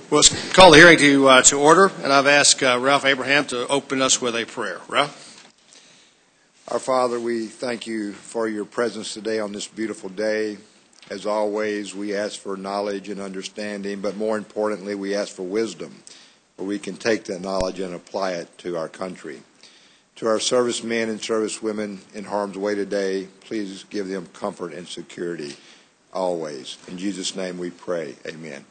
Well, let's call the hearing to order, and I've asked Ralph Abraham to open us with a prayer. Ralph? Our Father, we thank you for your presence today on this beautiful day. As always, we ask for knowledge and understanding, but more importantly, we ask for wisdom, where we can take that knowledge and apply it to our country. To our servicemen and servicewomen in harm's way today, please give them comfort and security always. In Jesus' name we pray. Amen.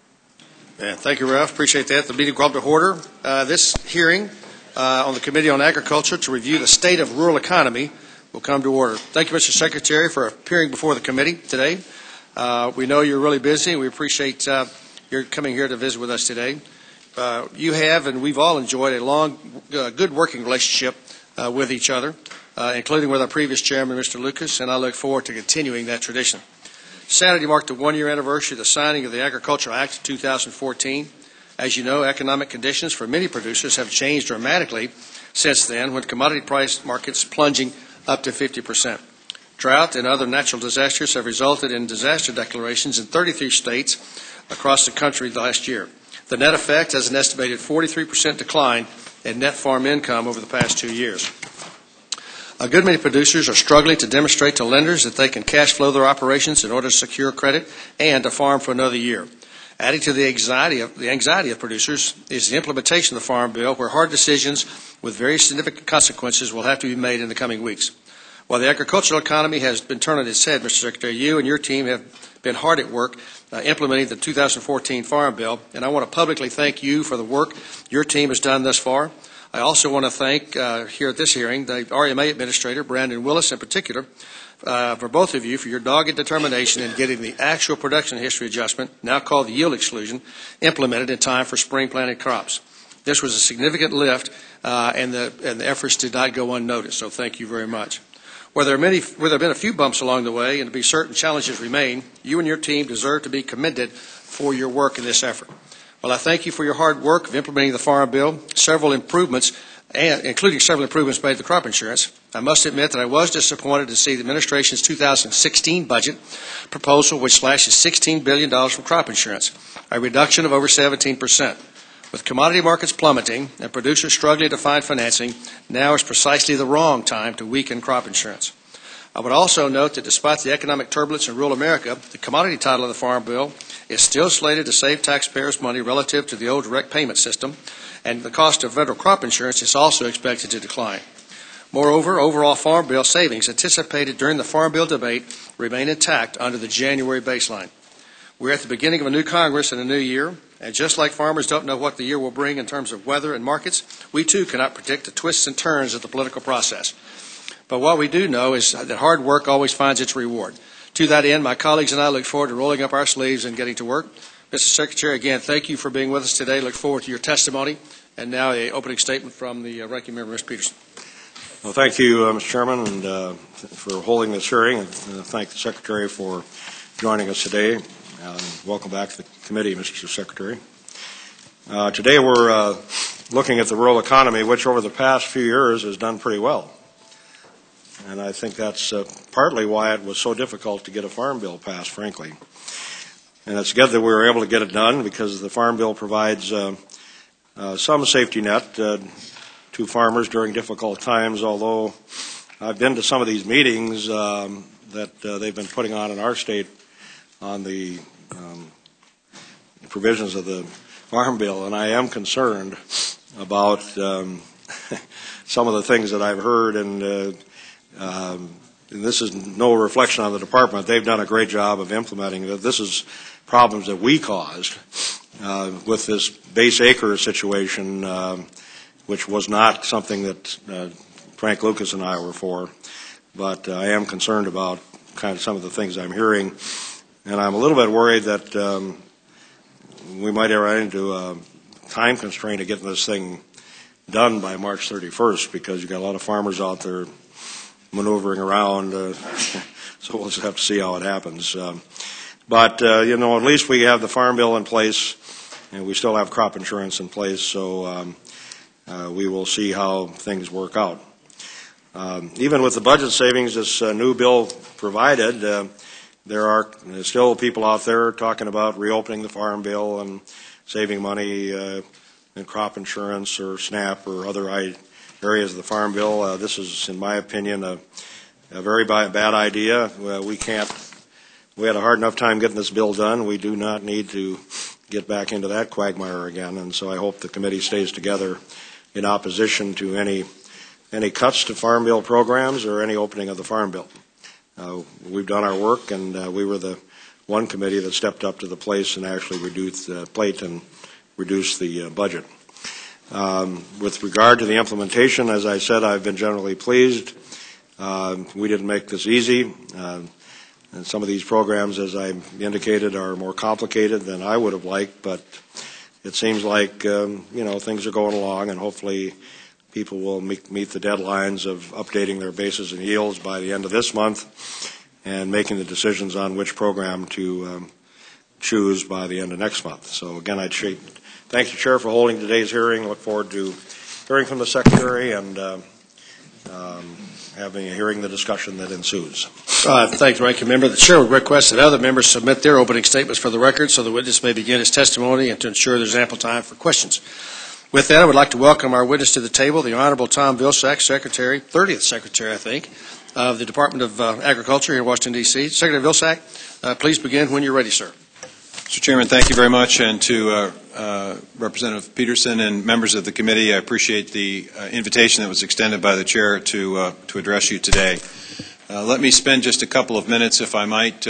Thank you, Ralph. Appreciate that. The meeting called to order. This hearing on the Committee on Agriculture to review the state of rural economy will come to order. Thank you, Mr. Secretary, for appearing before the committee today. We know you're really busy. We appreciate your coming here to visit with us today. You have, and we've all enjoyed, a long, good working relationship with each other, including with our previous chairman, Mr. Lucas, and I look forward to continuing that tradition. Saturday marked the one-year anniversary of the signing of the Agricultural Act of 2014. As you know, economic conditions for many producers have changed dramatically since then, when commodity price markets plunging up to 50%. Drought and other natural disasters have resulted in disaster declarations in 33 states across the country last year. The net effect has an estimated 43% decline in net farm income over the past 2 years. A good many producers are struggling to demonstrate to lenders that they can cash flow their operations in order to secure credit and to farm for another year. Adding to the anxiety of producers is the implementation of the Farm Bill, where hard decisions with very significant consequences will have to be made in the coming weeks. While the agricultural economy has been turned on its head, Mr. Secretary, you and your team have been hard at work implementing the 2014 Farm Bill, and I want to publicly thank you for the work your team has done thus far. I also want to thank, here at this hearing, the RMA Administrator, Brandon Willis in particular, for both of you for your dogged determination in getting the actual production history adjustment, now called the yield exclusion, implemented in time for spring planted crops. This was a significant lift, and the efforts did not go unnoticed, so thank you very much. Where there have been a few bumps along the way and to be certain challenges remain, you and your team deserve to be commended for your work in this effort. Well, I thank you for your hard work of implementing the Farm Bill, including several improvements made to the crop insurance. I must admit that I was disappointed to see the administration's 2016 budget proposal, which slashes $16 billion from crop insurance, a reduction of over 17%. With commodity markets plummeting and producers struggling to find financing, now is precisely the wrong time to weaken crop insurance. I would also note that despite the economic turbulence in rural America, the commodity title of the Farm Bill is still slated to save taxpayers money relative to the old direct payment system, and the cost of federal crop insurance is also expected to decline. Moreover, overall Farm Bill savings anticipated during the Farm Bill debate remain intact under the January baseline. We're at the beginning of a new Congress and a new year, and just like farmers don't know what the year will bring in terms of weather and markets, we too cannot predict the twists and turns of the political process. But what we do know is that hard work always finds its reward. To that end, my colleagues and I look forward to rolling up our sleeves and getting to work. Mr. Secretary, again, thank you for being with us today. Look forward to your testimony. And now an opening statement from the ranking member, Mr. Peterson. Well, thank you, Mr. Chairman, and for holding this hearing, and thank the Secretary for joining us today. Welcome back to the committee, Mr. Secretary. Today we're looking at the rural economy, which over the past few years has done pretty well. And I think that's partly why it was so difficult to get a Farm Bill passed, frankly. And it's good that we were able to get it done, because the Farm Bill provides some safety net to farmers during difficult times, although I've been to some of these meetings that they've been putting on in our state on the provisions of the Farm Bill, and I am concerned about some of the things that I've heard, and this is no reflection on the department. They've done a great job of implementing it. This is problems that we caused with this base acre situation, which was not something that Frank Lucas and I were for, but I am concerned about kind of some of the things I'm hearing, and I'm a little bit worried that we might run into a time constraint of getting this thing done by March 31st, because you've got a lot of farmers out there maneuvering around, so we'll just have to see how it happens. But at least we have the Farm Bill in place, and we still have crop insurance in place, so we will see how things work out. Even with the budget savings this new bill provided, there are still people out there talking about reopening the Farm Bill and saving money in crop insurance or SNAP or other areas of the Farm Bill. This is, in my opinion, a very bad idea. We had a hard enough time getting this bill done. We do not need to get back into that quagmire again, and so I hope the committee stays together in opposition to any cuts to Farm Bill programs or any opening of the Farm Bill. We've done our work, and we were the one committee that stepped up to the plate and actually reduced the budget. With regard to the implementation, as I said, I've been generally pleased. We didn't make this easy. And some of these programs, as I indicated, are more complicated than I would have liked, but it seems like, things are going along, and hopefully people will meet the deadlines of updating their bases and yields by the end of this month and making the decisions on which program to choose by the end of next month. So again, I'd thank the Chair for holding today's hearing. Look forward to hearing from the Secretary and hearing the discussion that ensues. Thank the ranking member. The Chair would request that other members submit their opening statements for the record so the witness may begin his testimony and to ensure there's ample time for questions. With that, I would like to welcome our witness to the table, the Honorable Tom Vilsack, Secretary, 30th Secretary, I think, of the Department of Agriculture here in Washington, D.C. Secretary Vilsack, please begin when you're ready, sir. Mr. Chairman, thank you very much, and to Representative Peterson and members of the committee, I appreciate the invitation that was extended by the Chair to address you today. Let me spend just a couple of minutes, if I might,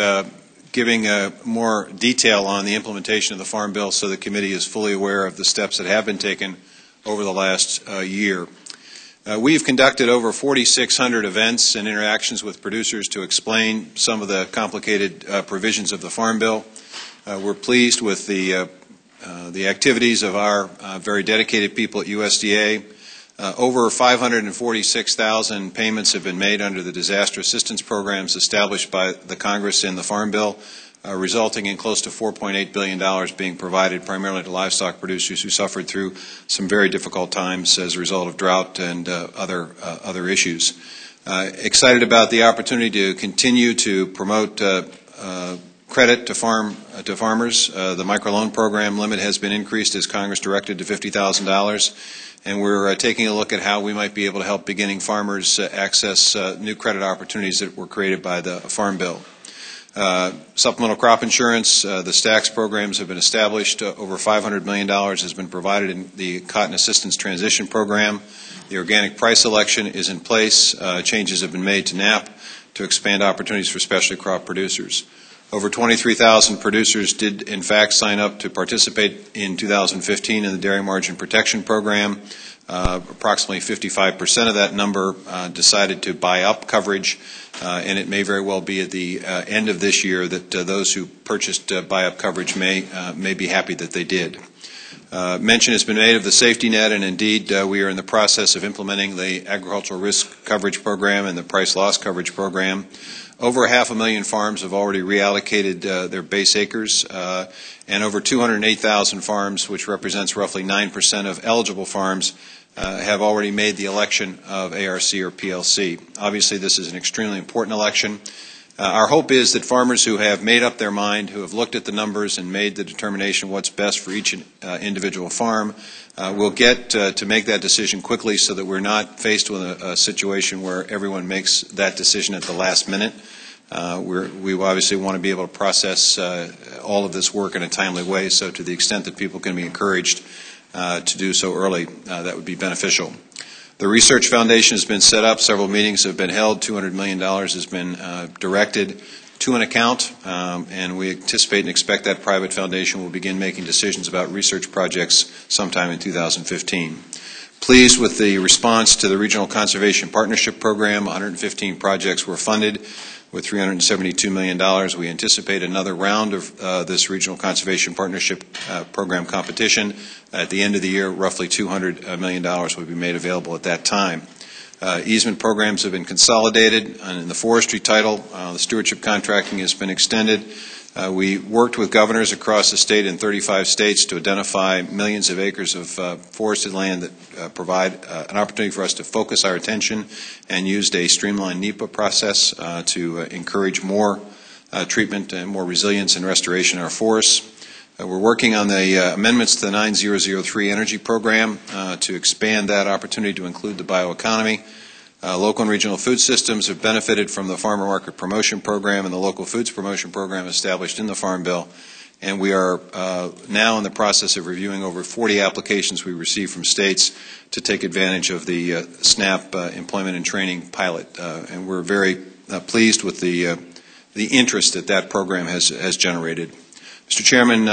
giving more detail on the implementation of the Farm Bill so the committee is fully aware of the steps that have been taken over the last year. We've conducted over 4,600 events and interactions with producers to explain some of the complicated provisions of the Farm Bill. We're pleased with the activities of our very dedicated people at USDA. Over 546,000 payments have been made under the disaster assistance programs established by the Congress in the Farm Bill, resulting in close to $4.8 billion being provided primarily to livestock producers who suffered through some very difficult times as a result of drought and other issues. Excited about the opportunity to continue to promote credit to farmers. The microloan program limit has been increased as Congress directed to $50,000, and we're taking a look at how we might be able to help beginning farmers access new credit opportunities that were created by the Farm Bill. Supplemental crop insurance, the STAX programs have been established. Over $500 million has been provided in the Cotton Assistance Transition Program. The organic price election is in place. Changes have been made to NAP to expand opportunities for specialty crop producers. Over 23,000 producers did, in fact, sign up to participate in 2015 in the Dairy Margin Protection Program. Approximately 55% of that number decided to buy up coverage, and it may very well be at the end of this year that those who purchased buy-up coverage may be happy that they did. Mention has been made of the safety net, and indeed we are in the process of implementing the Agricultural Risk Coverage Program and the Price Loss Coverage Program. Over 500,000 farms have already reallocated their base acres, and over 208,000 farms, which represents roughly 9% of eligible farms, have already made the election of ARC or PLC. Obviously, this is an extremely important election. Our hope is that farmers who have made up their mind, who have looked at the numbers and made the determination what's best for each individual farm, will get to make that decision quickly so that we're not faced with a situation where everyone makes that decision at the last minute. We obviously want to be able to process all of this work in a timely way, so to the extent that people can be encouraged to do so early, that would be beneficial. The Research Foundation has been set up. Several meetings have been held. $200 million has been directed to an account, and we anticipate and expect that private foundation will begin making decisions about research projects sometime in 2015. Pleased with the response to the Regional Conservation Partnership Program. 115 projects were funded with $372 million. We anticipate another round of this Regional Conservation Partnership Program competition. At the end of the year, roughly $200 million will be made available at that time. Easement programs have been consolidated, and in the forestry title, the stewardship contracting has been extended. We worked with governors across the state in 35 states to identify millions of acres of forested land that provide an opportunity for us to focus our attention, and used a streamlined NEPA process to encourage more treatment and more resilience and restoration in our forests. We're working on the amendments to the 9003 Energy Program to expand that opportunity to include the bioeconomy. Local and regional food systems have benefited from the Farmer Market Promotion Program and the Local Foods Promotion Program established in the Farm Bill, and we are now in the process of reviewing over 40 applications we received from states to take advantage of the SNAP employment and training pilot, and we're very pleased with the interest that that program has generated. Mr. Chairman,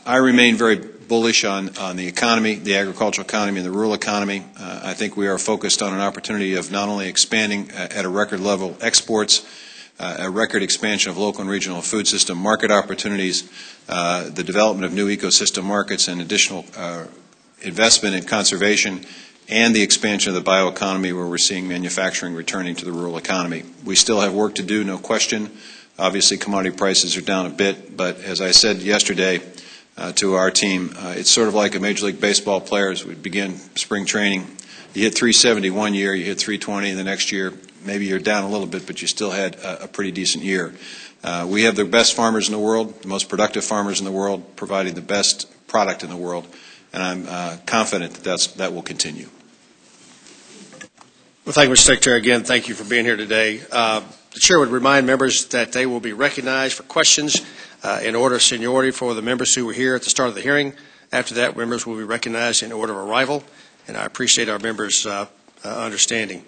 I remain very bullish on the economy, the agricultural economy, and the rural economy. I think we are focused on an opportunity of not only expanding at a record level exports, a record expansion of local and regional food system market opportunities, the development of new ecosystem markets, and additional investment in conservation, and the expansion of the bioeconomy, where we're seeing manufacturing returning to the rural economy. We still have work to do, no question. Obviously, commodity prices are down a bit, but as I said yesterday to our team, it's sort of like a Major League Baseball player as we begin spring training. You hit 370 one year, you hit 320 the next year. Maybe you're down a little bit, but you still had a pretty decent year. We have the best farmers in the world, the most productive farmers in the world, providing the best product in the world, and I'm confident that will continue. Well, thank you, Mr. Secretary. Again, thank you for being here today. The Chair would remind members that they will be recognized for questions in order of seniority for the members who were here at the start of the hearing. After that, members will be recognized in order of arrival, and I appreciate our members' understanding.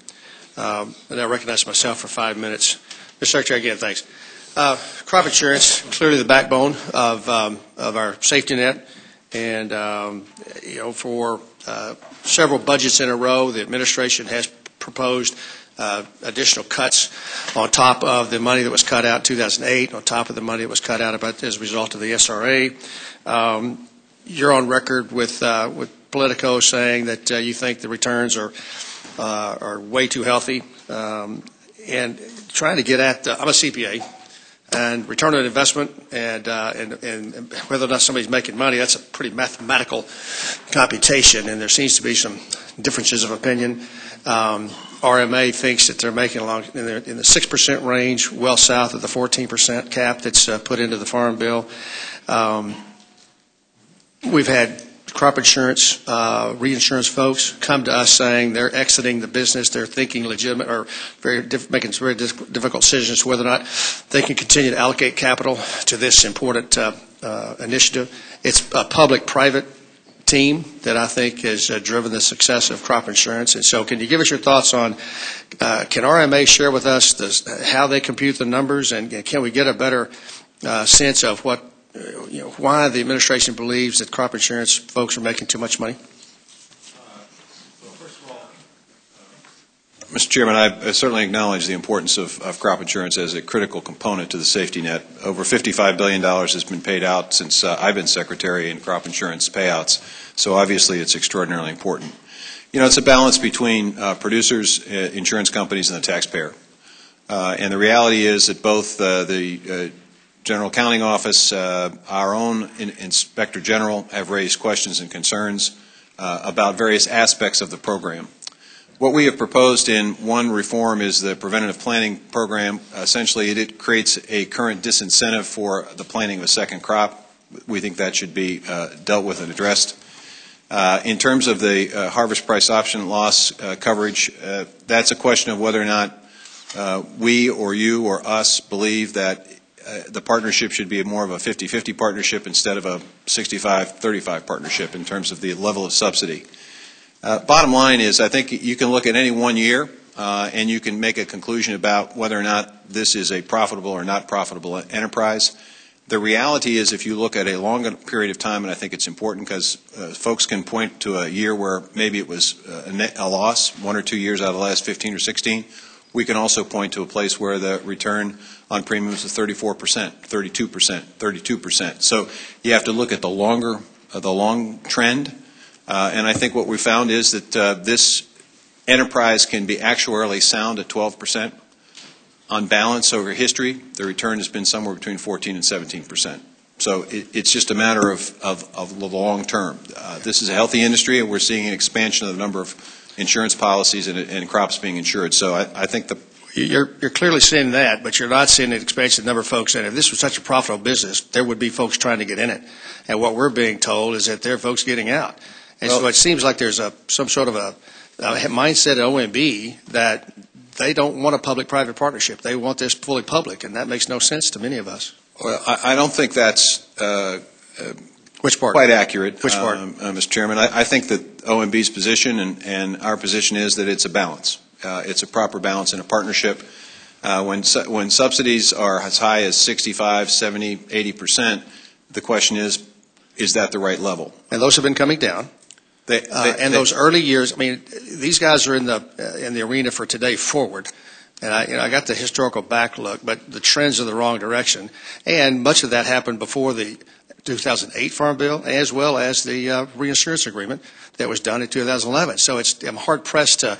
And I recognize myself for 5 minutes. Mr. Secretary, again, thanks. Crop insurance, clearly the backbone of our safety net, and for several budgets in a row, the administration has proposed additional cuts on top of the money that was cut out in 2008, on top of the money that was cut out as a result of the SRA. You're on record with Politico saying that you think the returns are way too healthy, and trying to get at I'm a CPA, and return on investment and whether or not somebody's making money, that's a pretty mathematical computation, and there seems to be some differences of opinion. RMA thinks that they're making along in the 6% range, well south of the 14% cap that's put into the Farm Bill. We've had crop insurance, reinsurance folks come to us saying they're exiting the business. They're thinking legitimate or making very difficult decisions whether or not they can continue to allocate capital to this important initiative. It's a public-private team that I think has driven the success of crop insurance. And so can you give us your thoughts on, can RMA share with us how they compute the numbers, and can we get a better sense of what, why the administration believes that crop insurance folks are making too much money? Mr. Chairman, I certainly acknowledge the importance of crop insurance as a critical component to the safety net. Over $55 billion has been paid out since I've been Secretary in crop insurance payouts, so obviously it's extraordinarily important. It's a balance between producers, insurance companies, and the taxpayer. And the reality is that both the General Accounting Office, our own Inspector General have raised questions and concerns about various aspects of the program. What we have proposed in one reform is the preventative planting program. Essentially, it creates a current disincentive for the planting of a second crop. We think that should be dealt with and addressed. In terms of the harvest price option loss coverage, that's a question of whether or not we or you or us believe that the partnership should be more of a 50-50 partnership instead of a 65-35 partnership in terms of the level of subsidy. Bottom line is, I think you can look at any one year and you can make a conclusion about whether or not this is a profitable or not profitable enterprise. The reality is, if you look at a longer period of time, and I think it's important because folks can point to a year where maybe it was a loss, 1 or 2 years out of the last 15 or 16. We can also point to a place where the return on premiums is 34%, 32%, 32%. So you have to look at the long trend. And I think what we found is that this enterprise can be actuarially sound at 12%. On balance over history, the return has been somewhere between 14 and 17%. So it's just a matter of the long term. This is a healthy industry, and we're seeing an expansion of the number of insurance policies and crops being insured. So I think You're clearly seeing that, but you're not seeing an expansion of the number of folks in it. If this was such a profitable business, there would be folks trying to get in it. And what we're being told is that there are folks getting out. And so it seems like there's some sort of a mindset at OMB that they don't want a public-private partnership. They want this fully public, and that makes no sense to many of us. Well, I don't think that's Which part? quite accurate, Which part? Mr. Chairman. I think that OMB's position and our position is that it's a balance. It's a proper balance in a partnership. When subsidies are as high as 65, 70, 80%, the question is that the right level? And those have been coming down. Those early years, I mean, these guys are in the arena for today forward. And I got the historical back look, but the trends are the wrong direction. And much of that happened before the 2008 Farm Bill, as well as the reinsurance agreement that was done in 2011. So I'm hard pressed to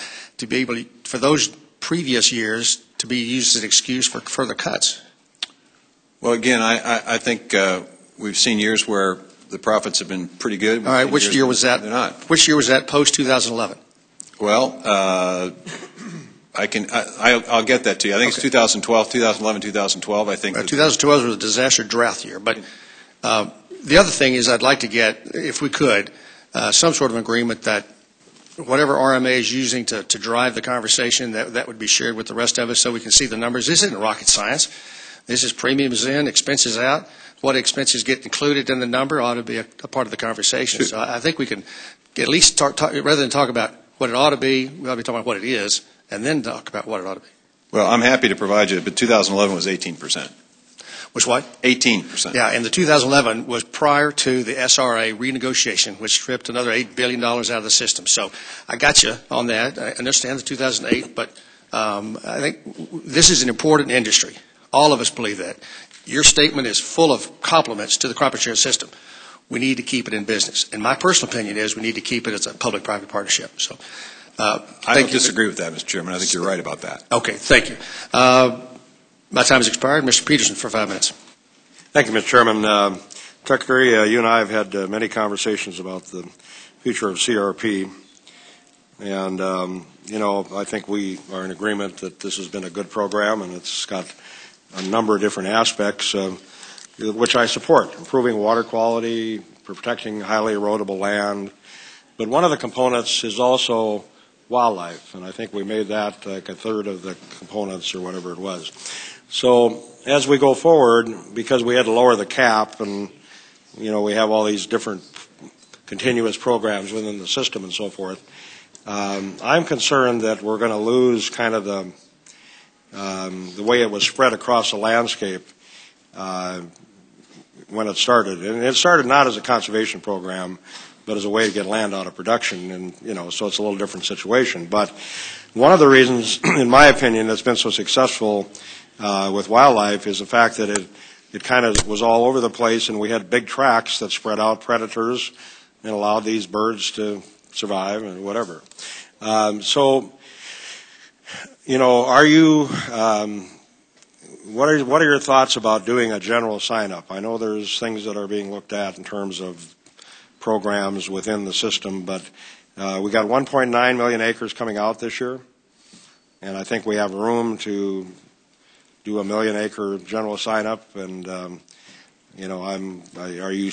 be able to, for those previous years to be used as an excuse for further cuts. Well, again, I think we've seen years where the profits have been pretty good. All right, which year was that? They're not. Which year was that post 2011? Well, I'll get that to you. I think it's 2012, 2011, 2012. I think 2012 was a disaster drought year. But the other thing is, I'd like to get, if we could, some sort of agreement that whatever RMA is using to drive the conversation, that would be shared with the rest of us so we can see the numbers. This isn't rocket science. This is premiums in, expenses out. What expenses get included in the number ought to be a part of the conversation. So I think we can at least talk, rather than talk about what it ought to be, we ought to be talking about what it is, and then talk about what it ought to be. Well, I'm happy to provide you, but 2011 was 18%. Was what? 18%. Yeah, and the 2011 was prior to the SRA renegotiation, which stripped another $8 billion out of the system. So I got you on that. I understand the 2008, but I think this is an important industry. All of us believe that. Your statement is full of compliments to the crop insurance system. We need to keep it in business. And my personal opinion is we need to keep it as a public-private partnership. So I don't disagree with that, Mr. Chairman. I think you're right about that. Okay, thank you. My time has expired. Mr. Peterson for 5 minutes. Thank you, Mr. Chairman. Secretary, you and I have had many conversations about the future of CRP. And, I think we are in agreement that this has been a good program, and it's got a number of different aspects, which I support: improving water quality, protecting highly erodible land. But one of the components is also wildlife, and I think we made that like a third of the components or whatever it was. So as we go forward, because we had to lower the cap, and we have all these different continuous programs within the system and so forth, I'm concerned that we're going to lose kind of the way it was spread across the landscape when it started. And it started not as a conservation program, but as a way to get land out of production, and so it's a little different situation. But one of the reasons, in my opinion, that's been so successful with wildlife is the fact that it kind of was all over the place, and we had big tracts that spread out predators and allowed these birds to survive and whatever. Are you? What are your thoughts about doing a general sign-up? I know there's things that are being looked at in terms of programs within the system, but we got 1.9 million acres coming out this year, and I think we have room to do a 1 million acre general sign-up. And are you?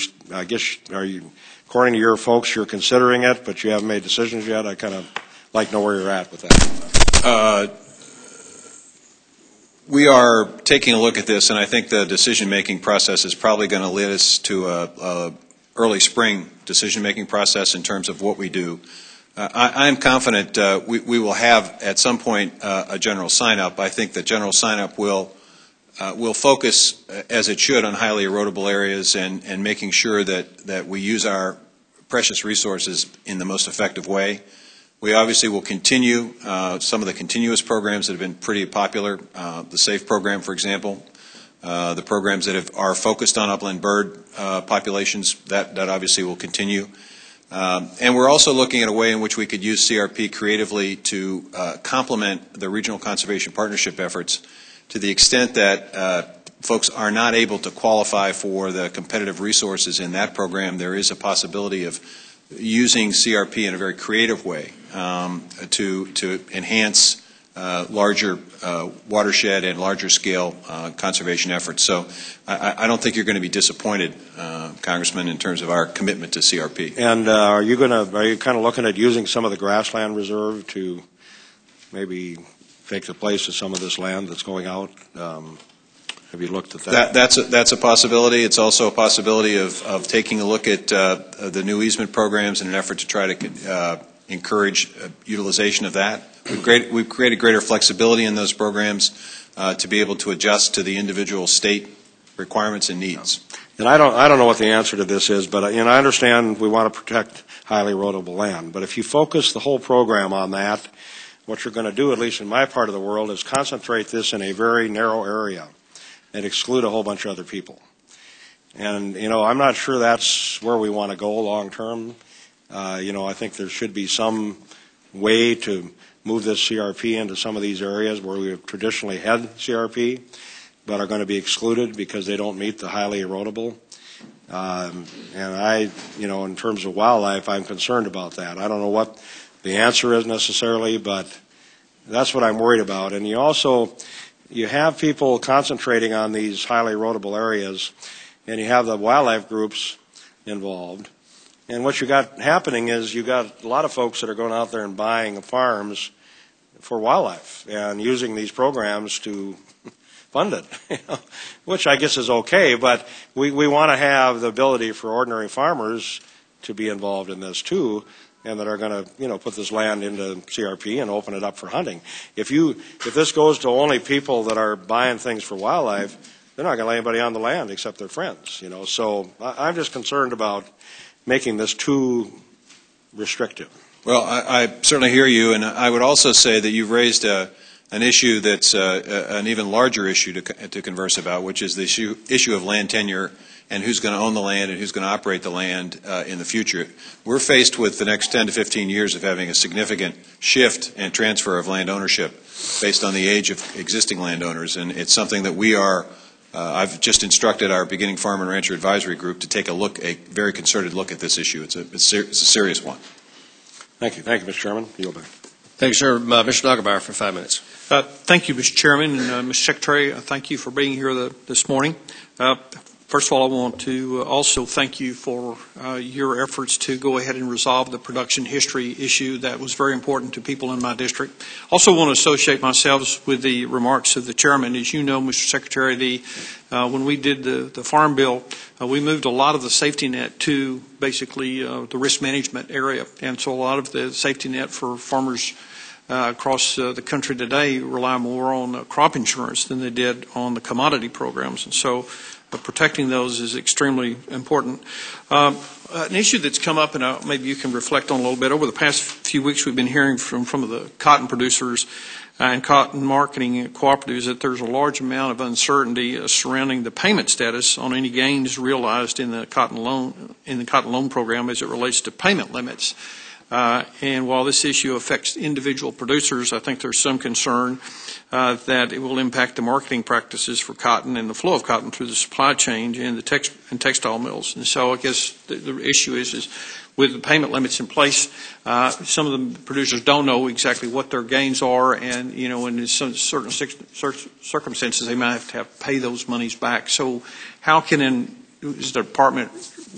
According to your folks, you're considering it, but you haven't made decisions yet. I kind of like to know where you're at with that. We are taking a look at this, and I think the decision-making process is probably going to lead us to a early spring decision-making process in terms of what we do. I am confident we will have at some point a general sign-up. I think that general sign-up will focus, as it should, on highly erodible areas and making sure that we use our precious resources in the most effective way. We obviously will continue some of the continuous programs that have been pretty popular, the SAFE program, for example, the programs that are focused on upland bird populations, that obviously will continue. And we're also looking at a way in which we could use CRP creatively to complement the regional conservation partnership efforts to the extent that folks are not able to qualify for the competitive resources in that program. There is a possibility of using CRP in a very creative way to enhance larger watershed and larger scale conservation efforts. So I don't think you're going to be disappointed, Congressman, in terms of our commitment to CRP. And are you kind of looking at using some of the grassland reserve to maybe take the place of some of this land that's going out? Have you looked at that? That's a possibility. It's also a possibility of taking a look at the new easement programs in an effort to try to encourage utilization of that. We've created greater flexibility in those programs to be able to adjust to the individual state requirements and needs. And I don't know what the answer to this is, but I understand we want to protect highly erodible land. But if you focus the whole program on that, what you're going to do, at least in my part of the world, is concentrate this in a very narrow area and exclude a whole bunch of other people. And, I'm not sure that's where we want to go long term. I think there should be some way to move this CRP into some of these areas where we have traditionally had CRP, but are going to be excluded because they don't meet the highly erodible. And in terms of wildlife, I'm concerned about that. I don't know what the answer is necessarily, but that's what I'm worried about. And you have people concentrating on these highly erodible areas, and you have the wildlife groups involved. And what you got happening is you got a lot of folks that are going out there and buying farms for wildlife and using these programs to fund it, which I guess is okay, but we want to have the ability for ordinary farmers to be involved in this too, and that are going to put this land into CRP and open it up for hunting. If this goes to only people that are buying things for wildlife, they're not going to let anybody on the land except their friends. So I'm just concerned about making this too restrictive. Well, I certainly hear you, and I would also say that you've raised an issue that's an even larger issue to converse about, which is the issue of land tenure and who's going to own the land and who's going to operate the land in the future. We're faced with the next 10 to 15 years of having a significant shift and transfer of land ownership based on the age of existing landowners, and it's something that we are I've just instructed our beginning farm and rancher advisory group to take a very concerted look at this issue. It's a serious one. Thank you. Thank you, Mr. Chairman. Yield back. Thank you, sir. Mr. Nagelbauer for 5 minutes. Thank you, Mr. Chairman, and Mr. Secretary. Thank you for being here this morning. First of all, I want to also thank you for your efforts to go ahead and resolve the production history issue that was very important to people in my district. Also want to associate myself with the remarks of the chairman. As you know, Mr. Secretary, when we did the Farm Bill, we moved a lot of the safety net to basically the risk management area. And so a lot of the safety net for farmers across the country today rely more on crop insurance than they did on the commodity programs. And so protecting those is extremely important. An issue that's come up, and maybe you can reflect on a little bit, over the past few weeks we've been hearing from some of the cotton producers and cotton marketing cooperatives that there's a large amount of uncertainty surrounding the payment status on any gains realized in the cotton loan program as it relates to payment limits. And while this issue affects individual producers, I think there's some concern that it will impact the marketing practices for cotton and the flow of cotton through the supply chain and the textile mills. And so I guess the issue is with the payment limits in place, some of the producers don't know exactly what their gains are, and in some certain circumstances they might have to pay those monies back. So how is the department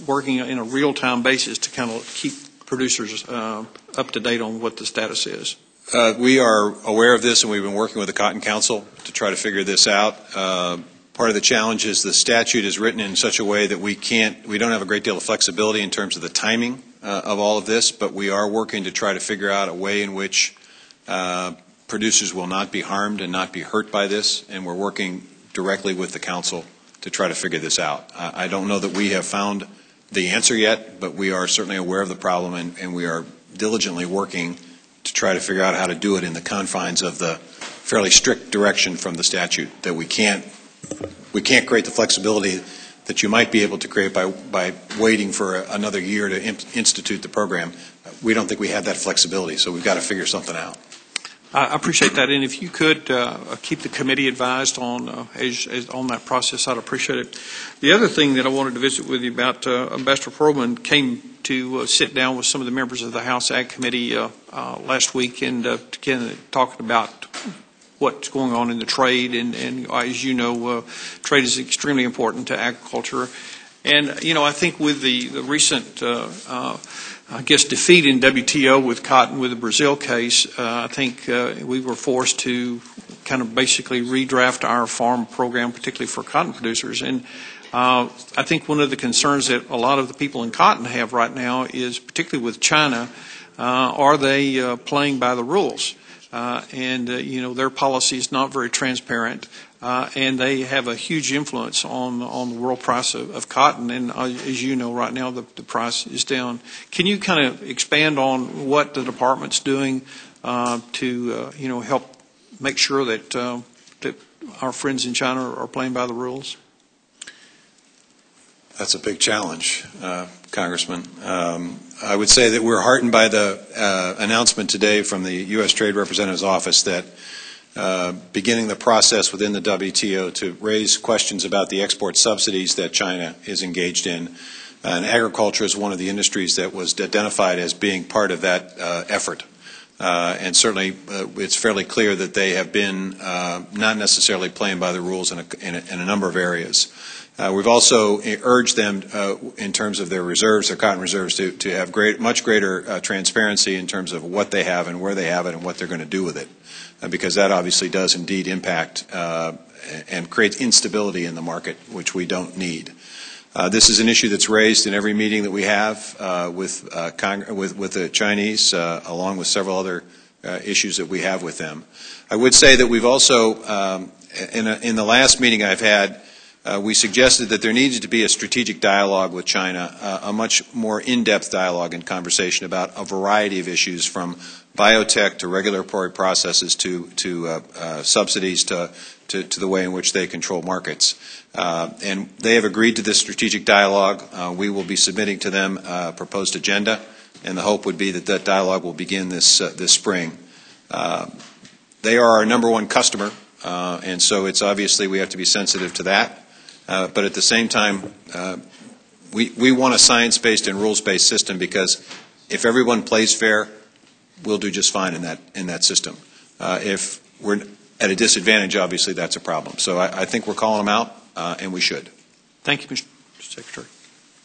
working in a real-time basis to kind of keep producers up to date on what the status is? We are aware of this, and we've been working with the Cotton Council to try to figure this out. Part of the challenge is the statute is written in such a way that we don't have a great deal of flexibility in terms of the timing of all of this, but we are working to try to figure out a way in which producers will not be harmed and not be hurt by this, and we're working directly with the council to try to figure this out. I don't know that we have found the answer yet, but we are certainly aware of the problem, and we are diligently working to try to figure out how to do it in the confines of the fairly strict direction from the statute, that we can't create the flexibility that you might be able to create by waiting for another year to institute the program. We don't think we have that flexibility, so we've got to figure something out. I appreciate that, and if you could keep the committee advised on on that process, I'd appreciate it. The other thing that I wanted to visit with you about, Ambassador Perlman came to sit down with some of the members of the House Ag Committee last week, and again talking about what's going on in the trade, and as you know, trade is extremely important to agriculture. And I think with the recent defeat in WTO with cotton with the Brazil case, I think we were forced to kind of basically redraft our farm program, particularly for cotton producers. And I think one of the concerns that a lot of the people in cotton have right now is, particularly with China, are they playing by the rules? Their policy is not very transparent. And they have a huge influence on the world price of cotton. And as you know, right now the price is down. Can you kind of expand on what the department's doing to help make sure that that our friends in China are playing by the rules? That's a big challenge, Congressman. I would say that we're heartened by the announcement today from the U.S. Trade Representative's office that beginning the process within the WTO to raise questions about the export subsidies that China is engaged in. And agriculture is one of the industries that was identified as being part of that effort. And certainly it's fairly clear that they have been not necessarily playing by the rules in a number of areas. We've also urged them in terms of their reserves, their cotton reserves, to have much greater transparency in terms of what they have and where they have it and what they're going to do with it. Because that obviously does indeed impact and create instability in the market, which we don't need. This is an issue that's raised in every meeting that we have with the Chinese, along with several other issues that we have with them. I would say that we've also, in the last meeting I've had, we suggested that there needed to be a strategic dialogue with China, a much more in-depth dialogue and conversation about a variety of issues, from biotech to regulatory processes to subsidies to the way in which they control markets. And they have agreed to this strategic dialogue. We will be submitting to them a proposed agenda, and the hope would be that that dialogue will begin this spring. They are our number one customer, and so it's obviously we have to be sensitive to that. But at the same time, we want a science-based and rules-based system, because if everyone plays fair, we'll do just fine in that system. If we're at a disadvantage, obviously that's a problem. So I think we're calling them out, and we should. Thank you, Mr. Secretary.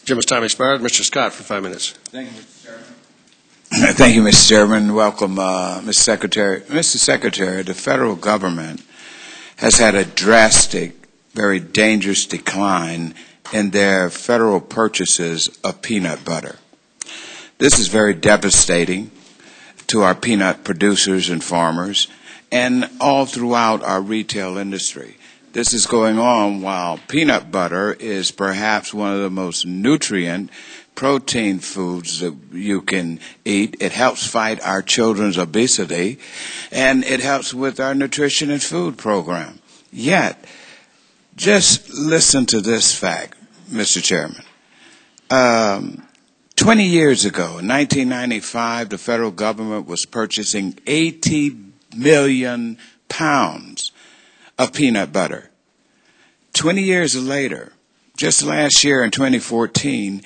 Jim's time expired. Mr. Scott for 5 minutes. Thank you, Mr. Chairman. Thank you, Mr. Chairman. Welcome, Mr. Secretary. Mr. Secretary, the federal government has had a drastic, very dangerous decline in their federal purchases of peanut butter. This is very devastating to our peanut producers and farmers, and all throughout our retail industry. This is going on while peanut butter is perhaps one of the most nutrient protein foods that you can eat. It helps fight our children's obesity, and it helps with our nutrition and food program. Yet, just listen to this fact, Mr. Chairman. 20 years ago, in 1995, the federal government was purchasing 80 million pounds of peanut butter. 20 years later, just last year in 2014,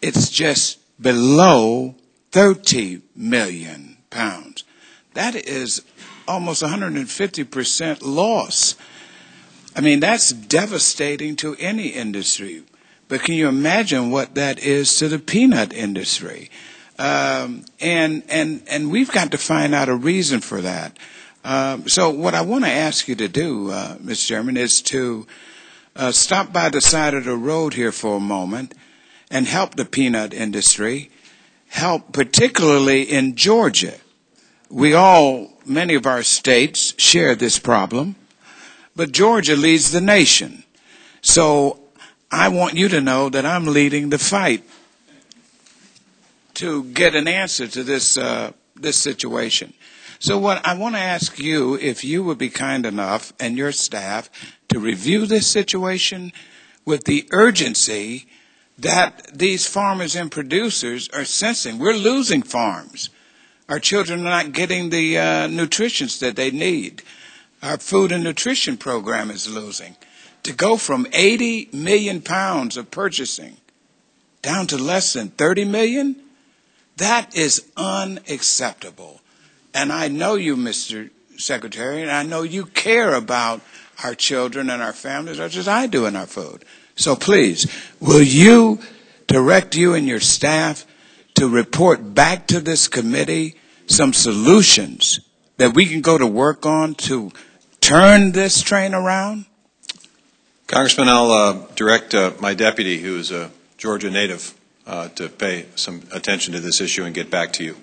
it's just below 30 million pounds. That is almost 150% loss. I mean, that's devastating to any industry. But can you imagine what that is to the peanut industry? And we've got to find out a reason for that. So what I want to ask you to do, Mr. Chairman, is to stop by the side of the road here for a moment and help the peanut industry, help particularly in Georgia. Many of our states share this problem, but Georgia leads the nation. So I want you to know that I'm leading the fight to get an answer to this situation. So what I want to ask you, if you would be kind enough and your staff to review this situation with the urgency that these farmers and producers are sensing. We're losing farms. Our children are not getting the nutrition that they need. Our food and nutrition program is losing. To go from 80 million pounds of purchasing down to less than 30 million, that is unacceptable. And I know you, Mr. Secretary, and I know you care about our children and our families, just as I do in our food. So please, will you direct you and your staff to report back to this committee some solutions that we can go to work on to turn this train around? Congressman, I'll direct my deputy, who is a Georgia native, to pay some attention to this issue and get back to you.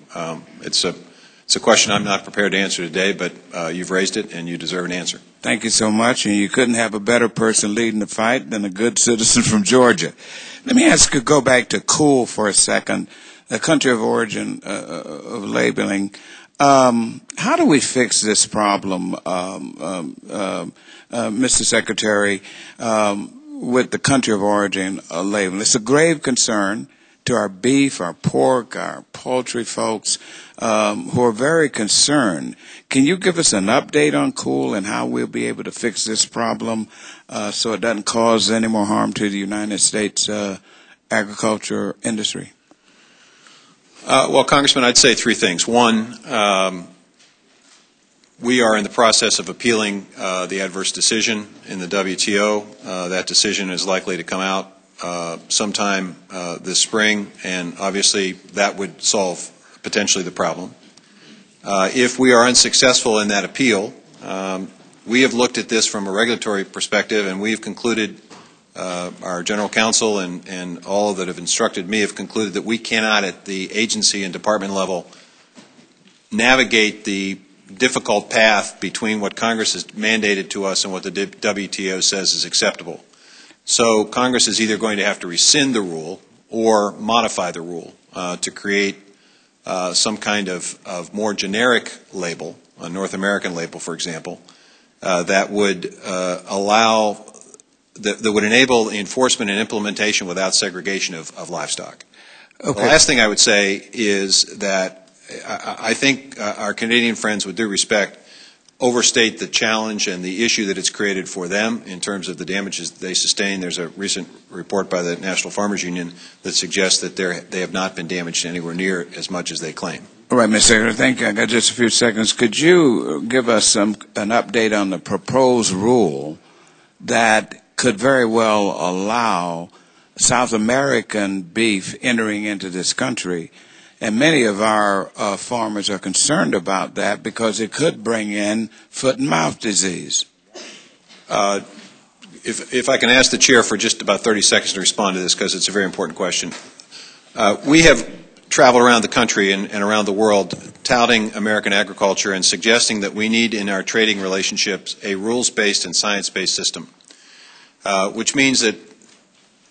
It's a question I'm not prepared to answer today, but you've raised it and you deserve an answer. Thank you so much, and you couldn't have a better person leading the fight than a good citizen from Georgia. Let me ask you, go back to cool for a second, the country of origin of labeling. How do we fix this problem, Mr. Secretary, with the country of origin labeling? It's a grave concern to our beef, our pork, our poultry folks who are very concerned. Can you give us an update on cool and how we'll be able to fix this problem so it doesn't cause any more harm to the United States agriculture industry? Well, Congressman, I'd say three things. One, we are in the process of appealing the adverse decision in the WTO. That decision is likely to come out sometime this spring, and obviously that would solve potentially the problem. If we are unsuccessful in that appeal, we have looked at this from a regulatory perspective, and we've concluded, our general counsel and all that have instructed me have concluded that we cannot at the agency and department level navigate the difficult path between what Congress has mandated to us and what the WTO says is acceptable. So Congress is either going to have to rescind the rule or modify the rule to create some kind of more generic label, a North American label, for example, that would allow that would enable enforcement and implementation without segregation of livestock. Okay. The last thing I would say is that I think our Canadian friends, with due respect, overstate the challenge and the issue that it's created for them in terms of the damages they sustain. There's a recent report by the National Farmers Union that suggests that they have not been damaged anywhere near as much as they claim. All right, Mr. Secretary, thank you. I got just a few seconds. Could you give us an update on the proposed rule that could very well allow South American beef entering into this country? And many of our farmers are concerned about that because it could bring in foot and mouth disease. If I can ask the chair for just about 30 seconds to respond to this, because it's a very important question. We have traveled around the country and around the world touting American agriculture and suggesting that we need in our trading relationships a rules-based and science-based system, which means that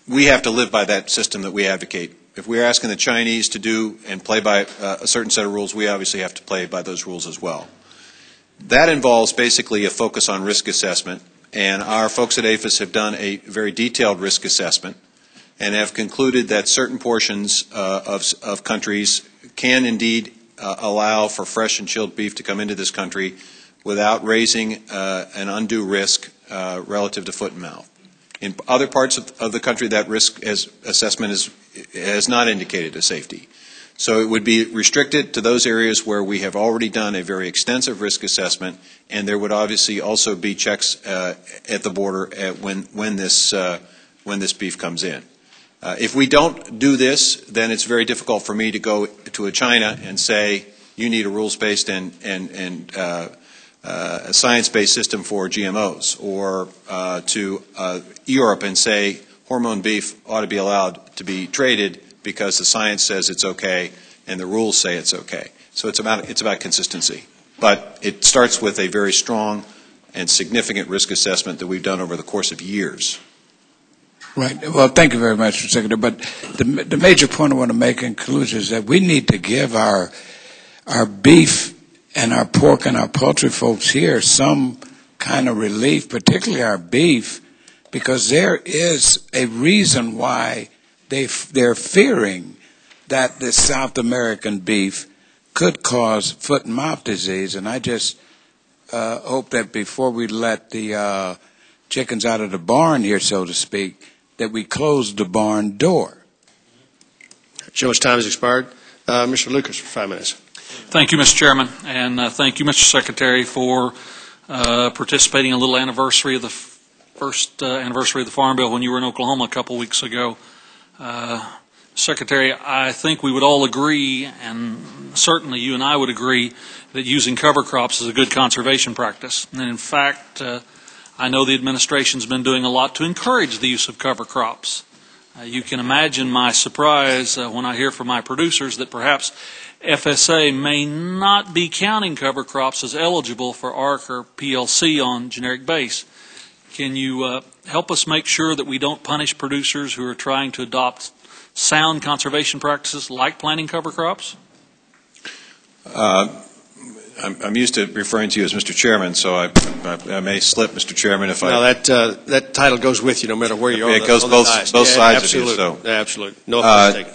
we have to live by that system that we advocate. If we're asking the Chinese to do and play by a certain set of rules, we obviously have to play by those rules as well. That involves basically a focus on risk assessment, and our folks at APHIS have done a very detailed risk assessment and have concluded that certain portions of countries can indeed allow for fresh and chilled beef to come into this country without raising an undue risk relative to foot and mouth. In other parts of the country, that risk assessment has not indicated a safety. So it would be restricted to those areas where we have already done a very extensive risk assessment, and there would obviously also be checks at the border when this beef comes in. If we don't do this, then it's very difficult for me to go to China and say, you need a rules-based and a science-based system for GMOs, or to Europe and say hormone beef ought to be allowed to be traded because the science says it's okay and the rules say it's okay. So it's about consistency. But it starts with a very strong and significant risk assessment that we've done over the course of years. Right. Well, thank you very much, Mr. Secretary. But the major point I want to make in conclusion is that we need to give our beef and our pork and our poultry folks here some kind of relief, particularly our beef, because there is a reason why they're fearing that this South American beef could cause foot and mouth disease. And I just hope that before we let the chickens out of the barn here, so to speak, that we close the barn door. Gentleman's time has expired. Mr. Lucas for 5 minutes. Thank you, Mr. Chairman, and thank you, Mr. Secretary, for participating in a little anniversary of the first anniversary of the Farm Bill when you were in Oklahoma a couple weeks ago. Secretary, I think we would all agree, and certainly you and I would agree, that using cover crops is a good conservation practice. And in fact, I know the administration's been doing a lot to encourage the use of cover crops. You can imagine my surprise when I hear from my producers that perhaps FSA may not be counting cover crops as eligible for ARC or PLC on generic base. Can you help us make sure that we don't punish producers who are trying to adopt sound conservation practices like planting cover crops? I'm used to referring to you as Mr. Chairman, so I may slip, Mr. Chairman, if No, that title goes with you no matter where you are. It goes both sides of you. So. Absolutely. No offense taken.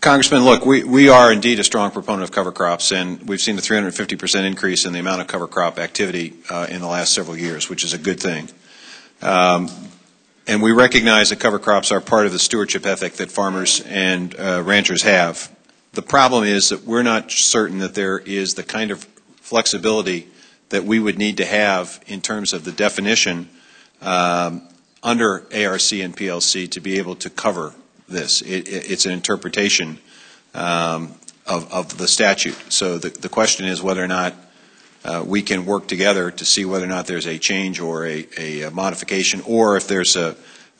Congressman, look, we are indeed a strong proponent of cover crops, and we've seen a 350% increase in the amount of cover crop activity in the last several years, which is a good thing. And we recognize that cover crops are part of the stewardship ethic that farmers and ranchers have. The problem is that we're not certain that there is the kind of flexibility that we would need to have in terms of the definition under ARC and PLC to be able to cover this. It's an interpretation of the statute. So the question is whether or not we can work together to see whether or not there's a change or a modification, or if there's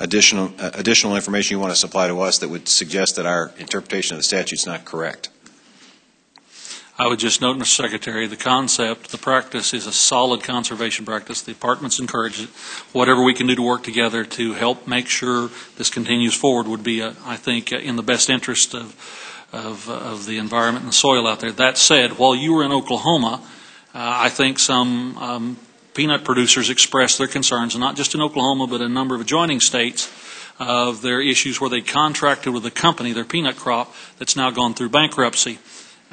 additional information you want to supply to us that would suggest that our interpretation of the statute is not correct. I would just note, Mr. Secretary, the concept, the practice is a solid conservation practice. The department's encouraged it. Whatever we can do to work together to help make sure this continues forward would be, I think, in the best interest of the environment and the soil out there. That said, while you were in Oklahoma, I think some peanut producers expressed their concerns, not just in Oklahoma, but in a number of adjoining states, of their issues where they contracted with a company, their peanut crop, that's now gone through bankruptcy.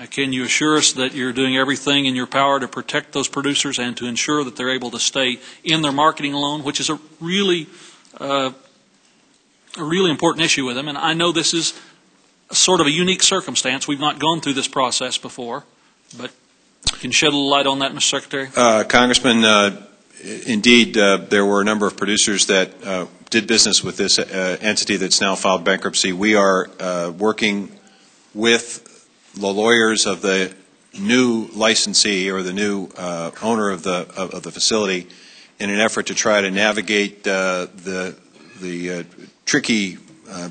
Can you assure us that you're doing everything in your power to protect those producers and to ensure that they're able to stay in their marketing loan, which is a really important issue with them? And I know this is sort of a unique circumstance. We've not gone through this process before, but can you shed a little light on that, Mr. Secretary? Congressman, indeed, there were a number of producers that did business with this entity that's now filed bankruptcy. We are working with the lawyers of the new licensee or the new owner of the facility in an effort to try to navigate the tricky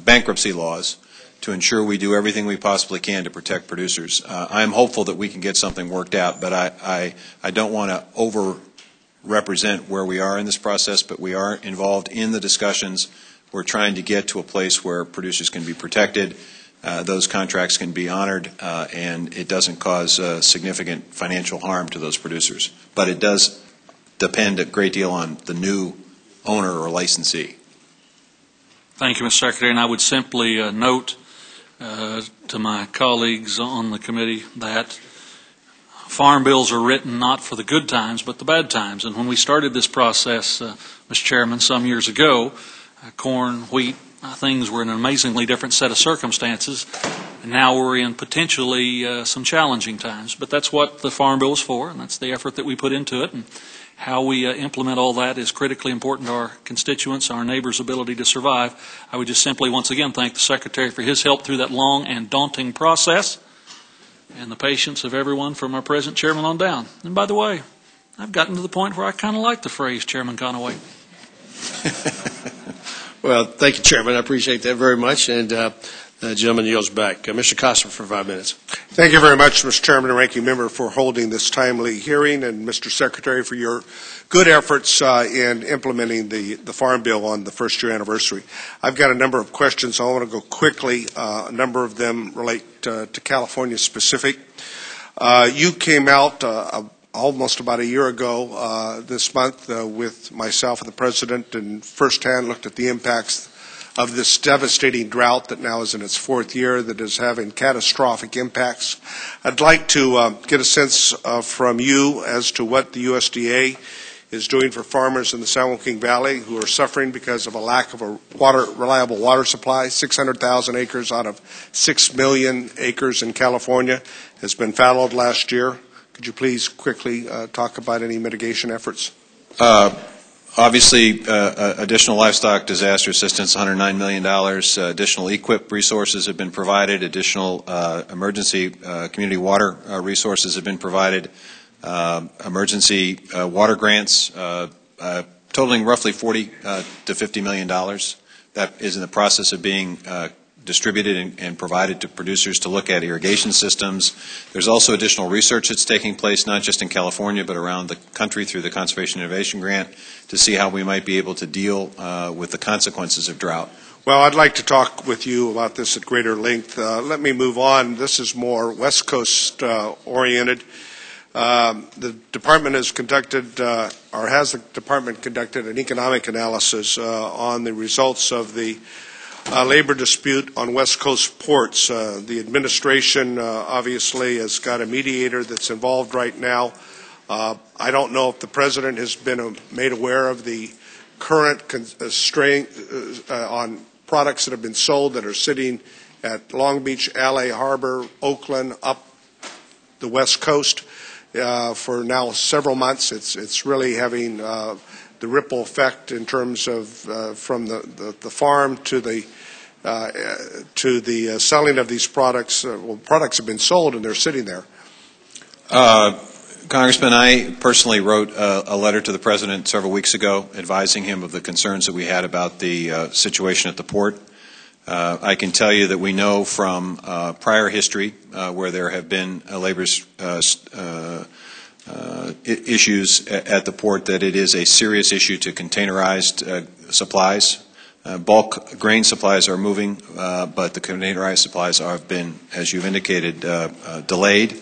bankruptcy laws to ensure we do everything we possibly can to protect producers. I'm hopeful that we can get something worked out, but I don't want to over-represent where we are in this process, but we are involved in the discussions. We're trying to get to a place where producers can be protected, those contracts can be honored, and it doesn't cause significant financial harm to those producers. But it does depend a great deal on the new owner or licensee. Thank you, Mr. Secretary. And I would simply note to my colleagues on the committee that farm bills are written not for the good times but the bad times. And when we started this process, Mr. Chairman, some years ago, corn, wheat, things were in an amazingly different set of circumstances. And now we're in potentially some challenging times. But that's what the Farm Bill is for, and that's the effort that we put into it. And how we implement all that is critically important to our constituents, our neighbors' ability to survive. I would just simply once again thank the Secretary for his help through that long and daunting process, and the patience of everyone from our present chairman on down. And by the way, I've gotten to the point where I kind of like the phrase Chairman Conaway. Well, thank you, Chairman. I appreciate that very much. And the gentleman yields back. Mr. Costa for 5 minutes. Thank you very much, Mr. Chairman and Ranking Member, for holding this timely hearing, and Mr. Secretary for your good efforts in implementing the Farm Bill on the first-year anniversary. I've got a number of questions. I want to go quickly. A number of them relate to California specific. You came out almost about a year ago this month with myself and the President and firsthand looked at the impacts of this devastating drought that now is in its fourth year that is having catastrophic impacts. I'd like to get a sense from you as to what the USDA is doing for farmers in the San Joaquin Valley who are suffering because of a lack of a reliable water supply. 600,000 acres out of 6 million acres in California has been fallowed last year. Could you please quickly talk about any mitigation efforts? Obviously, additional livestock disaster assistance, $109 million. Additional EQIP resources have been provided. Additional emergency community water resources have been provided. Emergency water grants totaling roughly $40 to $50 million. That is in the process of being distributed and provided to producers to look at irrigation systems. There's also additional research that's taking place, not just in California, but around the country through the Conservation Innovation Grant to see how we might be able to deal with the consequences of drought. Well, I'd like to talk with you about this at greater length. Let me move on. This is more West Coast oriented. The department has conducted, or has the department conducted an economic analysis on the results of the labor dispute on West Coast ports. The administration obviously has got a mediator that's involved right now. I don't know if the president has been made aware of the current constraint on products that have been sold that are sitting at Long Beach, LA Harbor, Oakland, up the West Coast for now several months. It's really having the ripple effect in terms of from the farm to the selling of these products. Well, products have been sold and they're sitting there. Congressman, I personally wrote a letter to the President several weeks ago advising him of the concerns that we had about the situation at the port. I can tell you that we know from prior history where there have been labor issues at the port that it is a serious issue to containerized supplies. Bulk grain supplies are moving, but the containerized supplies have been, as you've indicated, delayed.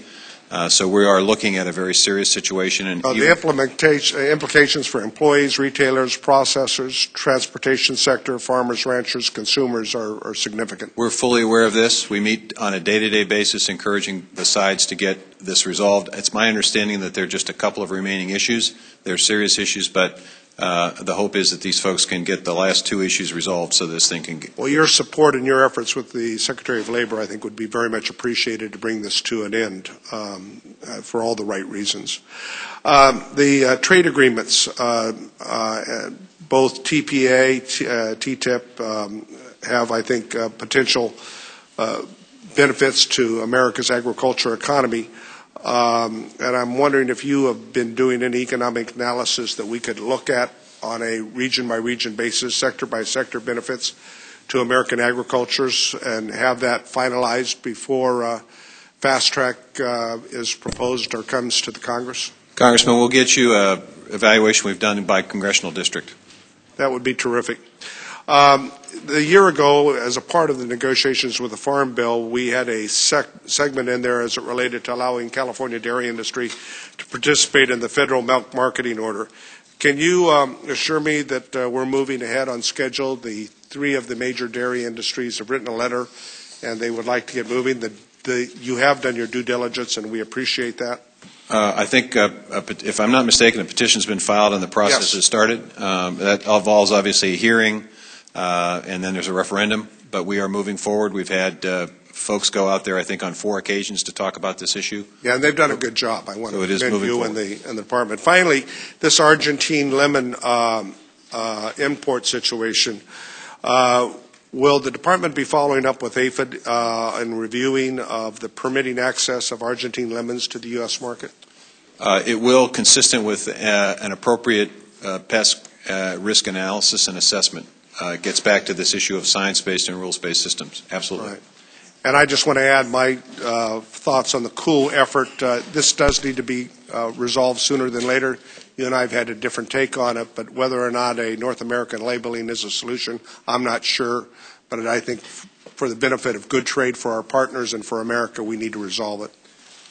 So we are looking at a very serious situation. And the implications for employees, retailers, processors, transportation sector, farmers, ranchers, consumers are significant. We're fully aware of this. We meet on a day-to-day basis encouraging the sides to get this resolved. It's my understanding that there are just a couple of remaining issues. They're serious issues, but the hope is that these folks can get the last two issues resolved so this thing can get... Well, your support and your efforts with the Secretary of Labor, I think, would be very much appreciated to bring this to an end for all the right reasons. The trade agreements, both TPA, TTIP, have, I think, potential benefits to America's agriculture economy. And I'm wondering if you have been doing any economic analysis that we could look at on a region-by-region basis, sector-by-sector benefits to American agricultures and have that finalized before fast track is proposed or comes to the Congress? Congressman, we'll get you an evaluation we've done by congressional district. That would be terrific. A year ago, as a part of the negotiations with the Farm Bill, we had a segment in there as it related to allowing California dairy industry to participate in the federal milk marketing order. Can you assure me that we're moving ahead on schedule? The three of the major dairy industries have written a letter, and they would like to get moving. You have done your due diligence, and we appreciate that. I think, if I'm not mistaken, a petition's been filed and the process has started. That involves, obviously, a hearing, and then there's a referendum. But we are moving forward. We've had folks go out there, I think, on 4 occasions to talk about this issue. Yeah, and they've done a good job. I want to commend you and the department. Finally, this Argentine lemon import situation. Will the department be following up with APHID and reviewing of the permitting access of Argentine lemons to the U.S. market? It will, consistent with an appropriate pest risk analysis and assessment. It gets back to this issue of science-based and rules-based systems. Absolutely. Right. And I just want to add my thoughts on the cool effort. This does need to be resolved sooner than later. You and I have had a different take on it, but whether or not a North American labeling is a solution, I'm not sure. But I think for the benefit of good trade for our partners and for America, we need to resolve it.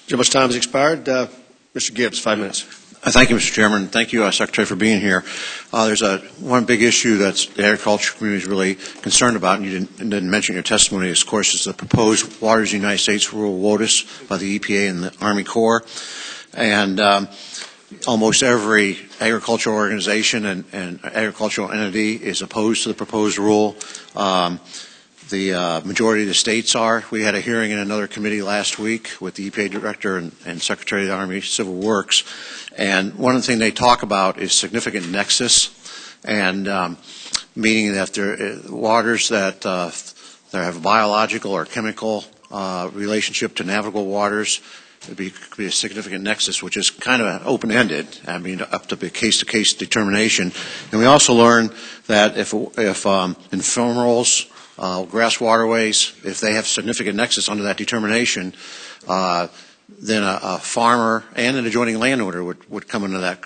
Too much time has expired. Mr. Gibbs, 5 minutes. Thank you, Mr. Chairman. Thank you, Secretary, for being here. There's one big issue that the agriculture community is really concerned about, and you didn't mention in your testimony, of course, is the proposed Waters of the United States rule WOTUS by the EPA and the Army Corps. And almost every agricultural organization and agricultural entity is opposed to the proposed rule. The majority of the states are. We had a hearing in another committee last week with the EPA Director and Secretary of the Army Civil Works. And one of the things they talk about is significant nexus, and meaning that there waters that have a biological or chemical relationship to navigable waters could be a significant nexus, which is kind of open-ended. I mean, up to the case-to-case determination. And we also learned that if ephemerals, grass waterways, if they have significant nexus under that determination, then a farmer and an adjoining landowner would come into that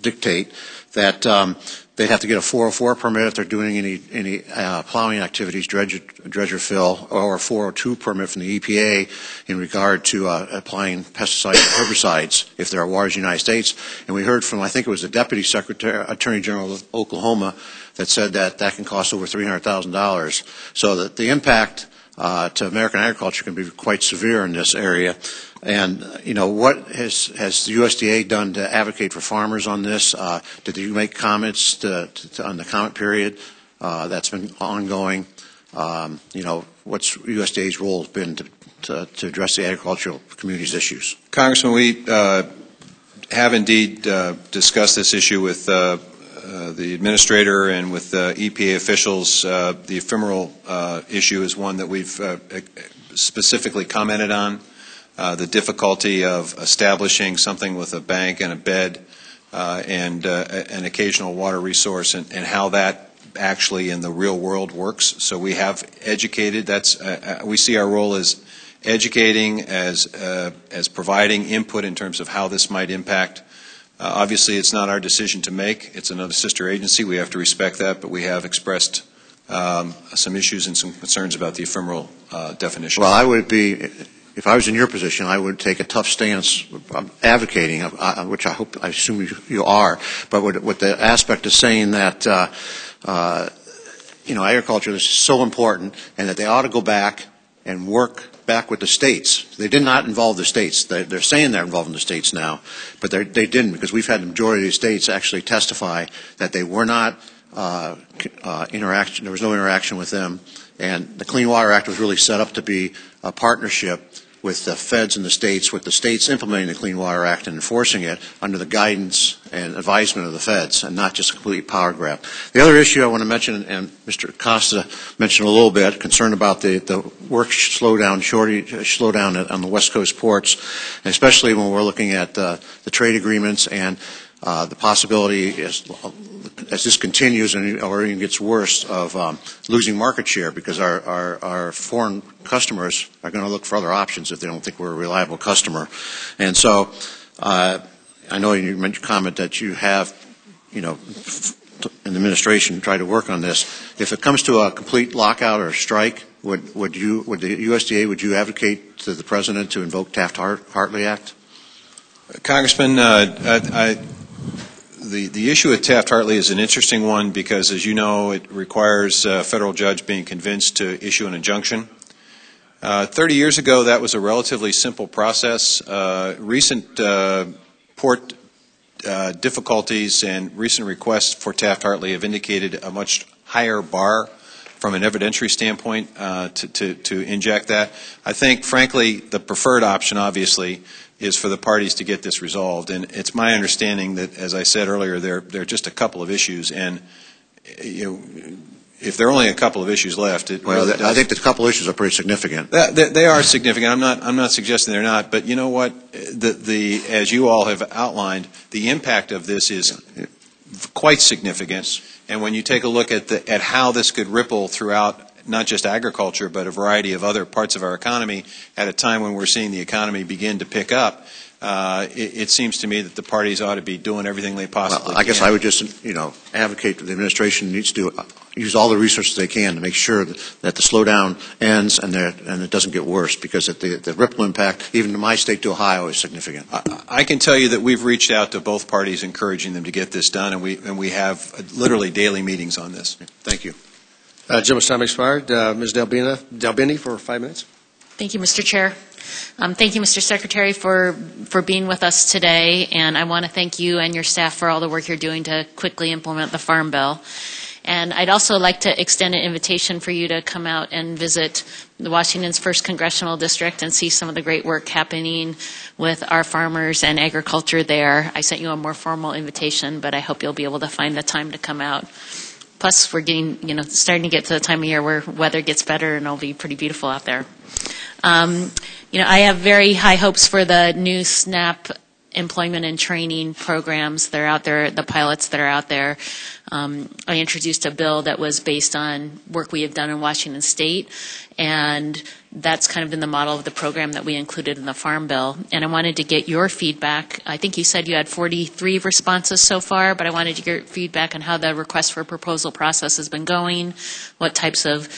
dictate that they'd have to get a 404 permit if they're doing any plowing activities, dredge or fill, or a 402 permit from the EPA in regard to applying pesticides and herbicides if there are waters in the United States. And we heard from, I think it was the Deputy Attorney General of Oklahoma, that said that can cost over $300,000. So that the impact to American agriculture can be quite severe in this area. And, you know, what has the USDA done to advocate for farmers on this? Did you make comments on the comment period that's been ongoing? You know, what's USDA's role been to address the agricultural community's issues? Congressman, we have indeed discussed this issue with the administrator and with EPA officials. The ephemeral issue is one that we've specifically commented on. The difficulty of establishing something with a bank and a bed and an occasional water resource, and how that actually in the real world works. So we have educated. We see our role as educating, as providing input in terms of how this might impact. Obviously, it's not our decision to make. It's another sister agency. We have to respect that, but we have expressed some issues and some concerns about the ephemeral definition. Well, I would be, if I was in your position, I would take a tough stance advocating, which I assume you are, but with the aspect of saying that, you know, agriculture is so important and that they ought to go back and work back with the states. They did not involve the states. They're saying they're involving the states now, but they didn't, because we've had the majority of the states actually testify that they were not interaction. There was no interaction with them, and the Clean Water Act was really set up to be a partnership with the feds and the states, with the states implementing the Clean Water Act and enforcing it under the guidance and advisement of the feds, and not just a complete power grab. The other issue I want to mention, and Mr. Costa mentioned a little bit, concern about the work slowdown on the West Coast ports, and especially when we're looking at the trade agreements and the possibility, as this continues or even gets worse, of losing market share, because our foreign customers are going to look for other options if they don't think we're a reliable customer. And so I know you mentioned comment that you have, you know, in the administration tried to work on this. If it comes to a complete lockout or strike, would the USDA, would you advocate to the President to invoke Taft-Hartley Act? Congressman, the issue with Taft-Hartley is an interesting one, because, as you know, it requires a federal judge being convinced to issue an injunction. 30 years ago, that was a relatively simple process. Recent port difficulties and recent requests for Taft-Hartley have indicated a much higher bar from an evidentiary standpoint to inject that. I think, frankly, the preferred option, obviously, is for the parties to get this resolved. And it's my understanding that, as I said earlier, there are just a couple of issues. And if there are only a couple of issues left, I think the couple of issues are pretty significant. They are significant. I'm not suggesting they're not. But you know what? As you all have outlined, the impact of this is quite significant. And when you take a look at how this could ripple throughout not just agriculture, but a variety of other parts of our economy at a time when we're seeing the economy begin to pick up. It seems to me that the parties ought to be doing everything they possibly can. I guess I would just, advocate that the administration needs to use all the resources they can to make sure that the slowdown ends and it doesn't get worse, because the ripple impact, even in my state to Ohio, is significant. I can tell you that we've reached out to both parties encouraging them to get this done, and we have literally daily meetings on this. Thank you. Gentleman's time expired. Ms. Delbini for 5 minutes. Thank you, Mr. Chair. Thank you, Mr. Secretary, for being with us today, and I want to thank you and your staff for all the work you're doing to quickly implement the Farm Bill. And I'd also like to extend an invitation for you to come out and visit Washington's 1st Congressional District and see some of the great work happening with our farmers and agriculture there. I sent you a more formal invitation, but I hope you'll be able to find the time to come out. Plus, we're getting, starting to get to the time of year where weather gets better and it'll be pretty beautiful out there. I have very high hopes for the new SNAP employment and training programs that are out there, the pilots that are out there. I introduced a bill that was based on work we have done in Washington State, and that's kind of been the model of the program that we included in the Farm Bill. And I wanted to get your feedback. I think you said you had 43 responses so far, but I wanted to get your feedback on how the request for proposal process has been going, what types of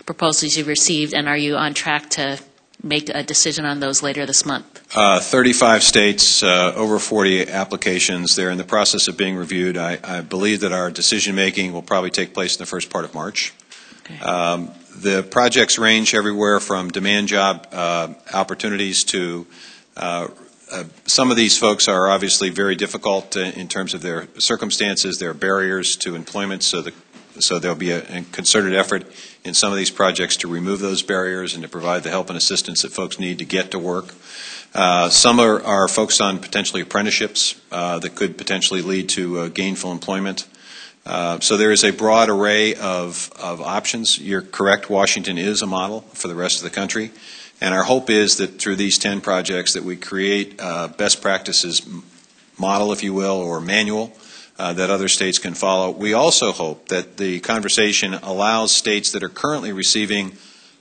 proposals you've received, and are you on track to make a decision on those later this month? 35 states, over 40 applications. They're in the process of being reviewed. I believe that our decision-making will probably take place in the first part of March. Okay. The projects range everywhere from demand job opportunities to some of these folks are obviously very difficult in terms of their circumstances, their barriers to employment, so there'll be a concerted effort in some of these projects to remove those barriers and to provide the help and assistance that folks need to get to work. Some are focused on potentially apprenticeships that could potentially lead to gainful employment. So there is a broad array of options. You're correct, Washington is a model for the rest of the country. And our hope is that through these 10 projects that we create best practices model, if you will, or manual that other states can follow. We also hope that the conversation allows states that are currently receiving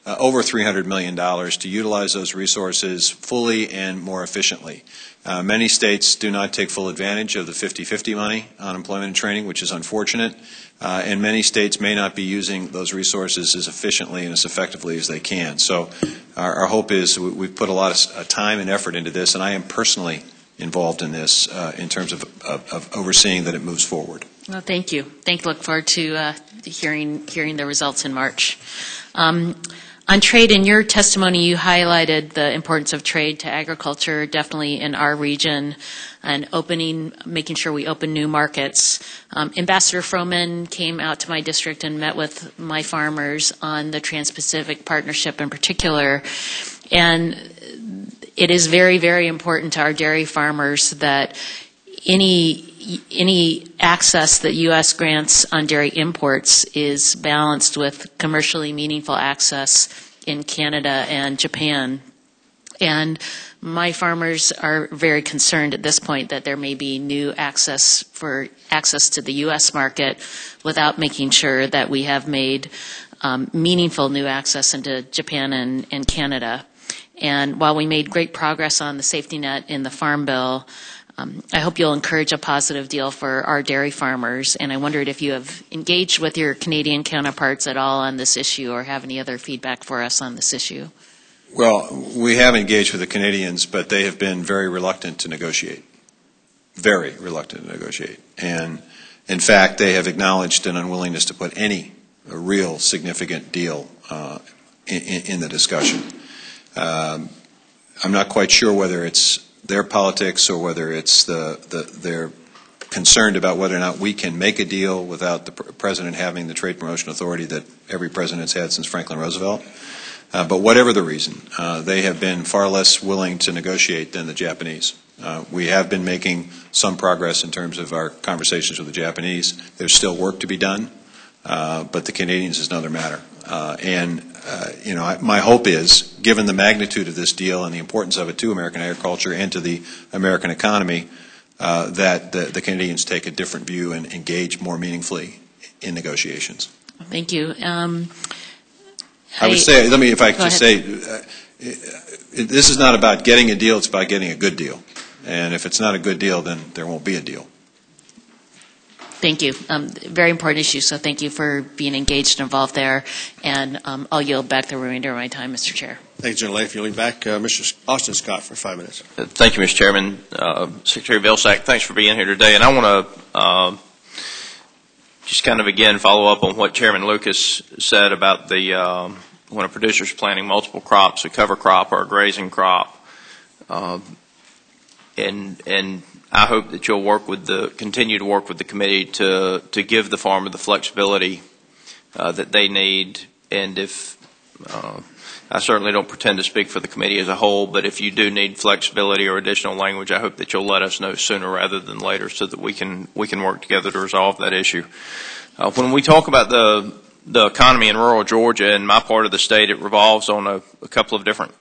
over $300 million to utilize those resources fully and more efficiently. Many states do not take full advantage of the 50-50 money on employment and training, which is unfortunate, and many states may not be using those resources as efficiently and as effectively as they can. So our hope is we've put a lot of time and effort into this, and I am personally involved in this in terms of overseeing that it moves forward. Well, thank you. Look forward to hearing the results in March. On trade, in your testimony, you highlighted the importance of trade to agriculture, definitely in our region, and making sure we open new markets. Ambassador Froman came out to my district and met with my farmers on the Trans-Pacific Partnership in particular, and it is very, very important to our dairy farmers that any access that U.S. grants on dairy imports is balanced with commercially meaningful access in Canada and Japan. And my farmers are very concerned at this point that there may be new access to the U.S. market without making sure that we have made meaningful new access into Japan and Canada. And while we made great progress on the safety net in the Farm Bill, I hope you'll encourage a positive deal for our dairy farmers, and I wondered if you have engaged with your Canadian counterparts at all on this issue or have any other feedback for us on this issue. Well, we have engaged with the Canadians, but they have been very reluctant to negotiate. Very reluctant to negotiate. And, in fact, they have acknowledged an unwillingness to put a real significant deal in the discussion. I'm not quite sure whether it's their politics or whether it's they're concerned about whether or not we can make a deal without the president having the Trade Promotion Authority that every president's had since Franklin Roosevelt. But whatever the reason, they have been far less willing to negotiate than the Japanese. We have been making some progress in terms of our conversations with the Japanese. There's still work to be done, but the Canadians is another matter. My hope is, given the magnitude of this deal and the importance of it to American agriculture and to the American economy, that the Canadians take a different view and engage more meaningfully in negotiations. Thank you. I would say, if I could Go just say, this is not about getting a deal, it's about getting a good deal. And if it's not a good deal, then there won't be a deal. Thank you. Very important issue, so thank you for being engaged and involved there. And I'll yield back the remainder of my time, Mr. Chair. Thank you, General Lane. If you'll lean back, Mr. Austin Scott for 5 minutes. Thank you, Mr. Chairman. Secretary Vilsack, thanks for being here today. And I want to just kind of, again, follow up on what Chairman Lucas said about the when a producer is planting multiple crops, a cover crop or a grazing crop. And I hope that you'll continue to work with the committee to give the farmer the flexibility that they need. And if I certainly don't pretend to speak for the committee as a whole, but if you do need flexibility or additional language, I hope that you'll let us know sooner rather than later so that we can work together to resolve that issue. When we talk about the economy in rural Georgia, in my part of the state, it revolves on a couple of different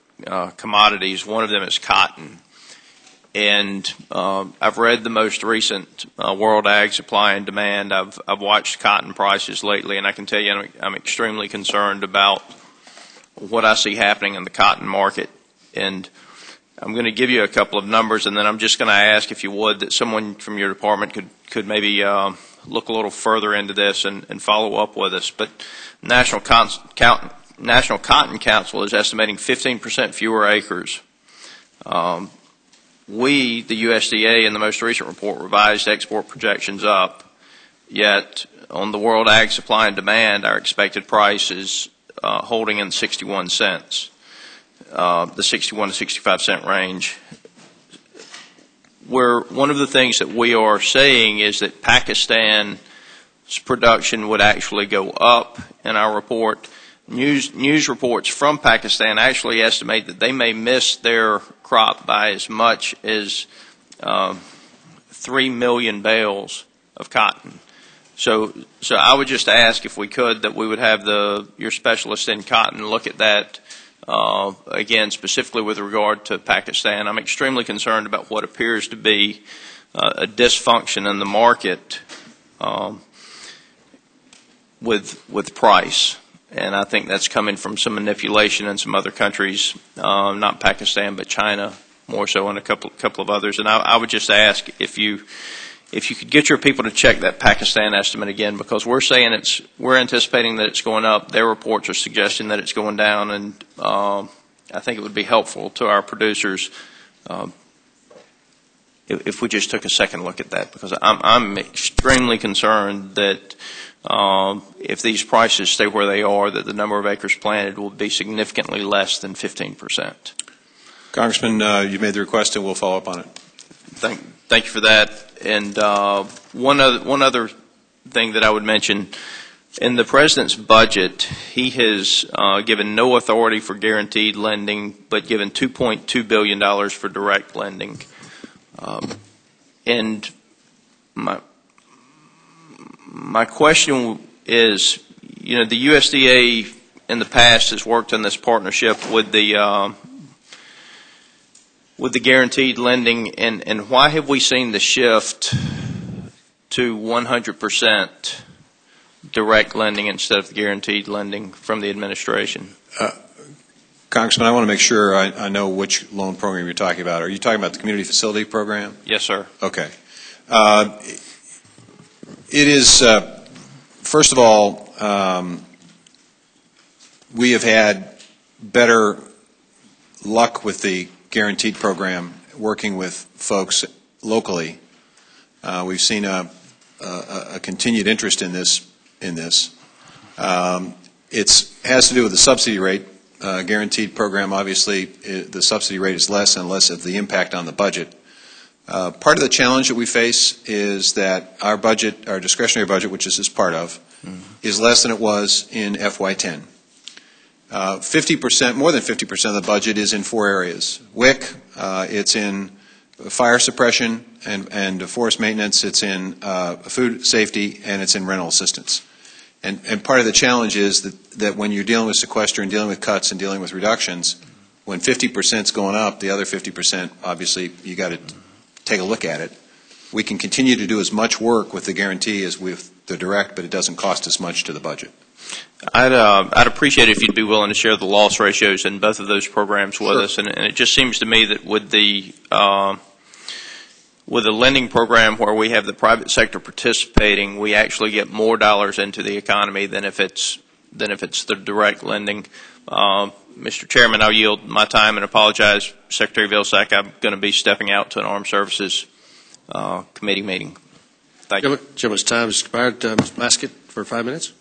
commodities. One of them is cotton. And I've read the most recent World Ag Supply and Demand. I've watched cotton prices lately, and I can tell you I'm extremely concerned about what I see happening in the cotton market. And I'm going to give you a couple of numbers, and then I'm just going to ask, if you would, that someone from your department could maybe look a little further into this and follow up with us. But National Cotton Council is estimating 15% fewer acres. We, the USDA, in the most recent report, revised export projections up, yet on the World Ag Supply and Demand, our expected price is holding in 61 cents, the 61 to 65 cent range. One of the things that we are saying is that Pakistan's production would actually go up in our report. News reports from Pakistan actually estimate that they may miss their crop by as much as 3 million bales of cotton. So I would just ask, if we could, that we would have your specialist in cotton look at that again, specifically with regard to Pakistan. I'm extremely concerned about what appears to be a dysfunction in the market with price. And I think that's coming from some manipulation in some other countries, not Pakistan, but China more so, and a couple of others. And I would just ask if you could get your people to check that Pakistan estimate again, because we're anticipating that it's going up. Their reports are suggesting that it's going down, and I think it would be helpful to our producers if we just took a second look at that, because I'm extremely concerned that if these prices stay where they are, that the number of acres planted will be significantly less than 15%. Congressman, you made the request, and we'll follow up on it. Thank you for that. And one other thing that I would mention, in the President's budget, he has given no authority for guaranteed lending, but given $2.2 billion for direct lending. And my question is, the USDA in the past has worked on this partnership with the guaranteed lending, and why have we seen the shift to 100% direct lending instead of guaranteed lending from the administration? Congressman, I want to make sure I know which loan program you're talking about. Are you talking about the community facility program? Yes, sir. Okay. It is, first of all, we have had better luck with the guaranteed program working with folks locally. We've seen a continued interest in this. It has to do with the subsidy rate. Guaranteed program, obviously, the subsidy rate is less and less of the impact on the budget. Part of the challenge that we face is that our budget, our discretionary budget, which this is part of, is less than it was in FY10. 50%, more than 50% of the budget is in 4 areas. WIC, it's in fire suppression and forest maintenance, it's in food safety, and it's in rental assistance. And part of the challenge is that when you're dealing with sequester and dealing with cuts and dealing with reductions, when 50% is going up, the other 50%, obviously, you got to take a look at it. We can continue to do as much work with the guarantee as with the direct, but it doesn't cost as much to the budget. I'd appreciate it if you'd be willing to share the loss ratios in both of those programs with us. And it just seems to me that with the lending program where we have the private sector participating, we actually get more dollars into the economy than if it's the direct lending. Mr. Chairman, I'll yield my time and apologize, Secretary Vilsack. I'm going to be stepping out to an Armed Services Committee meeting. Thank you. Gentleman's time has expired. Ms. Maskett for 5 minutes.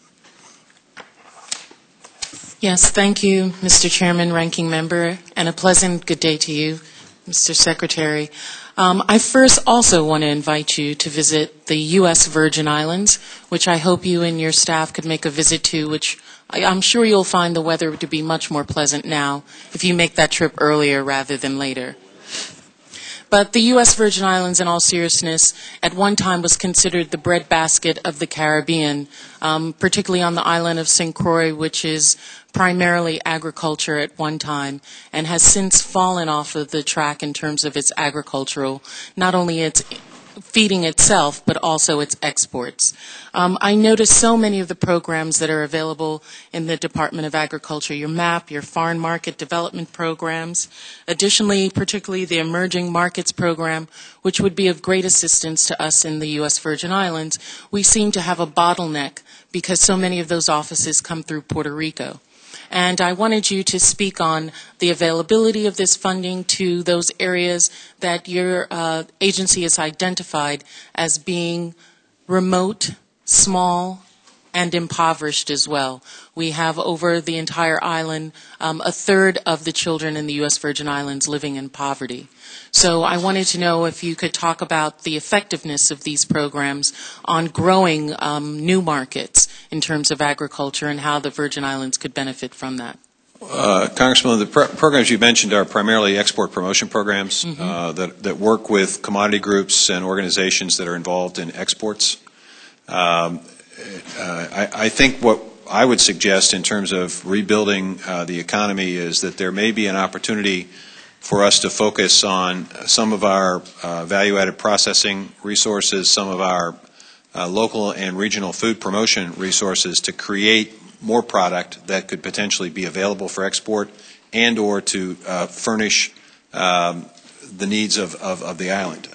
Yes, thank you, Mr. Chairman, Ranking Member, and a pleasant good day to you, Mr. Secretary. I first also want to invite you to visit the U.S. Virgin Islands, which I hope you and your staff could make a visit to, which I'm sure you'll find the weather to be much more pleasant now if you make that trip earlier rather than later. But the U.S. Virgin Islands, in all seriousness, at one time was considered the breadbasket of the Caribbean, particularly on the island of St. Croix, which is primarily agriculture at one time, and has since fallen off of the track in terms of its agricultural, not only its feeding itself, but also its exports. I noticed so many of the programs that are available in the Department of Agriculture, your MAP, your foreign market development programs. Additionally, particularly the Emerging Markets Program, which would be of great assistance to us in the U.S. Virgin Islands. We seem to have a bottleneck because so many of those offices come through Puerto Rico. And I wanted you to speak on the availability of this funding to those areas that your agency has identified as being remote, small, and impoverished as well. We have over the entire island a third of the children in the U.S. Virgin Islands living in poverty. So I wanted to know if you could talk about the effectiveness of these programs on growing new markets in terms of agriculture and how the Virgin Islands could benefit from that. Congressman, the programs you mentioned are primarily export promotion programs that work with commodity groups and organizations that are involved in exports. I think what I would suggest in terms of rebuilding the economy is that there may be an opportunity for us to focus on some of our value-added processing resources, some of our local and regional food promotion resources to create more product that could potentially be available for export and or to furnish the needs of the island.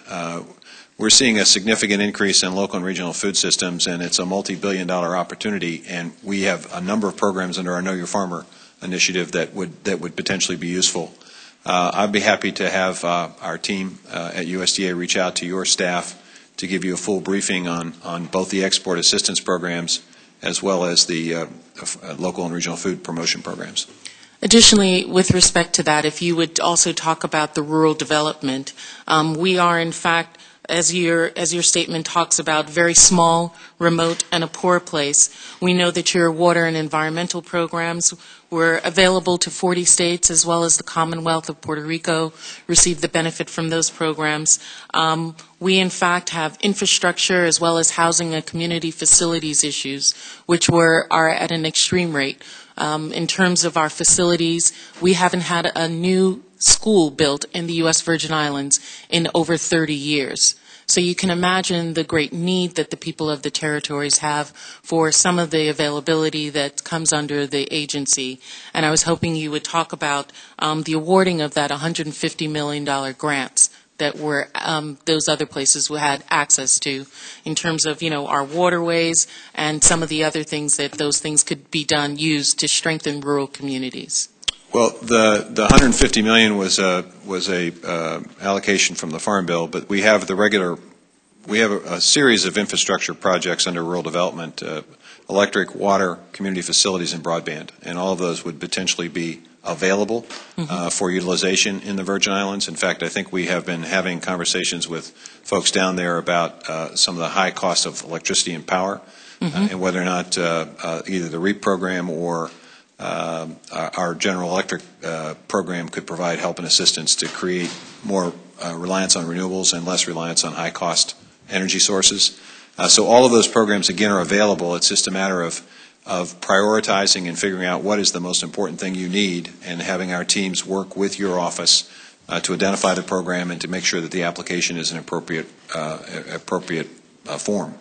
We're seeing a significant increase in local and regional food systems, and it's a multi-billion-dollar opportunity, and we have a number of programs under our Know Your Farmer initiative that would potentially be useful. I'd be happy to have our team at USDA reach out to your staff to give you a full briefing on both the export assistance programs as well as the local and regional food promotion programs. Additionally, with respect to that, if you would also talk about the rural development, we are in fact, as your statement talks about, very small, remote, and a poor place. We know that your water and environmental programs were available to 40 states as well as the Commonwealth of Puerto Rico received the benefit from those programs. We, in fact, have infrastructure as well as housing and community facilities issues, which are at an extreme rate. In terms of our facilities, we haven't had a new school built in the U.S. Virgin Islands in over 30 years. So you can imagine the great need that the people of the territories have for some of the availability that comes under the agency. And I was hoping you would talk about the awarding of that $150 million grants that were those other places who had access to in terms of, our waterways and some of the other things that those things could be used to strengthen rural communities. Well, the $150 million was a allocation from the Farm Bill, but we have a series of infrastructure projects under rural development, electric, water, community facilities, and broadband, and all of those would potentially be available for utilization in the Virgin Islands. In fact, I think we have been having conversations with folks down there about some of the high cost of electricity and power, and whether or not either the REAP program or our General Electric program could provide help and assistance to create more reliance on renewables and less reliance on high-cost energy sources. So all of those programs, again, are available. It's just a matter of prioritizing and figuring out what is the most important thing you need and having our teams work with your office to identify the program and to make sure that the application is an appropriate form.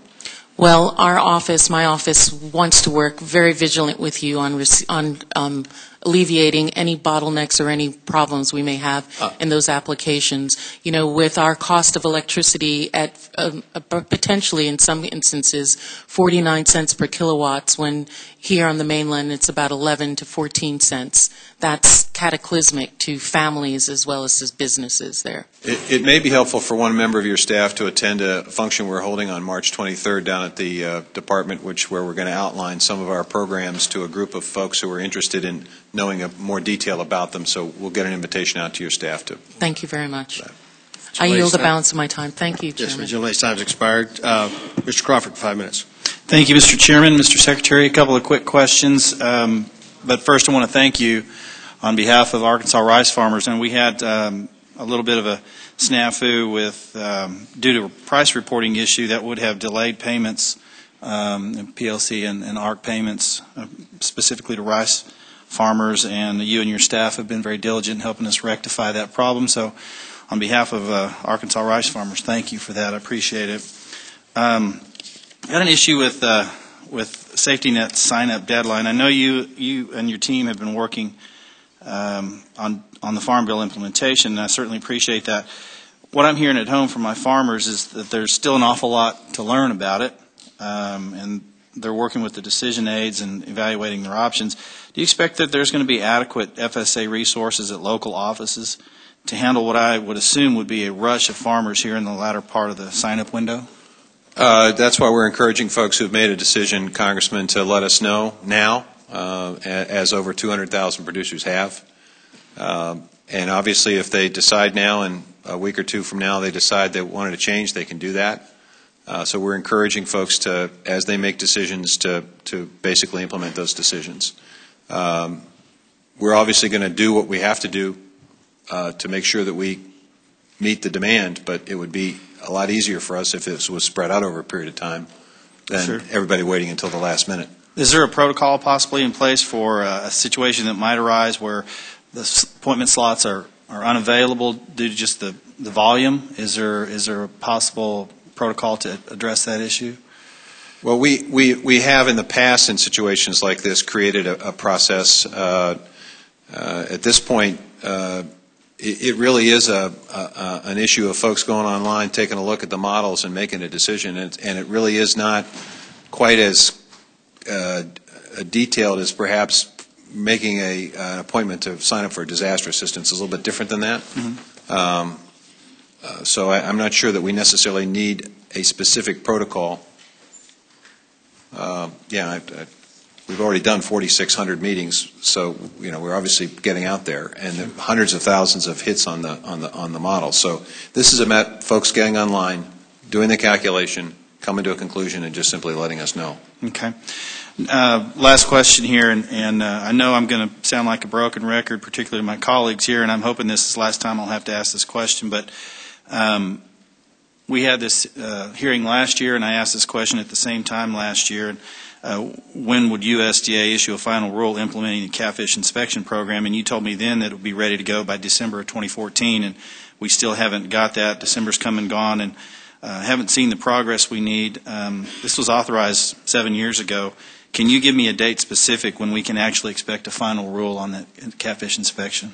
Well, our office, my office, wants to work very vigilant with you on alleviating any bottlenecks or any problems we may have in those applications. You know, with our cost of electricity at potentially in some instances 49 cents per kilowatts, when here on the mainland it's about 11 to 14 cents. That's cataclysmic to families as well as businesses there. It may be helpful for one member of your staff to attend a function we're holding on March 23rd down at the department, where we're going to outline some of our programs to a group of folks who are interested in knowing more detail about them. So we'll get an invitation out to your staff to. Thank you very much. I yield the balance of my time. Thank you, Chairman. Yes, Ms. Lady's time has expired. Mr. Crawford, 5 minutes. Thank you, Mr. Chairman. Mr. Secretary, a couple of quick questions. But first I want to thank you on behalf of Arkansas rice farmers. And we had a little bit of a snafu with due to a price reporting issue that would have delayed payments, PLC and ARC payments, specifically to rice farmers. And you and your staff have been very diligent in helping us rectify that problem. So on behalf of Arkansas rice farmers, thank you for that. I appreciate it. Got an issue with safety net sign-up deadline. I know you and your team have been working on the Farm Bill implementation, and I certainly appreciate that. What I'm hearing at home from my farmers is that there's still an awful lot to learn about it, and they're working with the decision aids and evaluating their options. Do you expect that there's going to be adequate FSA resources at local offices to handle what I would assume would be a rush of farmers here in the latter part of the sign-up window? That's why we're encouraging folks who've made a decision, Congressman, to let us know now, as over 200,000 producers have. And obviously, if they decide now and a week or two from now they decide they wanted to change, they can do that. So we're encouraging folks to, as they make decisions, to basically implement those decisions. We're obviously going to do what we have to do to make sure that we meet the demand, but it would be a lot easier for us if this was spread out over a period of time than everybody waiting until the last minute. Is there a protocol possibly in place for a situation that might arise where the appointment slots are unavailable due to just the volume? Is there a possible protocol to address that issue? Well, we have in the past in situations like this created a process. At this point, it really is an issue of folks going online, taking a look at the models and making a decision, and it really is not quite as detailed as perhaps making an appointment to sign up for disaster assistance. Is a little bit different than that. Mm-hmm. So I'm not sure that we necessarily need a specific protocol. We've already done 4,600 meetings, so we're obviously getting out there, and hundreds of thousands of hits on the model. So this is about folks getting online, doing the calculation, coming to a conclusion, and just simply letting us know. Okay. Last question here, and I know I'm going to sound like a broken record, particularly my colleagues here, and I'm hoping this is the last time I'll have to ask this question, but we had this hearing last year, and I asked this question at the same time last year. When would USDA issue a final rule implementing the catfish inspection program? And you told me then that it would be ready to go by December of 2014, and we still haven't got that. December's come and gone, and haven't seen the progress we need. This was authorized 7 years ago. Can you give me a date specific when we can actually expect a final rule on the catfish inspection?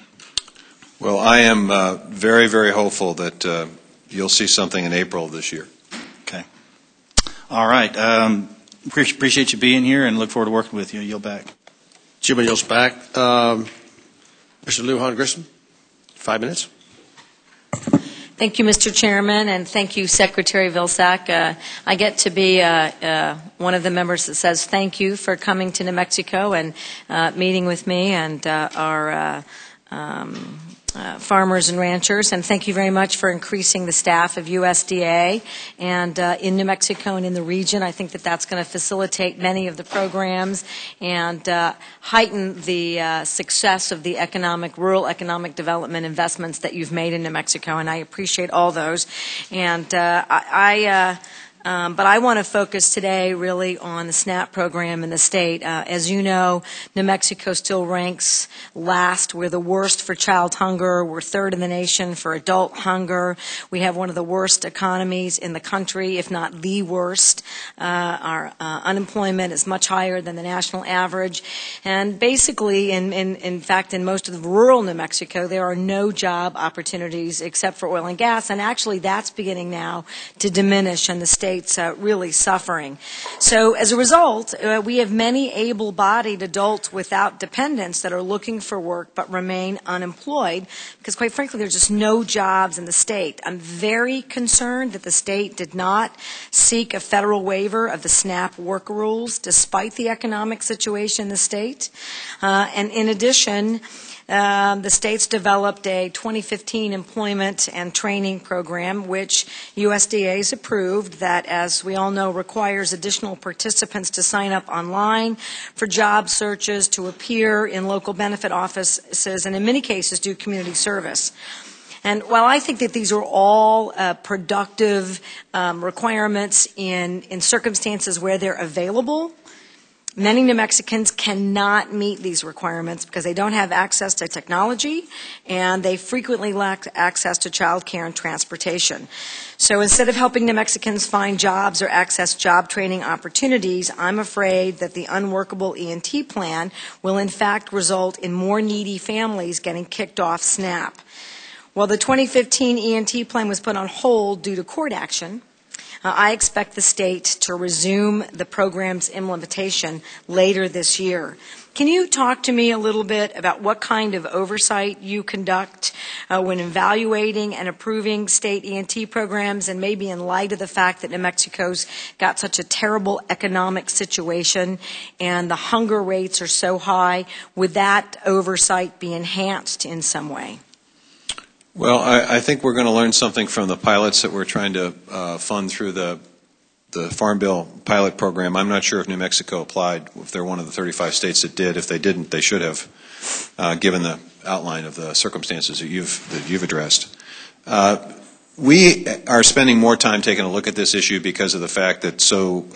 Well, I am very, very hopeful that you'll see something in April of this year. Okay. All right. Appreciate you being here and look forward to working with you. Yield back. Jim yields back. Mr. Lujan Grissom, 5 minutes. Thank you, Mr. Chairman, and thank you, Secretary Vilsack. I get to be one of the members that says thank you for coming to New Mexico and meeting with me and our farmers and ranchers, and thank you very much for increasing the staff of USDA and in New Mexico and in the region. I think that that's going to facilitate many of the programs and heighten the success of the rural economic development investments that you've made in New Mexico, and I appreciate all those. And But I want to focus today really on the SNAP program in the state. As you know, New Mexico still ranks last. We're the worst for child hunger. We're third in the nation for adult hunger. We have one of the worst economies in the country, if not the worst. Our unemployment is much higher than the national average. And basically, in fact, in most of the rural New Mexico, there are no job opportunities except for oil and gas. And actually, that's beginning now to diminish, and the state's really suffering. So as a result, we have many able-bodied adults without dependents that are looking for work but remain unemployed because, quite frankly, there's just no jobs in the state. I'm very concerned that the state did not seek a federal waiver of the SNAP work rules despite the economic situation in the state. And in addition, the state's developed a 2015 employment and training program, which USDA has approved, that, as we all know, requires additional participants to sign up online for job searches, to appear in local benefit offices, and in many cases do community service. And while I think that these are all productive requirements in circumstances where they're available, many New Mexicans cannot meet these requirements because they don't have access to technology and they frequently lack access to child care and transportation. So instead of helping New Mexicans find jobs or access job training opportunities, I'm afraid that the unworkable E&T plan will in fact result in more needy families getting kicked off SNAP. While the 2015 E&T plan was put on hold due to court action, I expect the state to resume the program's implementation later this year. Can you talk to me a little bit about what kind of oversight you conduct when evaluating and approving state E&T programs, and maybe in light of the fact that New Mexico's got such a terrible economic situation and the hunger rates are so high, would that oversight be enhanced in some way? Well, I think we're going to learn something from the pilots that we're trying to fund through the Farm Bill pilot program. I'm not sure if New Mexico applied, if they're one of the 35 states that did. If they didn't, they should have, given the outline of the circumstances that you've addressed. We are spending more time taking a look at this issue because of the fact that so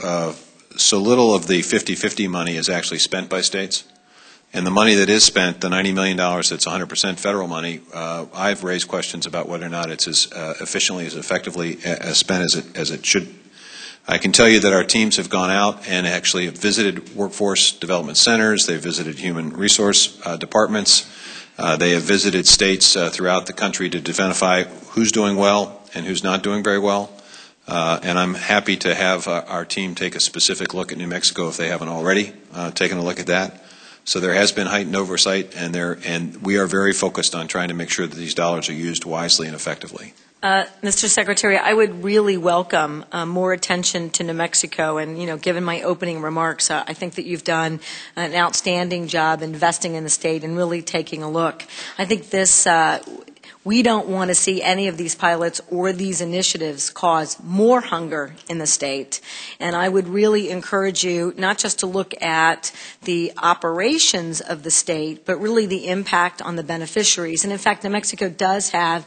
little of the 50-50 money is actually spent by states. And the money that is spent, the $90 million that's 100% federal money, I've raised questions about whether or not it's as efficiently, as effectively as spent as it should. I can tell you that our teams have gone out and actually visited workforce development centers. They've visited human resource departments. They have visited states throughout the country to identify who's doing well and who's not doing very well. And I'm happy to have our team take a specific look at New Mexico if they haven't already taken a look at that. So there has been heightened oversight, and we are very focused on trying to make sure that these dollars are used wisely and effectively. Mr. Secretary, I would really welcome more attention to New Mexico. And, given my opening remarks, I think that you've done an outstanding job investing in the state and really taking a look. I think we don't want to see any of these pilots or these initiatives cause more hunger in the state. And I would really encourage you not just to look at the operations of the state, but really the impact on the beneficiaries. And in fact, New Mexico does have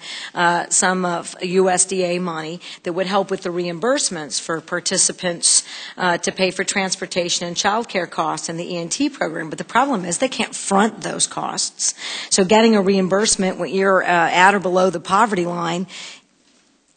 some of USDA money that would help with the reimbursements for participants to pay for transportation and child care costs in the E&T program. But the problem is they can't front those costs. So getting a reimbursement when you're at or below the poverty line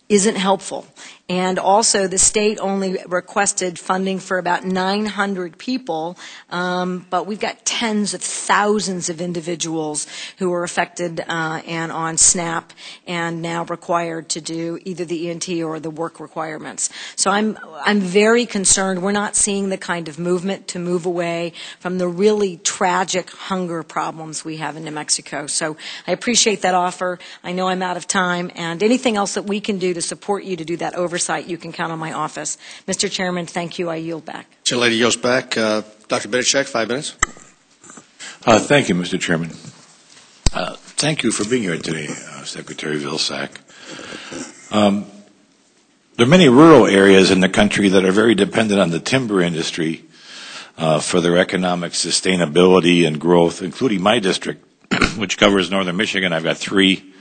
isn't helpful. And also, the state only requested funding for about 900 people, but we've got tens of thousands of individuals who are affected and on SNAP and now required to do either the E&T or the work requirements. So I'm very concerned we're not seeing the kind of movement to move away from the really tragic hunger problems we have in New Mexico. So I appreciate that offer. I know I'm out of time, and anything else that we can do to support you to do that oversight, you can count on my office. Mr. Chairman, thank you. I yield back. The lady yields back. Dr. Vilsack, 5 minutes. Thank you, Mr. Chairman. Thank you for being here today, Secretary Vilsack. There are many rural areas in the country that are very dependent on the timber industry for their economic sustainability and growth, including my district, which covers northern Michigan. I've got 3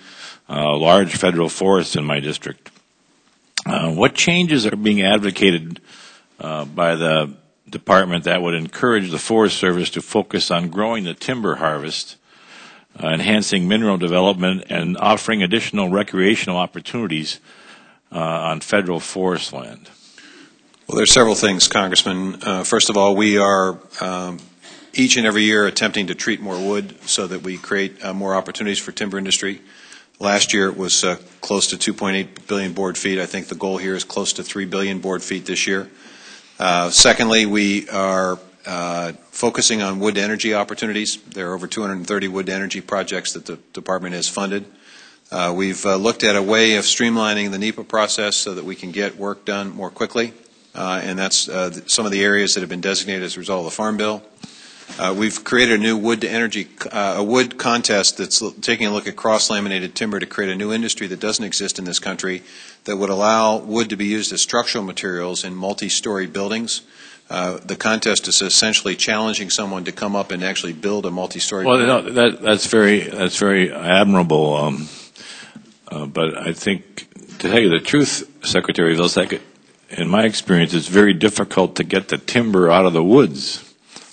large federal forests in my district. What changes are being advocated by the department that would encourage the Forest Service to focus on growing the timber harvest, enhancing mineral development, and offering additional recreational opportunities on federal forest land? Well, there's several things, Congressman. First of all, we are each and every year attempting to treat more wood so that we create more opportunities for timber industry. Last year it was close to 2.8 billion board feet. I think the goal here is close to 3 billion board feet this year. Secondly, we are focusing on wood energy opportunities. There are over 230 wood energy projects that the department has funded. We've looked at a way of streamlining the NEPA process so that we can get work done more quickly, and that's some of the areas that have been designated as a result of the Farm Bill. We've created a new wood to energy, a wood contest that's taking a look at cross-laminated timber to create a new industry that doesn't exist in this country that would allow wood to be used as structural materials in multi-story buildings. The contest is essentially challenging someone to come up and actually build a multi-story building. Well, that's very admirable. But I think, to tell you the truth, Secretary Vilsack, in my experience, it's very difficult to get the timber out of the woods.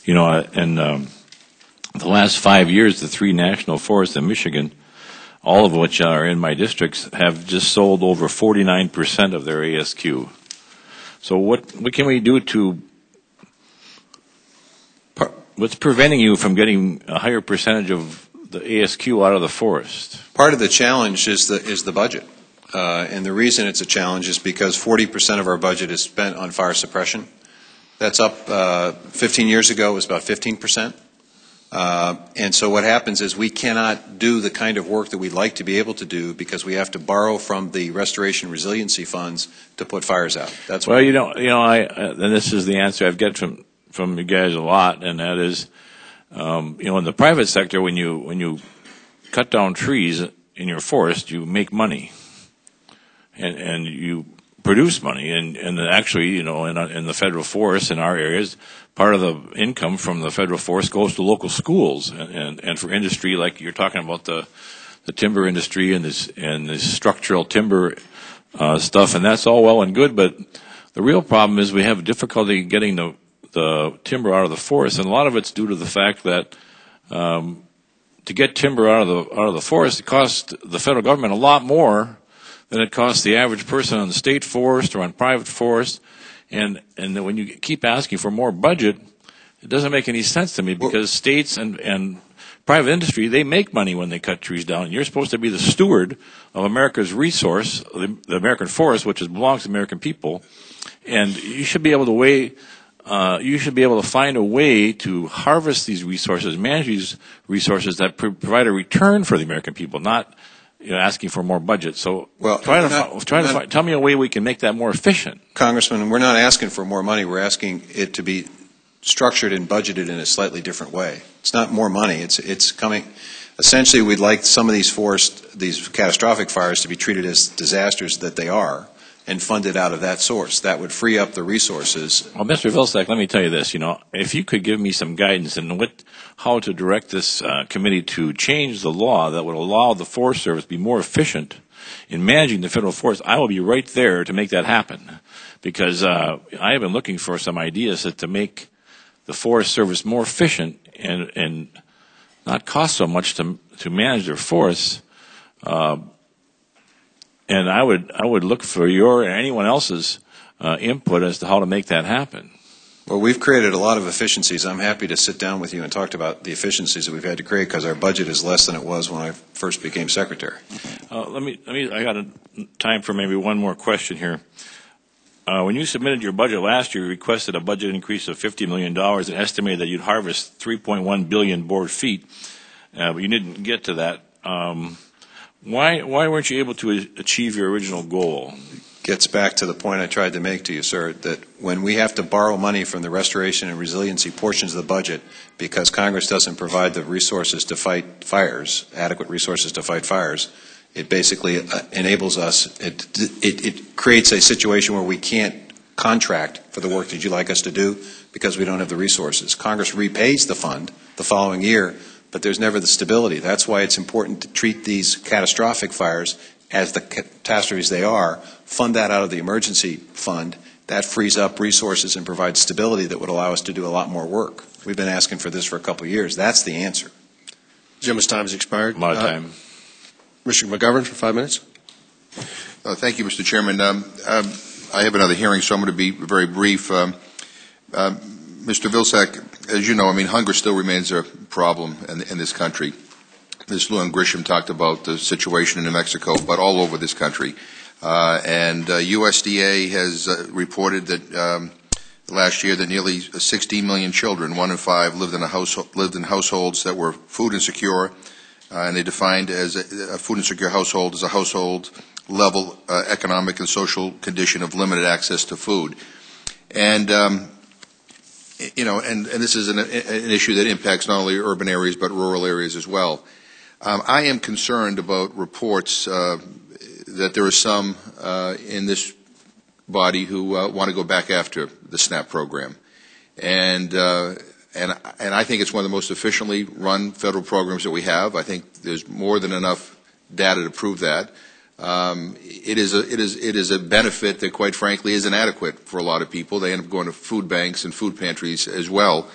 You know, in the last 5 years, the 3 national forests in Michigan, all of which are in my districts, have just sold over 49% of their ASQ. So what can we do to, what's preventing you from getting a higher percentage of the ASQ out of the forest? Part of the challenge is the budget. And the reason it's a challenge is because 40% of our budget is spent on fire suppression. That's up 15 years ago, it was about 15%. And so what happens is we cannot do the kind of work that we'd like to be able to do because we have to borrow from the restoration resiliency funds to put fires out. That's well, and this is the answer I've get from you guys a lot, and that is, in the private sector, when you cut down trees in your forest, you make money, and you produce money, and actually, in the federal forest in our areas, part of the income from the federal forest goes to local schools and for industry, like you're talking about the timber industry and this structural timber stuff, and that's all well and good, but the real problem is we have difficulty getting the timber out of the forest, and a lot of it's due to the fact that to get timber out of the forest, it costs the federal government a lot more than it costs the average person on the state forest or on private forest. And when you keep asking for more budget, it doesn't make any sense to me because states and private industry, they make money when they cut trees down. You're supposed to be the steward of America's resource, the American forest, which belongs to American people. And you should be able to find a way to harvest these resources, manage these resources that provide a return for the American people, not asking for more budget. So tell me a way we can make that more efficient. Congressman, we're not asking for more money. We're asking it to be structured and budgeted in a slightly different way. It's not more money. It's coming. Essentially, we'd like some of these catastrophic fires to be treated as disasters that they are and funded out of that source. That would free up the resources. Well, Mr. Vilsack, let me tell you this. If you could give me some guidance in how to direct this committee to change the law that would allow the Forest Service to be more efficient in managing the federal forest, I will be right there to make that happen. Because I have been looking for some ideas to make the Forest Service more efficient and not cost so much to manage their forests. And I would look for your or anyone else's input as to how to make that happen. Well, we've created a lot of efficiencies. I'm happy to sit down with you and talk about the efficiencies that we've had to create because our budget is less than it was when I first became secretary. I got time for maybe one more question here. When you submitted your budget last year, you requested a budget increase of $50 million and estimated that you'd harvest 3.1 billion board feet, but you didn't get to that. Why weren't you able to achieve your original goal? Gets back to the point I tried to make to you, sir, that when we have to borrow money from the restoration and resiliency portions of the budget because Congress doesn't provide the resources to fight fires, adequate resources to fight fires, it basically enables us, it creates a situation where we can't contract for the work that you'd like us to do because we don't have the resources. Congress repays the fund the following year, but there's never the stability. That's why it's important to treat these catastrophic fires as the catastrophes they are, fund that out of the emergency fund. That frees up resources and provides stability that would allow us to do a lot more work. We've been asking for this for a couple of years. That's the answer. Jim's time has expired. A lot of time. Mr. McGovern for 5 minutes. Thank you, Mr. Chairman. I have another hearing, so I'm going to be very brief. Mr. Vilsack, as you know, hunger still remains a problem in this country. Ms. Lou and Grisham talked about the situation in New Mexico, but all over this country. And USDA has reported that last year that nearly 16 million children, 1 in 5, lived in households that were food insecure, and they defined as a food insecure household as a household level economic and social condition of limited access to food. And and this is an issue that impacts not only urban areas but rural areas as well. I am concerned about reports that there are some in this body who want to go back after the SNAP program, and I think it's one of the most efficiently run federal programs that we have. I think there's more than enough data to prove that. It is a benefit that, quite frankly, is inadequate for a lot of people. They end up going to food banks and food pantries as well.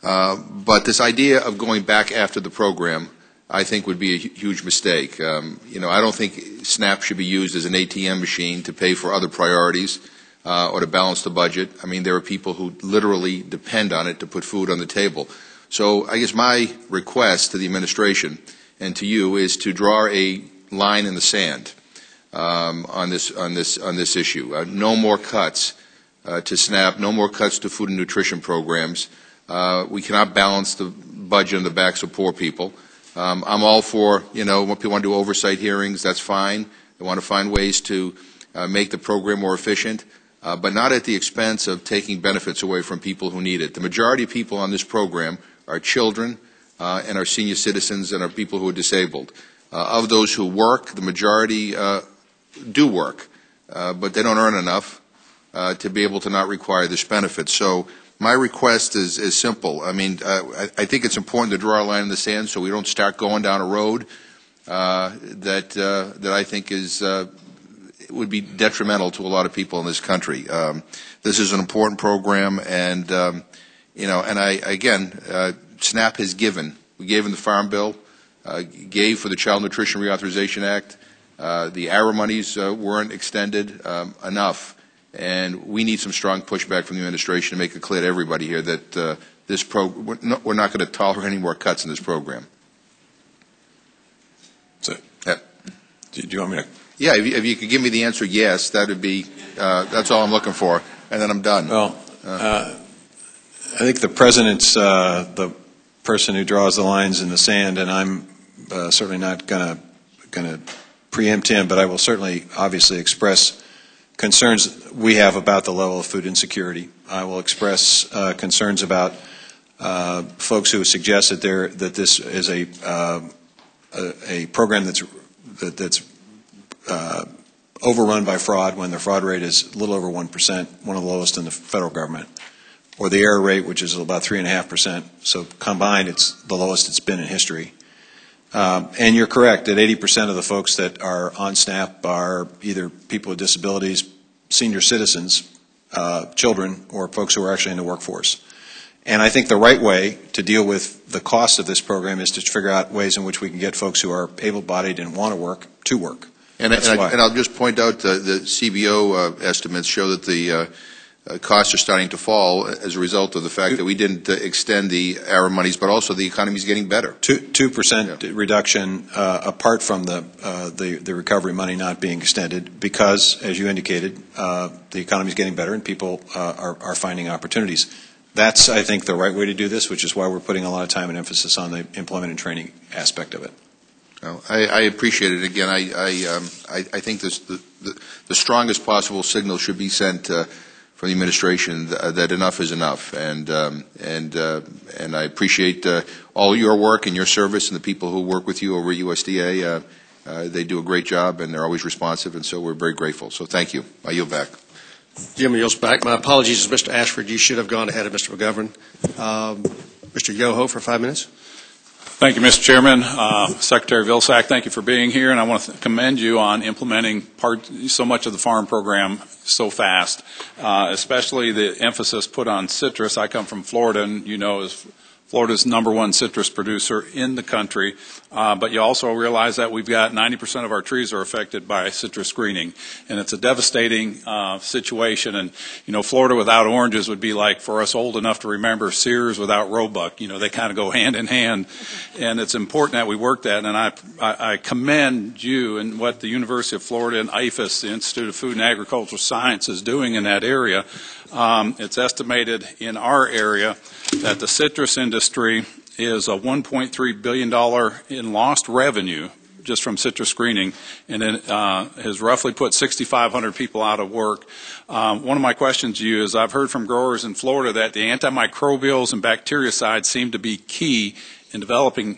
But this idea of going back after the program, I think, would be a huge mistake. I don't think SNAP should be used as an ATM machine to pay for other priorities or to balance the budget. There are people who literally depend on it to put food on the table. So I guess my request to the administration and to you is to draw a line in the sand on this issue. No more cuts to SNAP. No more cuts to food and nutrition programs. We cannot balance the budget on the backs of poor people. I'm all for, when people want to do oversight hearings, that's fine. They want to find ways to make the program more efficient, but not at the expense of taking benefits away from people who need it. The majority of people on this program are children and are senior citizens and are people who are disabled. Of those who work, the majority do work, but they don't earn enough to be able to not require this benefit. So my request is simple. I think it's important to draw a line in the sand so we don't start going down a road that I think would be detrimental to a lot of people in this country. This is an important program, and SNAP has given. We gave in the Farm Bill, gave for the Child Nutrition Reauthorization Act. The ARA monies weren't extended enough. And we need some strong pushback from the administration to make it clear to everybody here that we're not going to tolerate any more cuts in this program. So, do you want me to? Yeah, if you could give me the answer yes, that would be. That's all I'm looking for, and then I'm done. Well, I think the president's the person who draws the lines in the sand, and I'm certainly not going to preempt him, but I will certainly, obviously, express concerns we have about the level of food insecurity. I will express concerns about folks who suggest that this is a program that's overrun by fraud when the fraud rate is a little over 1%, one of the lowest in the federal government, or the error rate, which is about 3.5%. So combined, it's the lowest it's been in history. And you're correct that 80% of the folks that are on SNAP are either people with disabilities, senior citizens, children, or folks who are actually in the workforce. And I think the right way to deal with the cost of this program is to figure out ways in which we can get folks who are able-bodied and want to work. And I'll just point out the CBO estimates show that the costs are starting to fall as a result of the fact that we didn't extend the ARA monies, but also the economy is getting better. 2% reduction apart from the recovery money not being extended because, as you indicated, the economy is getting better and people are finding opportunities. That's, I think, the right way to do this, which is why we're putting a lot of time and emphasis on the employment and training aspect of it. Well, I appreciate it. Again, I think the strongest possible signal should be sent from the administration that enough is enough, and I appreciate all your work and your service and the people who work with you over at USDA. They do a great job and they're always responsive, and so we're very grateful. So thank you. I yield back. Jim yields back. My apologies, Mr. Ashford. You should have gone ahead of Mr. McGovern. Mr. Yoho for 5 minutes. Thank you, Mr. Chairman. Secretary Vilsack, thank you for being here, and I want to commend you on implementing so much of the farm program so fast, especially the emphasis put on citrus. I come from Florida, and you know, is Florida's #1 citrus producer in the country, but you also realize that we've got 90% of our trees are affected by citrus screening, and it's a devastating situation. And you know, Florida without oranges would be like, for us old enough to remember, Sears without Roebuck. You know, they kind of go hand in hand, and it's important that we work that. And I commend you and what the University of Florida and IFAS, the Institute of Food and Agricultural Science, is doing in that area. It's estimated in our area that the citrus industry is a $1.3 billion in lost revenue just from citrus screening, and it has roughly put 6,500 people out of work. One of my questions to you is, I've heard from growers in Florida that the antimicrobials and bactericides seem to be key in developing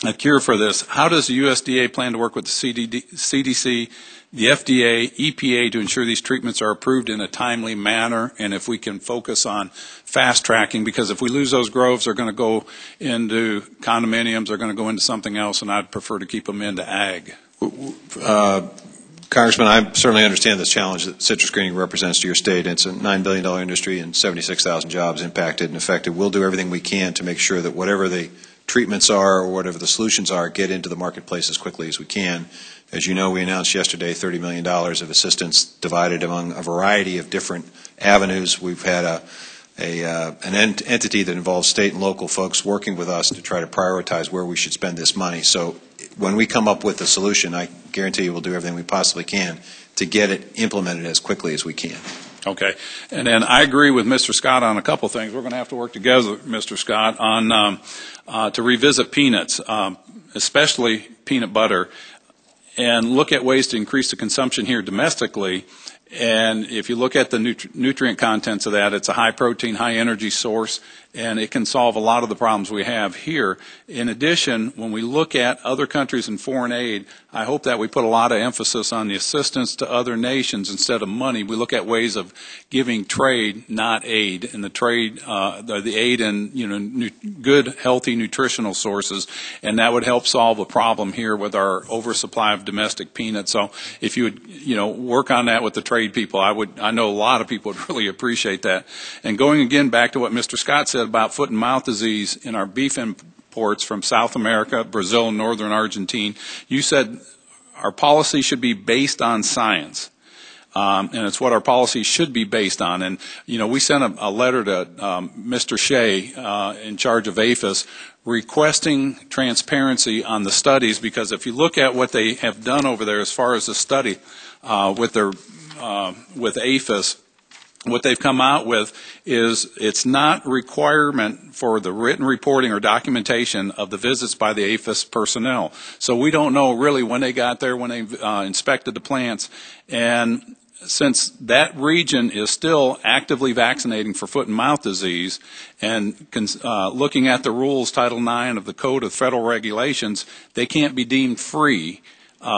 a cure for this. How does the USDA plan to work with the CDC, the FDA, EPA to ensure these treatments are approved in a timely manner, and if we can focus on fast tracking? Because if we lose those groves, they're going to go into condominiums, they're going to go into something else, and I'd prefer to keep them into ag. Congressman, I certainly understand this challenge that citrus screening represents to your state. It's a $9 billion industry and 76,000 jobs impacted and affected. We'll do everything we can to make sure that whatever the treatments are or whatever the solutions are get into the marketplace as quickly as we can. As you know, we announced yesterday $30 million of assistance divided among a variety of different avenues. We've had an entity that involves state and local folks working with us to try to prioritize where we should spend this money. So when we come up with a solution, I guarantee you we'll do everything we possibly can to get it implemented as quickly as we can. Okay. And then I agree with Mr. Scott on a couple things. We're going to have to work together, Mr. Scott, on to revisit peanuts, especially peanut butter, and look at ways to increase the consumption here domestically. And if you look at the nutrient contents of that, it's a high protein, high energy source, and it can solve a lot of the problems we have here. In addition, when we look at other countries and foreign aid, I hope that we put a lot of emphasis on the assistance to other nations instead of money. We look at ways of giving trade, not aid, and the trade, the aid in good, healthy nutritional sources, and that would help solve a problem here with our oversupply of domestic peanuts. So if you would, work on that with the trade people, I know a lot of people would really appreciate that. And going again back to what Mr. Scott said about foot and mouth disease in our beef imports from South America, Brazil, and northern Argentina, you said our policy should be based on science. And it's what our policy should be based on. And, we sent a letter to Mr. Shea in charge of APHIS requesting transparency on the studies, because if you look at what they have done over there as far as the study with APHIS, what they've come out with is it's not requirement for the written reporting or documentation of the visits by the APHIS personnel. So we don't know really when they got there, when they inspected the plants. And since that region is still actively vaccinating for foot and mouth disease and looking at the rules, Title IX of the Code of Federal Regulations, they can't be deemed free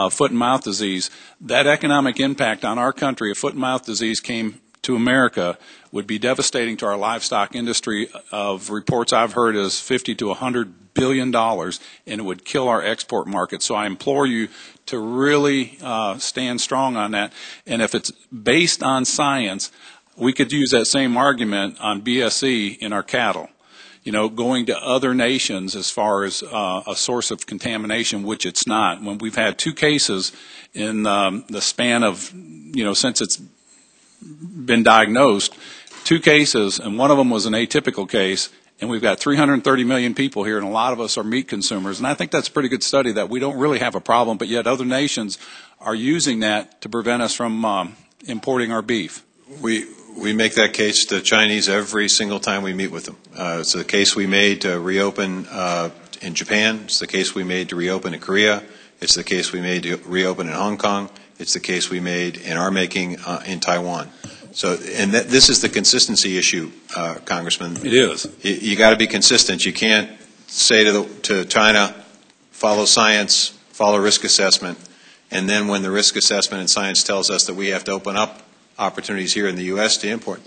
foot and mouth disease. That economic impact on our country if foot and mouth disease came to America would be devastating to our livestock industry. Of reports I've heard is $50 to $100 billion, and it would kill our export market. So I implore you to really stand strong on that. And if it's based on science, we could use that same argument on BSE in our cattle. Going to other nations as far as a source of contamination, which it's not. When we've had 2 cases in the span of, since it's been diagnosed, 2 cases, and one of them was an atypical case, and we've got 330 million people here, and a lot of us are meat consumers. And I think that's a pretty good study that we don't really have a problem, but yet other nations are using that to prevent us from importing our beef. We make that case to the Chinese every single time we meet with them. It's the case we made to reopen in Japan. It's the case we made to reopen in Korea. It's the case we made to reopen in Hong Kong. It's the case we made and are making in Taiwan. So, and this is the consistency issue, Congressman. It is. You got to be consistent. You can't say to China, follow science, follow risk assessment, and then when the risk assessment and science tells us that we have to open up opportunities here in the U.S. to import,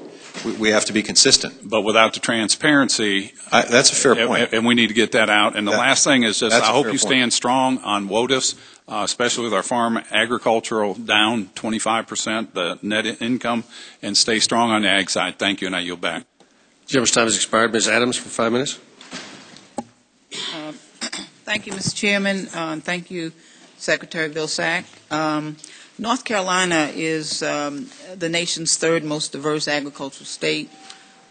we have to be consistent. But without the transparency, that's a fair point. And we need to get that out. And the last thing is just, I hope you stand strong on WOTUS, especially with our farm agricultural down 25%, the net income, and stay strong on the ag side. Thank you, and I yield back. Jim's time has expired. Ms. Adams for 5 minutes. Thank you, Mr. Chairman. Thank you, Secretary Vilsack. North Carolina is the nation's third most diverse agricultural state,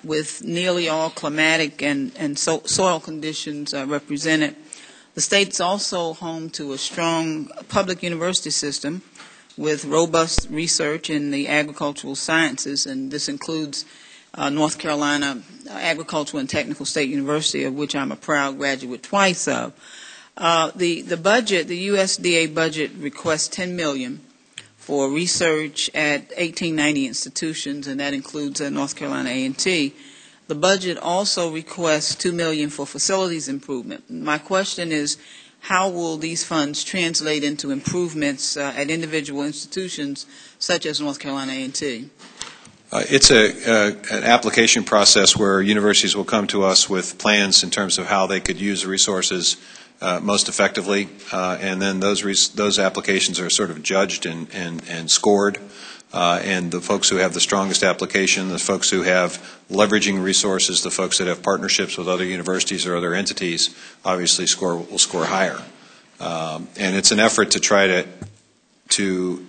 with nearly all climatic and soil conditions represented. The state is also home to a strong public university system with robust research in the agricultural sciences, and this includes North Carolina Agricultural and Technical State University, of which I'm a proud graduate twice of. The budget, the USDA budget, requests $10 million for research at 1890 institutions, and that includes North Carolina A&T. The budget also requests $2 million for facilities improvement. My question is, how will these funds translate into improvements at individual institutions such as North Carolina A&T? It's an application process where universities will come to us with plans in terms of how they could use the resources most effectively, and then those applications are sort of judged and scored. And the folks who have the strongest application, the folks who have leveraging resources, the folks that have partnerships with other universities or other entities, obviously will score higher. And it's an effort to try to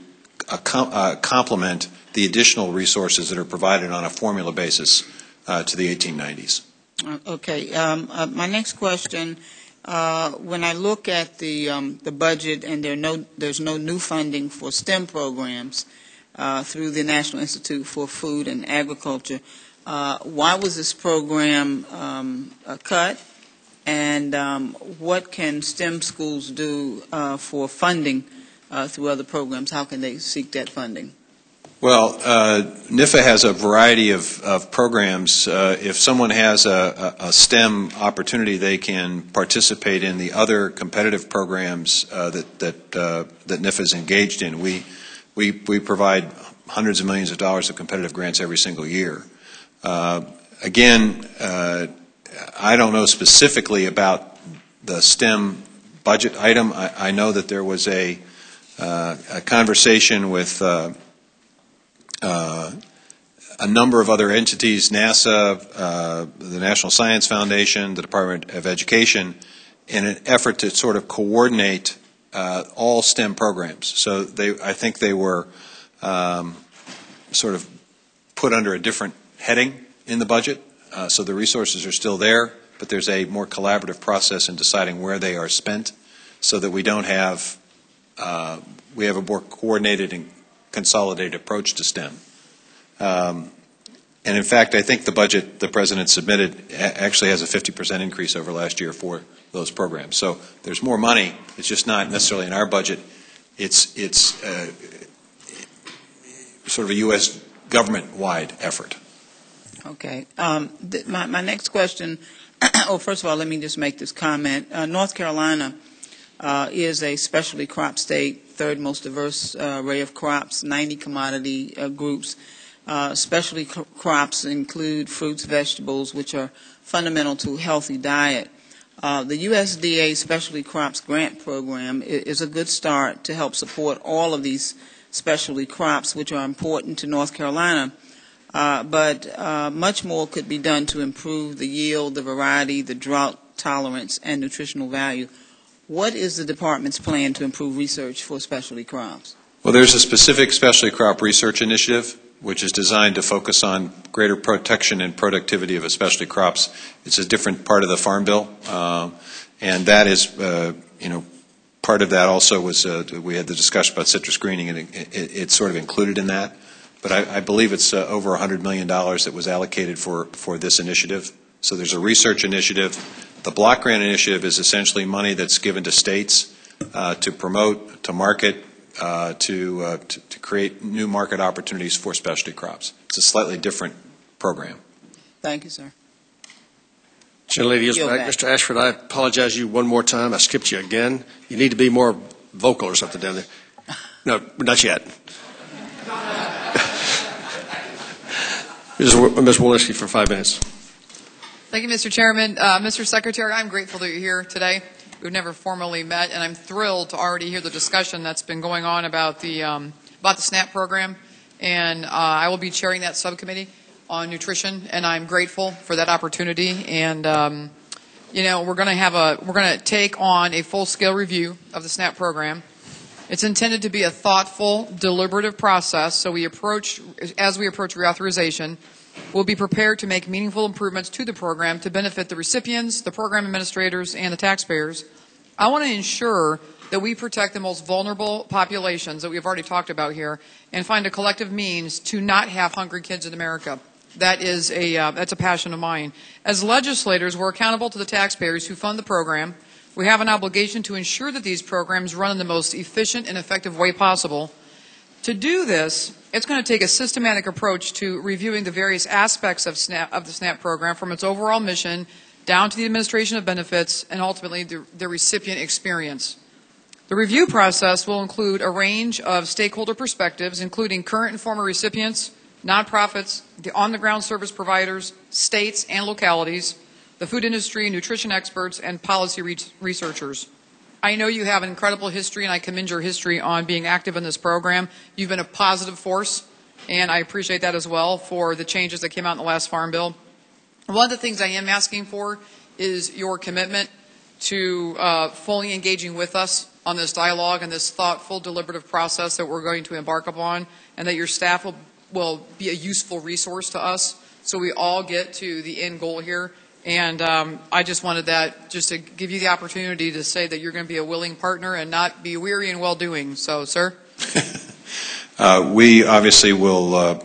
complement the additional resources that are provided on a formula basis to the 1890s. Okay. My next question. When I look at the budget, and there's no new funding for STEM programs through the National Institute for Food and Agriculture, why was this program cut? And what can STEM schools do for funding through other programs? How can they seek that funding? Well, NIFA has a variety of programs. If someone has a STEM opportunity, they can participate in the other competitive programs that NIFA is engaged in. We provide hundreds of millions of dollars of competitive grants every single year. Again, I don't know specifically about the STEM budget item. I know that there was a conversation with a number of other entities, NASA, the National Science Foundation, the Department of Education, in an effort to sort of coordinate all STEM programs. So I think they were sort of put under a different heading in the budget. So the resources are still there, but there's a more collaborative process in deciding where they are spent, so that we don't have we have a more coordinated and consolidated approach to STEM. And in fact, I think the budget the President submitted actually has a 50% increase over last year for those programs. So there's more money. It's just not necessarily in our budget. It's sort of a U.S. government-wide effort. Okay. My next question, first of all, let me just make this comment. North Carolina is a specialty crop state, third most diverse array of crops, 90 commodity groups. Specialty crops include fruits, vegetables, which are fundamental to a healthy diet. The USDA Specialty Crops Grant Program is a good start to help support all of these specialty crops, which are important to North Carolina. But much more could be done to improve the yield, the variety, the drought tolerance, and nutritional value. What is the department's plan to improve research for specialty crops? Well, there's a specific specialty crop research initiative which is designed to focus on greater protection and productivity of specialty crops. It's a different part of the Farm Bill, and that is, part of that also was we had the discussion about citrus greening, and it's sort of included in that. But I believe it's over $100 million that was allocated for this initiative. So there's a research initiative. The block grant initiative is essentially money that's given to states to promote, to market, to create new market opportunities for specialty crops. It's a slightly different program. Thank you, sir. Gentlelady is back. Mr. Ashford, I apologize to you one more time. I skipped you again. You need to be more vocal or something down there. No, not yet. Ms. Walensky for 5 minutes. Thank you, Mr. Chairman. Mr. Secretary, I'm grateful that you're here today. We've never formally met, and I'm thrilled to already hear the discussion that's been going on about the SNAP program. And I will be chairing that subcommittee on nutrition, and I'm grateful for that opportunity. And we're going to take on a full-scale review of the SNAP program. It's intended to be a thoughtful, deliberative process. So as we approach reauthorization, we'll be prepared to make meaningful improvements to the program to benefit the recipients, the program administrators, and the taxpayers. I want to ensure that we protect the most vulnerable populations that we've already talked about here and find a collective means to not have hungry kids in America. That's a passion of mine. As legislators, we're accountable to the taxpayers who fund the program. We have an obligation to ensure that these programs run in the most efficient and effective way possible. To do this, it's going to take a systematic approach to reviewing the various aspects of the SNAP program, from its overall mission down to the administration of benefits and ultimately the recipient experience. The review process will include a range of stakeholder perspectives, including current and former recipients, nonprofits, the on-the-ground service providers, states and localities, the food industry, nutrition experts, and policy researchers. I know you have an incredible history, and I commend your history on being active in this program. You've been a positive force, and I appreciate that as well for the changes that came out in the last Farm Bill. One of the things I am asking for is your commitment to fully engaging with us on this dialogue and this thoughtful, deliberative process that we're going to embark upon, and that your staff will be a useful resource to us so we all get to the end goal here. And I just wanted that just to give you the opportunity to say that you're going to be a willing partner and not be weary in well-doing. So, sir? We obviously will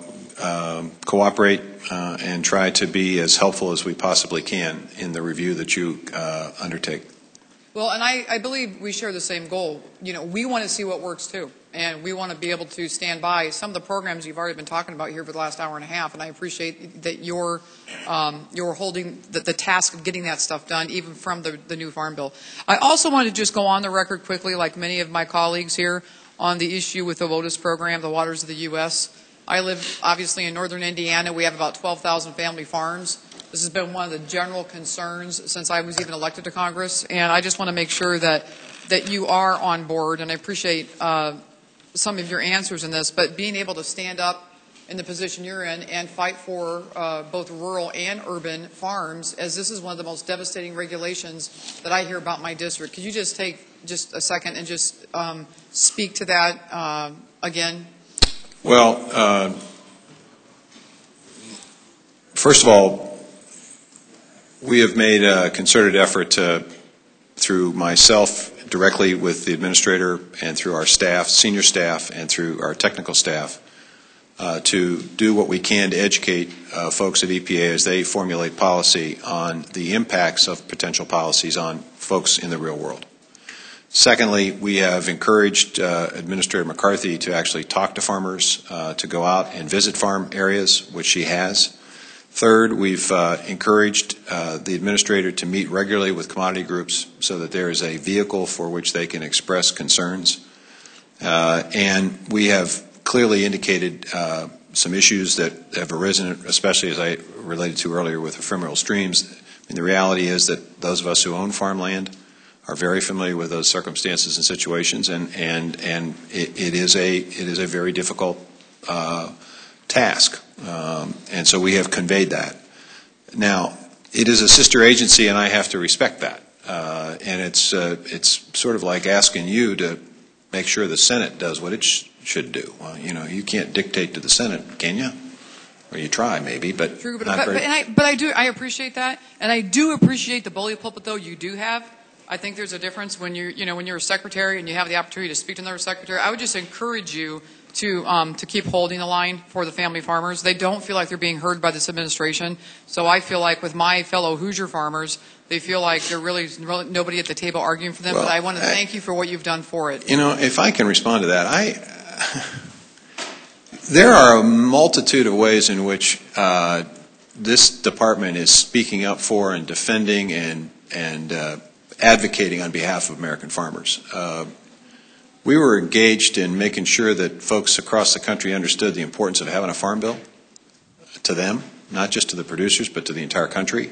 cooperate and try to be as helpful as we possibly can in the review that you undertake. Well, and I believe we share the same goal. We want to see what works too, and we want to be able to stand by some of the programs you've already been talking about here for the last hour and a half. And I appreciate that you're holding the task of getting that stuff done, even from the new Farm Bill. I also want to just go on the record quickly, like many of my colleagues here, on the issue with the WOTUS program, the Waters of the U.S. I live obviously in northern Indiana. We have about 12,000 family farms. This has been one of the general concerns since I was even elected to Congress, and I just want to make sure that you are on board, and I appreciate some of your answers in this, but being able to stand up in the position you're in and fight for both rural and urban farms, as this is one of the most devastating regulations that I hear about my district. Could you just take just a second and just speak to that again? Well, first of all, we have made a concerted effort through myself directly with the administrator and through our staff, senior staff, and through our technical staff to do what we can to educate folks at EPA as they formulate policy on the impacts of potential policies on folks in the real world. Secondly, we have encouraged Administrator McCarthy to actually talk to farmers, to go out and visit farm areas, which she has. Third, we've encouraged the administrator to meet regularly with commodity groups so that there is a vehicle for which they can express concerns. And we have clearly indicated some issues that have arisen, especially as I related to earlier with ephemeral streams. And the reality is that those of us who own farmland are very familiar with those circumstances and situations, and it is a very difficult task. And so we have conveyed that. Now, it is a sister agency, and I have to respect that. And it's sort of like asking you to make sure the Senate does what it should do. Well, you can't dictate to the Senate, can you? Or you try, maybe, but true. But not very. I appreciate that, and I do appreciate the bully pulpit though you do have. I think there's a difference when you're a secretary and you have the opportunity to speak to another secretary. I would just encourage you to keep holding the line for the family farmers. They don't feel like they're being heard by this administration. So I feel like with my fellow Hoosier farmers, they feel like there's really nobody at the table arguing for them. Well, but I want to thank you for what you've done for it. If I can respond to that, there are a multitude of ways in which this department is speaking up for and defending and advocating on behalf of American farmers. We were engaged in making sure that folks across the country understood the importance of having a farm bill to them, not just to the producers, but to the entire country.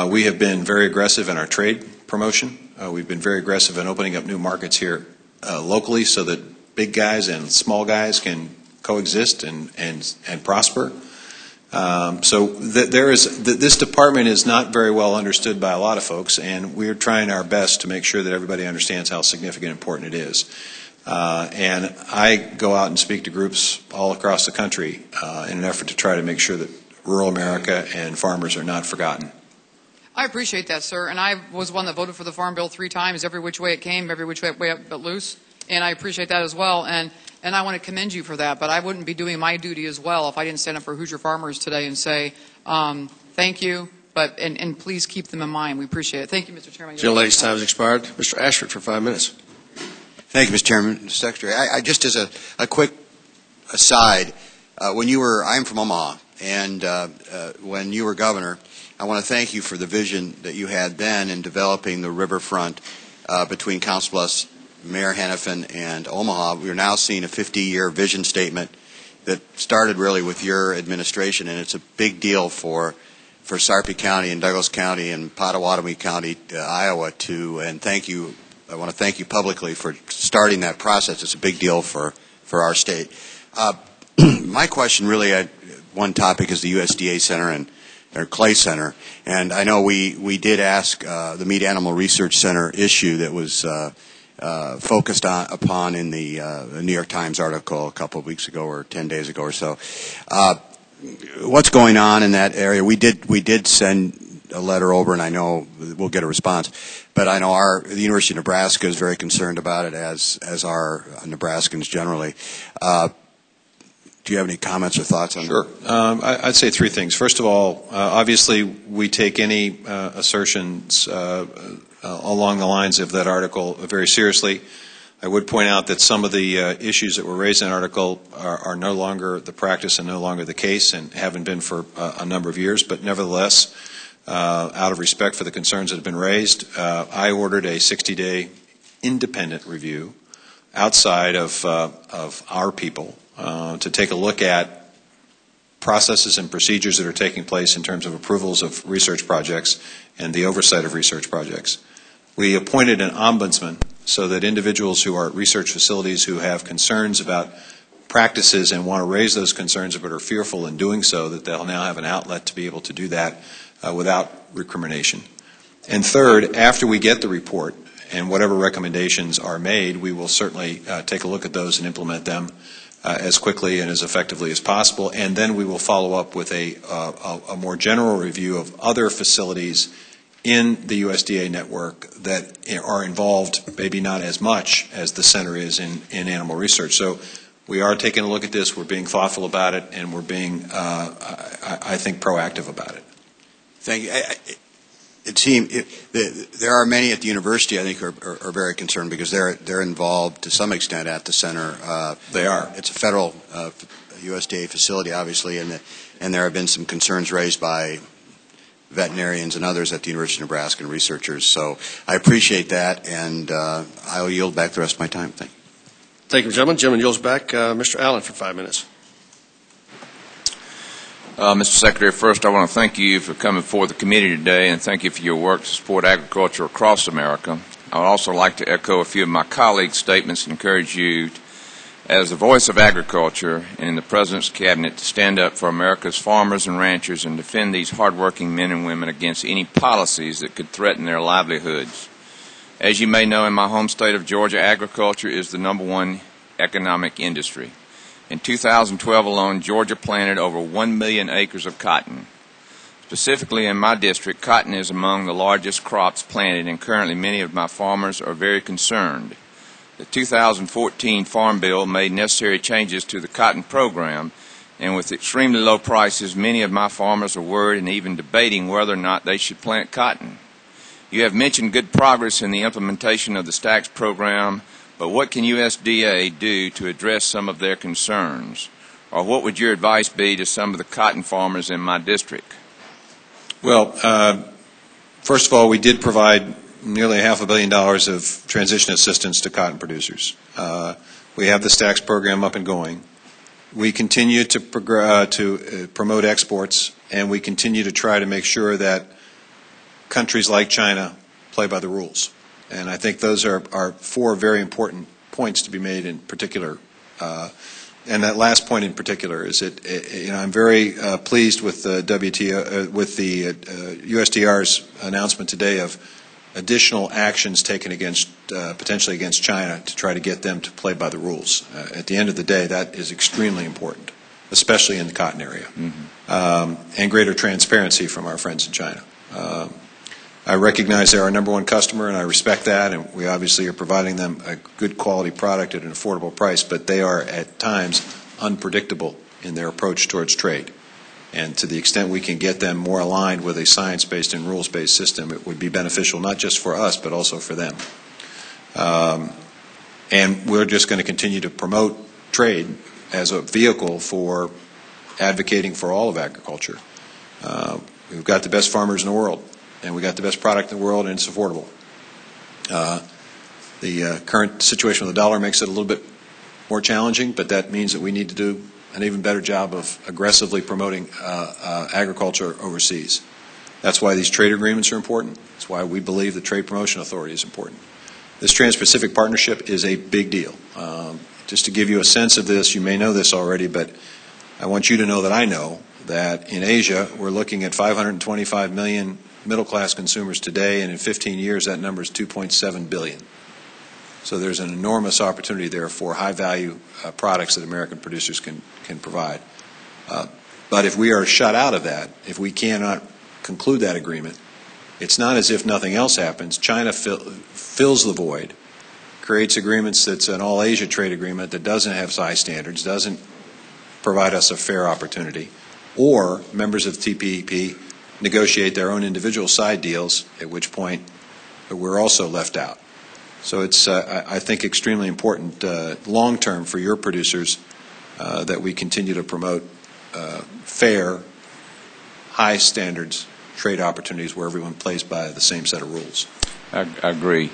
We have been very aggressive in our trade promotion. We've been very aggressive in opening up new markets here locally so that big guys and small guys can coexist and prosper. This department is not very well understood by a lot of folks, and we're trying our best to make sure that everybody understands how significant and important it is. And I go out and speak to groups all across the country in an effort to try to make sure that rural America and farmers are not forgotten. I appreciate that, sir. And I was one that voted for the Farm Bill 3 times, every which way it came, every which way up but loose. And I appreciate that as well. And I want to commend you for that. But I wouldn't be doing my duty as well if I didn't stand up for Hoosier farmers today and say, thank you, and please keep them in mind. We appreciate it. Thank you, Mr. Chairman. Gentle lady's time has expired. Mr. Ashford for 5 minutes. Thank you, Mr. Chairman. Mr. Secretary, I just as a quick aside, I'm from Omaha, and when you were governor, I want to thank you for the vision that you had then in developing the riverfront between Council Bluffs, Mayor Hennepin, and Omaha. We are now seeing a 50-year vision statement that started really with your administration, and it's a big deal for Sarpy County and Douglas County and Pottawatomie County, Iowa, and thank you. I want to thank you publicly for starting that process. It's a big deal for our state. My question really, one topic is the USDA Center and or Clay Center, and I know we did ask the Meat Animal Research Center issue that was focused upon in the New York Times article a couple of weeks ago or 10 days ago or so. What's going on in that area? We did send a letter over, and I know we'll get a response. But I know the University of Nebraska is very concerned about it, as are Nebraskans generally. Do you have any comments or thoughts on that? Sure. I'd say three things. First of all, obviously we take any assertions along the lines of that article very seriously. I would point out that some of the issues that were raised in the article are no longer the practice and no longer the case and haven't been for a number of years, but nevertheless, out of respect for the concerns that have been raised, I ordered a 60-day independent review outside of our people to take a look at processes and procedures that are taking place in terms of approvals of research projects and the oversight of research projects. We appointed an ombudsman so that individuals who are at research facilities who have concerns about practices and want to raise those concerns but are fearful in doing so, that they'll now have an outlet to be able to do that without recrimination. And third, after we get the report and whatever recommendations are made, we will certainly take a look at those and implement them as quickly and as effectively as possible. And then we will follow up with a more general review of other facilities in the USDA network that are involved, maybe not as much as the center is in animal research. So we are taking a look at this, we're being thoughtful about it, and we're being, I think, proactive about it. Thank you. It seems there are many at the university, I think, are very concerned because they're involved to some extent at the center. They are. It's a federal USDA facility, obviously, and there have been some concerns raised by veterinarians and others at the University of Nebraska and researchers. So I appreciate that, and I'll yield back the rest of my time. Thank you. Thank you, gentlemen. Gentleman yields back. Mr. Allen for 5 minutes. Mr. Secretary, first I want to thank you for coming before the committee today and thank you for your work to support agriculture across America. I would also like to echo a few of my colleagues' statements and encourage you, as the voice of agriculture and in the President's Cabinet, to stand up for America's farmers and ranchers and defend these hardworking men and women against any policies that could threaten their livelihoods. As you may know, in my home state of Georgia, agriculture is the #1 economic industry. In 2012 alone, Georgia planted over 1 million acres of cotton. Specifically in my district, cotton is among the largest crops planted, and currently many of my farmers are very concerned. The 2014 Farm Bill made necessary changes to the cotton program, and with extremely low prices, many of my farmers are worried and even debating whether or not they should plant cotton. You have mentioned good progress in the implementation of the STAX program, but what can USDA do to address some of their concerns? Or what would your advice be to some of the cotton farmers in my district? Well, first of all, we did provide nearly $500 million of transition assistance to cotton producers. We have the STAX program up and going. we continue to promote exports, and we continue to try to make sure that countries like China play by the rules. And I think those are four very important points to be made in particular. And that last point in particular is that I'm very pleased with the USDR's announcement today of additional actions taken potentially against China to try to get them to play by the rules. At the end of the day, that is extremely important, especially in the cotton area, and greater transparency from our friends in China. I recognize they're our number one customer, and I respect that, and we obviously are providing them a good quality product at an affordable price, but they are at times unpredictable in their approach towards trade. And to the extent we can get them more aligned with a science-based and rules-based system, it would be beneficial not just for us, but also for them. And we're just going to continue to promote trade as a vehicle for advocating for all of agriculture. We've got the best farmers in the world, and we've got the best product in the world, and it's affordable. The current situation with the dollar makes it a little bit more challenging, but that means that we need to do an even better job of aggressively promoting agriculture overseas. That's why these trade agreements are important. That's why we believe the Trade Promotion Authority is important. This Trans-Pacific Partnership is a big deal. Just to give you a sense of this, you may know this already, but I want you to know that I know that in Asia, we're looking at 525 million middle-class consumers today, and in 15 years, that number is 2.7 billion. So there's an enormous opportunity there for high-value products that American producers can provide. But if we are shut out of that, if we cannot conclude that agreement, it's not as if nothing else happens. China fills the void, creates agreements that's an all-Asia trade agreement that doesn't have high standards, doesn't provide us a fair opportunity, or members of the TPP negotiate their own individual side deals, at which point we're also left out. So it's, I think, extremely important long-term for your producers that we continue to promote fair, high standards trade opportunities where everyone plays by the same set of rules. I agree.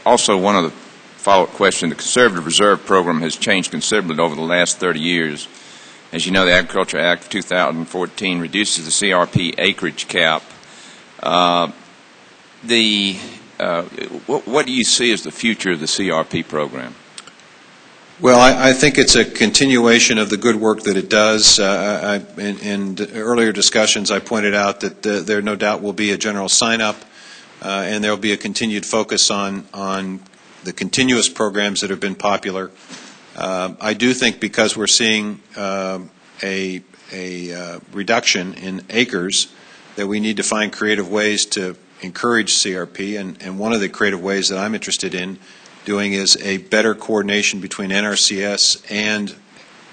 Also, one of the follow-up questions, the Conservative Reserve Program has changed considerably over the last 30 years. As you know, the Agriculture Act of 2014 reduces the CRP acreage cap. What do you see as the future of the CRP program? Well, I think it's a continuation of the good work that it does. In earlier discussions, I pointed out that there no doubt will be a general sign-up, and there will be a continued focus on the continuous programs that have been popular. I do think because we're seeing a reduction in acres that we need to find creative ways to encourage CRP, and one of the creative ways that I'm interested in doing is a better coordination between NRCS and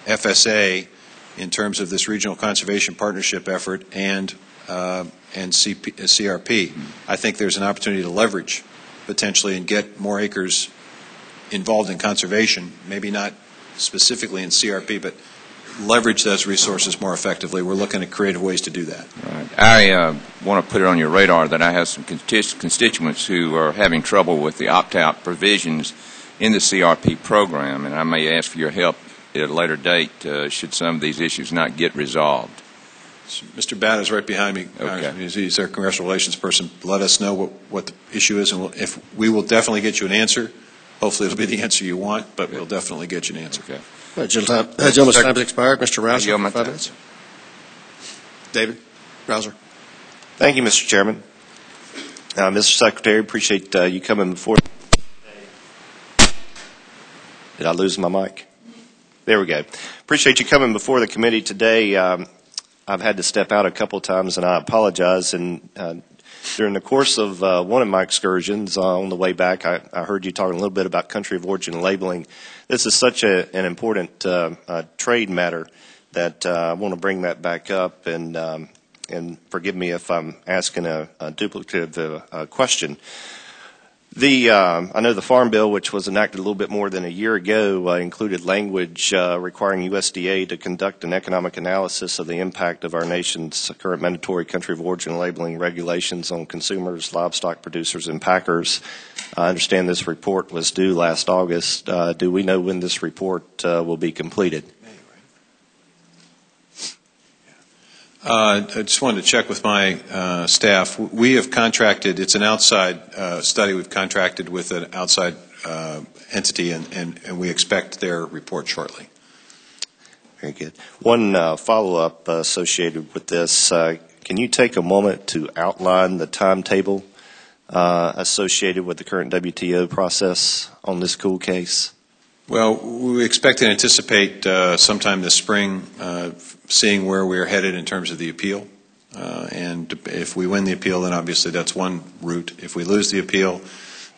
FSA in terms of this regional conservation partnership effort and CRP. I think there's an opportunity to leverage potentially and get more acres involved in conservation, maybe not specifically in CRP, but leverage those resources more effectively. We're looking at creative ways to do that. Right. I want to put it on your radar that I have some constituents who are having trouble with the opt-out provisions in the CRP program, and I may ask for your help at a later date should some of these issues not get resolved. Mr. Batt is right behind me. Okay. He's our congressional relations person. Let us know what the issue is, and if we will definitely get you an answer. Hopefully it'll be the answer you want, but we'll definitely get you an answer. Okay. Gentleman's time has expired. Mr. Rouser, 5 minutes. David Rouser. Thank you, Mr. Chairman. Mr. Secretary, appreciate you coming before. Did I lose my mic? There we go. Appreciate you coming before the committee today. I've had to step out a couple of times, and I apologize. And during the course of one of my excursions on the way back, I heard you talking a little bit about country of origin labeling. This is such an important trade matter that I want to bring that back up, and forgive me if I'm asking a duplicative question. I know the Farm Bill, which was enacted a little bit more than a year ago, included language requiring USDA to conduct an economic analysis of the impact of our nation's current mandatory country of origin labeling regulations on consumers, livestock producers, and packers. I understand this report was due last August. Do we know when this report will be completed? I just wanted to check with my staff. We have contracted, it's an outside study, we've contracted with an outside entity, and we expect their report shortly. Very good. One follow-up associated with this. Can you take a moment to outline the timetable associated with the current WTO process on this cool case? Well, we expect and anticipate sometime this spring seeing where we're headed in terms of the appeal. And if we win the appeal, then obviously that's one route. If we lose the appeal,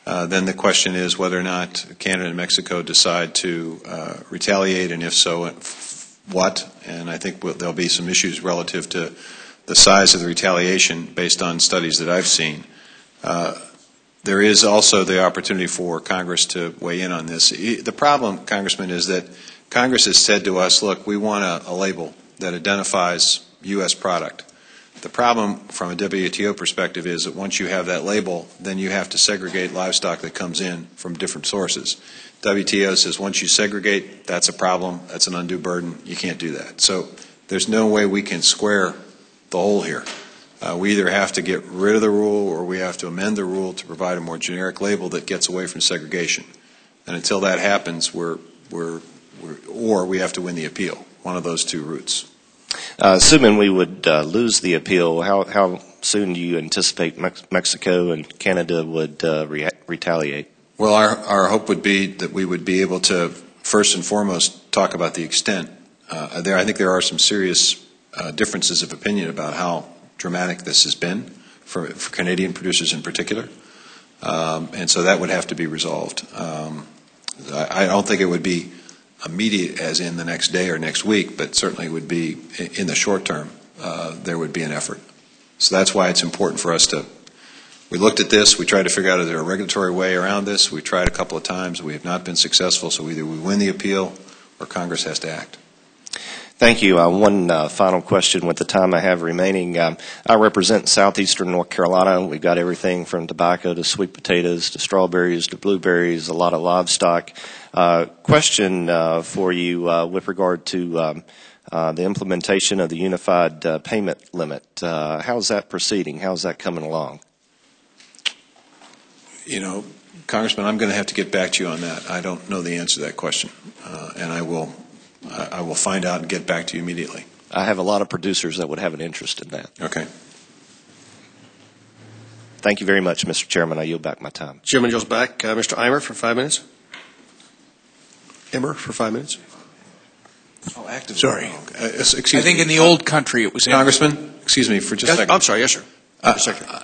then the question is whether or not Canada and Mexico decide to retaliate, and if so, what. And I think there'll be some issues relative to the size of the retaliation based on studies that I've seen. There is also the opportunity for Congress to weigh in on this. The problem, Congressman, is that Congress has said to us, look, we want a label that identifies U.S. product. The problem from a WTO perspective is that once you have that label, then you have to segregate livestock that comes in from different sources. WTO says once you segregate, that's a problem, that's an undue burden, you can't do that. So there's no way we can square the hole here. We either have to get rid of the rule or we have to amend the rule to provide a more generic label that gets away from segregation. And until that happens, or we have to win the appeal, one of those two routes. Assuming we would lose the appeal, how soon do you anticipate Mexico and Canada would retaliate? Well, our hope would be that we would be able to, first and foremost, talk about the extent. I think there are some serious differences of opinion about how dramatic this has been for Canadian producers in particular. And so that would have to be resolved. I don't think it would be immediate as in the next day or next week, but certainly would be in the short term, there would be an effort. So that's why it's important for us to, we looked at this, we tried to figure out is there a regulatory way around this. We tried a couple of times, we have not been successful, so either we win the appeal or Congress has to act. Thank you. One final question with the time I have remaining. I represent southeastern North Carolina. We've got everything from tobacco to sweet potatoes to strawberries to blueberries, a lot of livestock. Question for you with regard to the implementation of the unified payment limit. How's that proceeding? How's that coming along? You know, Congressman, I'm going to have to get back to you on that. I don't know the answer to that question, and I will find out and get back to you immediately. I have a lot of producers that would have an interest in that. Okay. Thank you very much, Mr. Chairman. I yield back my time. Chairman yields back. Mr. Eimer for 5 minutes. Emmer for 5 minutes. Oh, active. Sorry. Excuse I think me. in the old country it was Congressman, excuse me for just a second. I'm sorry. Yes, sir.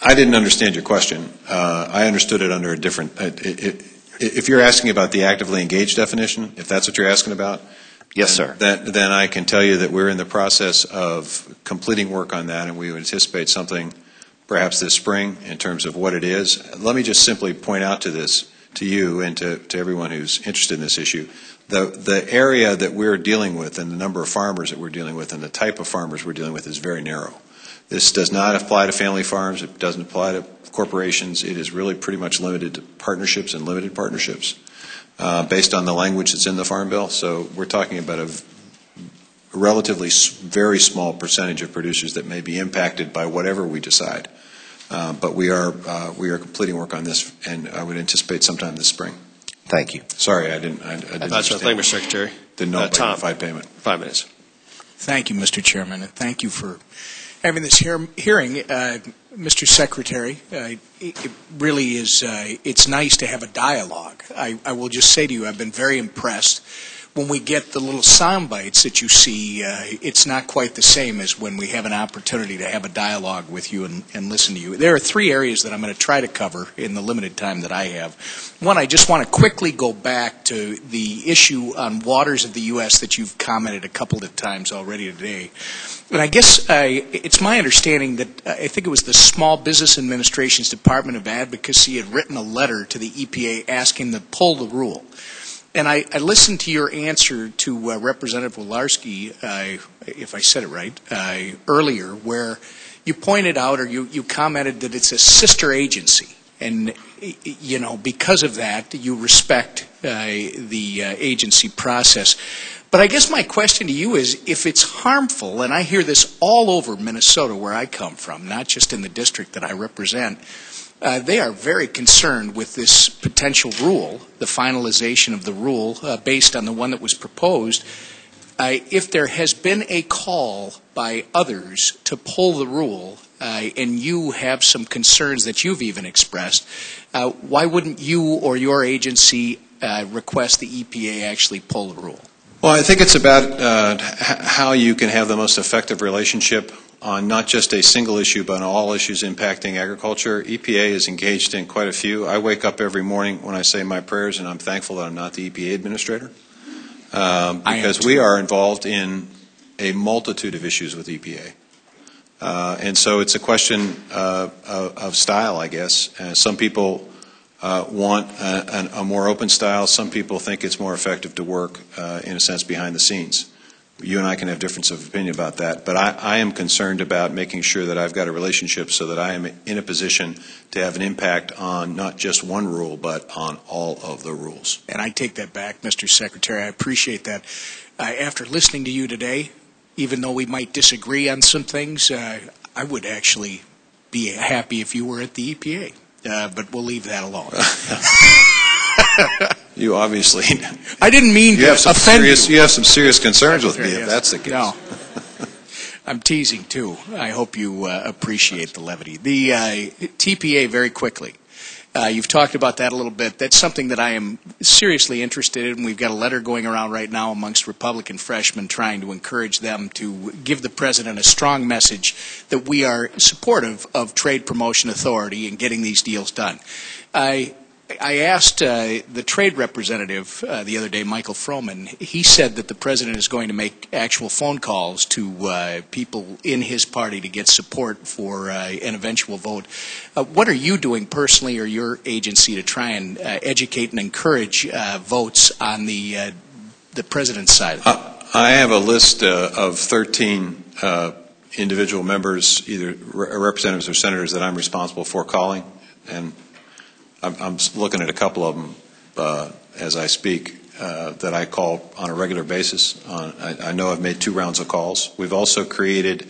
I didn't understand your question. I understood it under a different. If you're asking about the actively engaged definition, if that's what you're asking about, yes, sir. Then I can tell you that we're in the process of completing work on that, and we would anticipate something perhaps this spring in terms of what it is. Let me just simply point out to you and to everyone who's interested in this issue, the area that we're dealing with and the number of farmers that we're dealing with and the type of farmers we're dealing with is very narrow. This does not apply to family farms. It doesn't apply to corporations. It is really pretty much limited to partnerships and limited partnerships based on the language that's in the Farm Bill. So we're talking about a relatively very small percentage of producers that may be impacted by whatever we decide. But we are completing work on this, and I would anticipate sometime this spring. Thank you. Sorry, I didn't understand. Thank you, Mr. Secretary. Didn't know about Tom, unified payment. 5 minutes. Thank you, Mr. Chairman, and thank you for having this hearing, Mr. Secretary. It really is, it's nice to have a dialogue. I will just say to you, I've been very impressed. When we get the little sound bites that you see, it's not quite the same as when we have an opportunity to have a dialogue with you and listen to you. There are 3 areas that I'm going to try to cover in the limited time that I have. One, I just want to quickly go back to the issue on waters of the U.S. that you've commented a couple of times already today. And I guess it's my understanding that I think it was the Small Business Administration's Department of Advocacy had written a letter to the EPA asking them to pull the rule. And I listened to your answer to Representative Wolarski, if I said it right, earlier, where you pointed out or you commented that it's a sister agency And, because of that, you respect the agency process. But I guess my question to you is, if it's harmful, and I hear this all over Minnesota where I come from, not just in the district that I represent, they are very concerned with this potential rule, the finalization of the rule based on the one that was proposed. If there has been a call by others to pull the rule, and you have some concerns that you've even expressed, why wouldn't you or your agency request the EPA actually pull the rule? Well, I think it's about how you can have the most effective relationship on not just a single issue, but on all issues impacting agriculture. EPA is engaged in quite a few. I wake up every morning when I say my prayers, and I'm thankful that I'm not the EPA administrator, because we are involved in a multitude of issues with EPA. And so it's a question of style, I guess. Some people want a more open style. Some people think it's more effective to work, in a sense, behind the scenes. You and I can have difference of opinion about that, but I am concerned about making sure that I've got a relationship so that I am in a position to have an impact on not just one rule, but on all of the rules. And I take that back, Mr. Secretary. I appreciate that. After listening to you today, even though we might disagree on some things, I would actually be happy if you were at the EPA. But we'll leave that alone. You obviously. I didn't mean to offend you. You have some serious concerns with me, if that's the case. No. I'm teasing, too. I hope you appreciate the levity. The TPA, very quickly. You've talked about that a little bit. That's something that I am seriously interested in. We've got a letter going around right now amongst Republican freshmen trying to encourage them to give the President a strong message that we are supportive of Trade Promotion Authority and getting these deals done. I asked the trade representative the other day, Michael Froman. He said that the President is going to make actual phone calls to people in his party to get support for an eventual vote. What are you doing personally or your agency to try and educate and encourage votes on the President's side? I have a list of 13 individual members, either representatives or senators, that I'm responsible for calling, and I'm looking at a couple of them as I speak that I call on a regular basis. I know I've made 2 rounds of calls. We've also created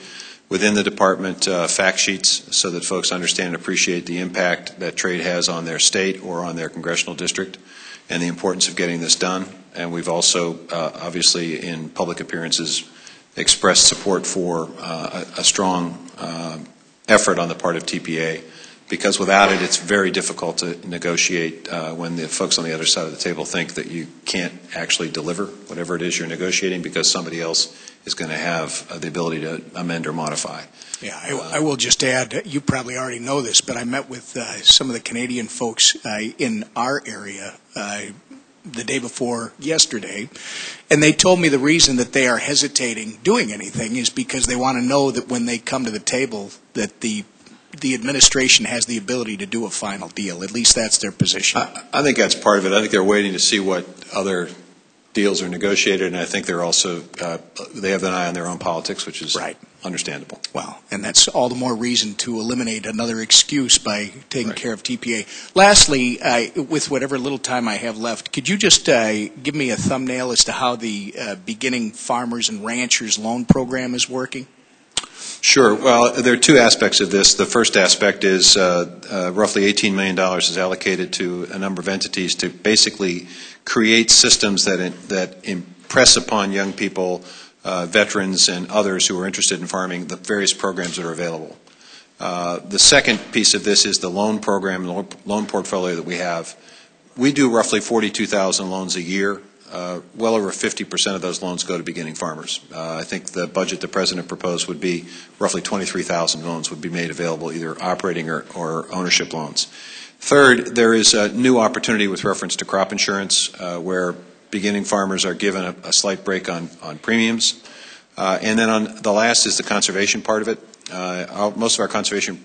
within the department fact sheets so that folks understand and appreciate the impact that trade has on their state or on their congressional district and the importance of getting this done. And we've also, obviously, in public appearances, expressed support for a strong effort on the part of TPA. Because without it, it's very difficult to negotiate when the folks on the other side of the table think that you can't actually deliver whatever it is you're negotiating because somebody else is going to have the ability to amend or modify. Yeah, I will just add, you probably already know this, but I met with some of the Canadian folks in our area the day before yesterday, and they told me the reason that they are hesitating doing anything is because they want to know that when they come to the table that the administration has the ability to do a final deal. At least that's their position. I think that's part of it. I think they're waiting to see what other deals are negotiated, and I think they're also they have an eye on their own politics, which is understandable. Well, and that's all the more reason to eliminate another excuse by taking care of TPA. Lastly, with whatever little time I have left, could you just give me a thumbnail as to how the Beginning Farmers and Ranchers Loan Program is working? Sure. Well, there are 2 aspects of this. The first aspect is roughly $18 million is allocated to a number of entities to basically create systems that impress upon young people, veterans, and others who are interested in farming the various programs that are available. The second piece of this is the loan program, the loan portfolio that we have. We do roughly 42,000 loans a year. Well over 50% of those loans go to beginning farmers. I think the budget the President proposed would be roughly 23,000 loans would be made available, either operating or ownership loans. Third, there is a new opportunity with reference to crop insurance where beginning farmers are given a slight break on premiums. And then on the last is the conservation part of it. Most of our conservation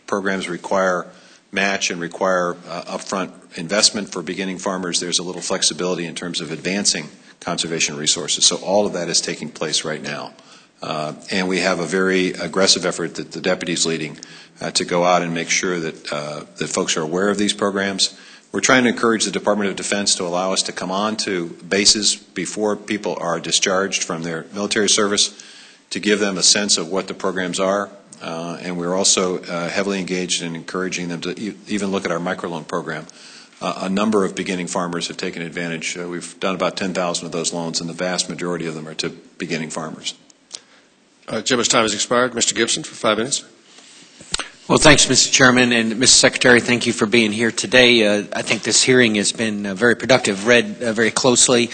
programs require match and require upfront investment. For beginning farmers, there's a little flexibility in terms of advancing conservation resources. So all of that is taking place right now. And we have a very aggressive effort that the deputy's leading to go out and make sure that, that folks are aware of these programs. We're trying to encourage the Department of Defense to allow us to come on to bases before people are discharged from their military service, to give them a sense of what the programs are. And we're also heavily engaged in encouraging them to even look at our microloan program. A number of beginning farmers have taken advantage. We've done about 10,000 of those loans, and the vast majority of them are to beginning farmers. Jim's time has expired. Mr. Gibson for 5 minutes. Well, thanks, Mr. Chairman, and Mr. Secretary, thank you for being here today. I think this hearing has been very productive. Read very closely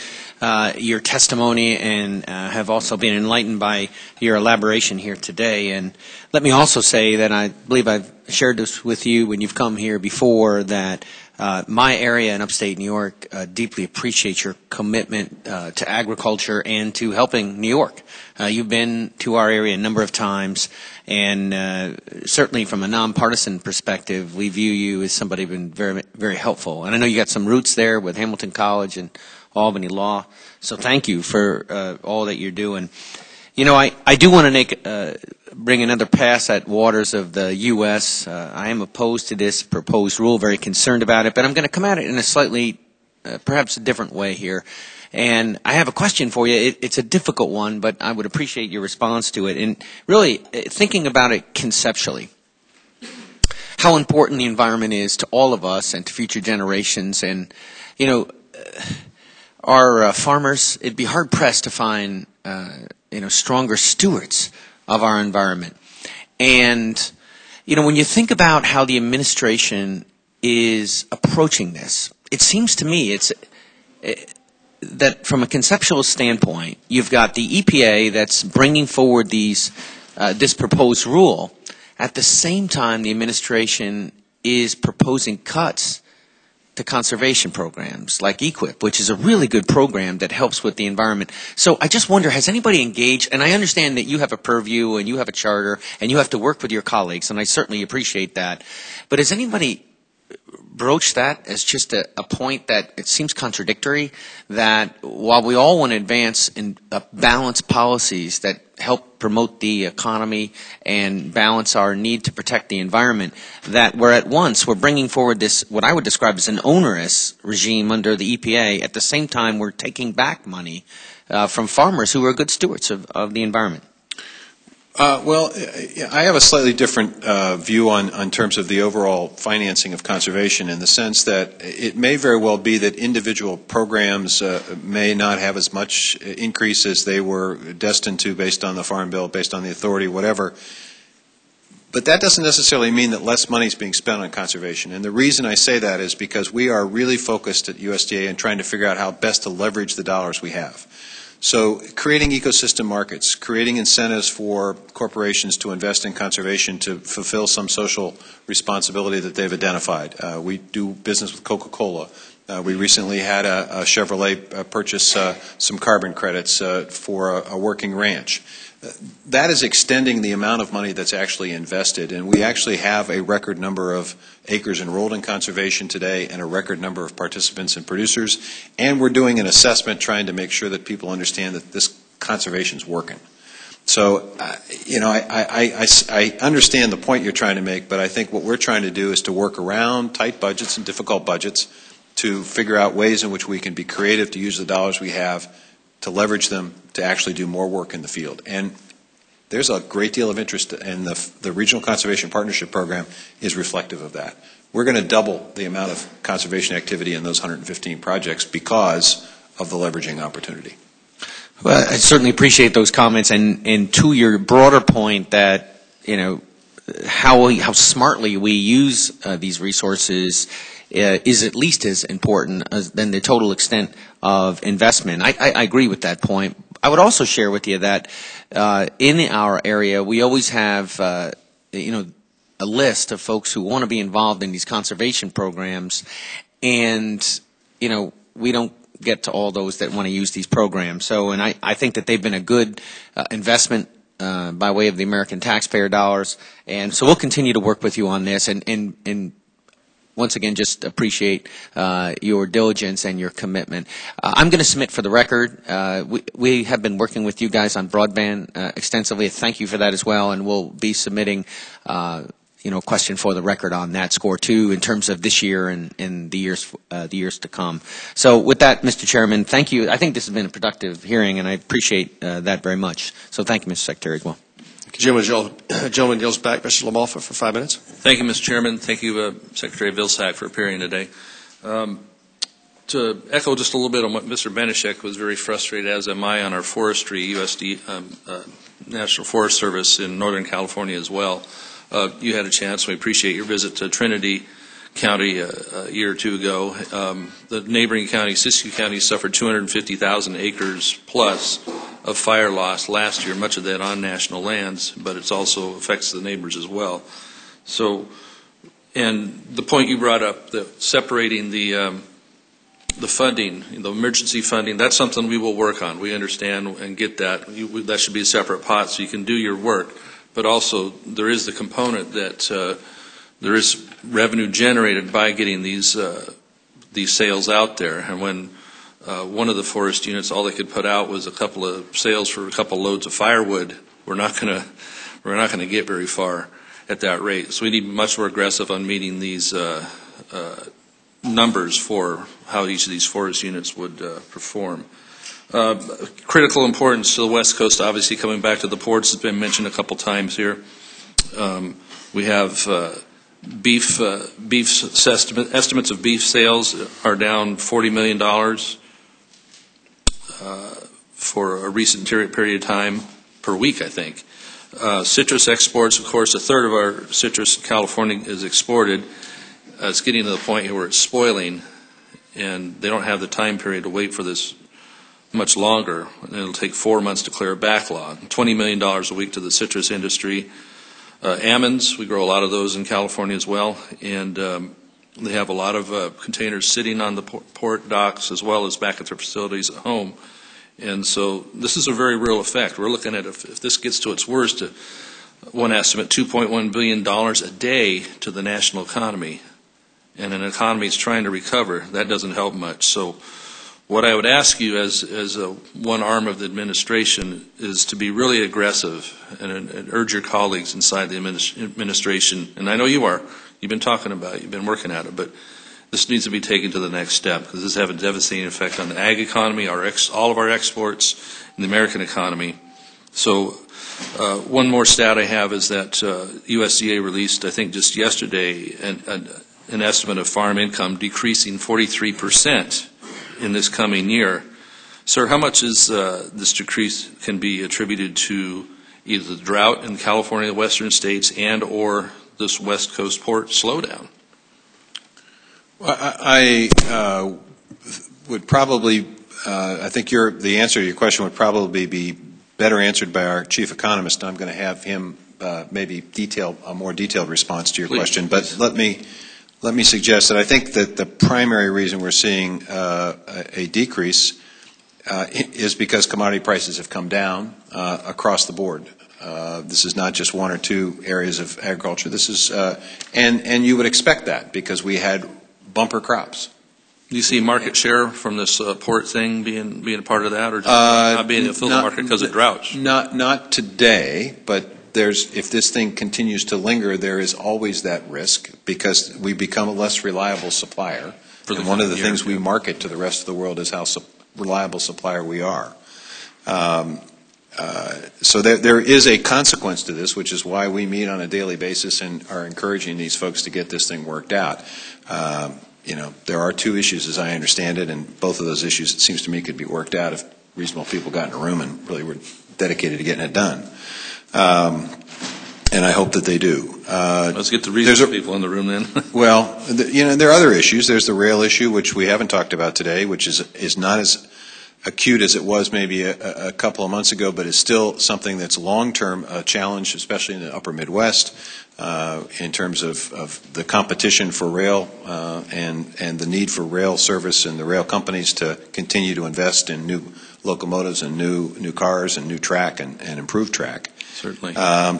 your testimony and have also been enlightened by your elaboration here today. And let me also say that I believe I've shared this with you when you've come here before, that my area in upstate New York deeply appreciates your commitment to agriculture and to helping New York. You've been to our area a number of times, and certainly from a nonpartisan perspective, we view you as somebody who's been very, very helpful. And I know you got some roots there with Hamilton College and Albany Law, so thank you for all that you're doing. You know, I do want to bring another pass at waters of the U.S. I am opposed to this proposed rule, very concerned about it, but I'm going to come at it in a slightly, perhaps a different way here. And I have a question for you. It's a difficult one, but I would appreciate your response to it. And really, thinking about it conceptually, how important the environment is to all of us and to future generations. And, you know, our farmers, it'd be hard-pressed to find, stronger stewards of our environment. And, you know, when you think about how the administration is approaching this, it seems to me that from a conceptual standpoint, you've got the EPA that's bringing forward this proposed rule. At the same time, the administration is proposing cuts to conservation programs like EQIP, which is a really good program that helps with the environment. So I just wonder, has anybody engaged, and I understand that you have a purview and you have a charter and you have to work with your colleagues, and I certainly appreciate that, but has anybody broached that as just a point that it seems contradictory, that while we all want to advance in balanced policies that help promote the economy and balance our need to protect the environment, that we're bringing forward this, what I would describe as an onerous regime under the EPA, at the same time we're taking back money from farmers who are good stewards of the environment? Well, I have a slightly different view on terms of the overall financing of conservation, in the sense that it may very well be that individual programs may not have as much increase as they were destined to based on the Farm Bill, based on the authority, whatever. But that doesn't necessarily mean that less money is being spent on conservation. And the reason I say that is because we are really focused at USDA in trying to figure out how best to leverage the dollars we have. So creating ecosystem markets, creating incentives for corporations to invest in conservation to fulfill some social responsibility that they've identified. We do business with Coca-Cola. We recently had a Chevrolet purchase some carbon credits for a working ranch. That is extending the amount of money that's actually invested, and we actually have a record number of acres enrolled in conservation today and a record number of participants and producers, and we're doing an assessment trying to make sure that people understand that this conservation is working. So, I understand the point you're trying to make, but I think what we're trying to do is to work around tight budgets and difficult budgets to figure out ways in which we can be creative to use the dollars we have to leverage them to actually do more work in the field. And there's a great deal of interest, and the Regional Conservation Partnership Program is reflective of that. We're going to double the amount of conservation activity in those 115 projects because of the leveraging opportunity. Well, I certainly appreciate those comments, and to your broader point that, how smartly we use these resources is at least as important than the total extent of investment. I agree with that point. I would also share with you that in our area, we always have, a list of folks who want to be involved in these conservation programs, and, we don't get to all those that want to use these programs. So, and I think that they've been a good investment by way of the American taxpayer dollars, and so we'll continue to work with you on this, and once again just appreciate your diligence and your commitment. I'm going to submit for the record, we have been working with you guys on broadband extensively. Thank you for that as well, and we'll be submitting question for the record on that score too, in terms of this year and the years to come. So with that, Mr. Chairman, thank you. I think this has been a productive hearing, and I appreciate that very much. So thank you, Mr. Secretary, as well. Gentleman yields back. Mr. Lamalfa for 5 minutes. Thank you, Mr. Chairman. Thank you, Secretary Vilsack, for appearing today. To echo just a little bit on what Mr. Benishek was very frustrated, as am I, on our forestry, USDA, National Forest Service in Northern California as well. You had a chance. We appreciate your visit to Trinity County a year or two ago. The neighboring county, Siskiyou County, suffered 250,000 acres plus of fire loss last year, much of that on national lands, but it also affects the neighbors as well. So, and the point you brought up, separating the funding, the emergency funding, that's something we will work on. We understand and get that. That should be a separate pot so you can do your work. But also there is the component that there is revenue generated by getting these sales out there. And when one of the forest units, all they could put out was a couple of sales for a couple loads of firewood, we're not going to get very far at that rate. So we need much more aggressive on meeting these numbers for how each of these forest units would perform. Critical importance to the West Coast, obviously coming back to the ports, has been mentioned a couple times here. We have estimates of beef sales are down $40 million for a recent period of time, per week, I think. Citrus exports, of course, a third of our citrus in California is exported. It's getting to the point where it's spoiling, and they don't have the time period to wait for this much longer. It'll take 4 months to clear a backlog. $20 million a week to the citrus industry. Almonds, we grow a lot of those in California as well, and they have a lot of containers sitting on the port docks as well as back at their facilities at home. And so this is a very real effect. We're looking at, if this gets to its worst, one estimate, $2.1 billion a day to the national economy. And an economy is trying to recover. That doesn't help much. So what I would ask you as one arm of the administration is to be really aggressive and urge your colleagues inside the administration, and I know you are, you've been talking about it, you've been working at it, but this needs to be taken to the next step because this has a devastating effect on the ag economy, all of our exports, and the American economy. So one more stat I have is that USDA released, I think just yesterday, an estimate of farm income decreasing 43% in this coming year. Sir, how much is this decrease can be attributed to either the drought in California, the western states, and or this West Coast port slowdown? Well, I would probably, I think the answer to your question would probably be better answered by our chief economist. I'm going to have him maybe a more detailed response to your question. But let me suggest that I think that the primary reason we're seeing a decrease is because commodity prices have come down across the board. This is not just one or two areas of agriculture. This is, and you would expect that because we had bumper crops. Do you see market share from this port thing being a part of that, or just not being a fill market because of droughts? Not today, but if this thing continues to linger, there is always that risk because we become a less reliable supplier. And one of the things we market to the rest of the world is how reliable supplier we are. So there is a consequence to this, which is why we meet on a daily basis and are encouraging these folks to get this thing worked out. There are two issues, as I understand it, and both of those issues, it seems to me, could be worked out if reasonable people got in a room and really were dedicated to getting it done. And I hope that they do. Let's get the reasonable people in the room then. Well, there are other issues. There's the rail issue, which we haven't talked about today, which is not as acute as it was maybe a couple of months ago, but is still something that's long-term a challenge, especially in the upper Midwest, in terms of the competition for rail and the need for rail service and the rail companies to continue to invest in new locomotives and new cars and new track and improved track. Certainly.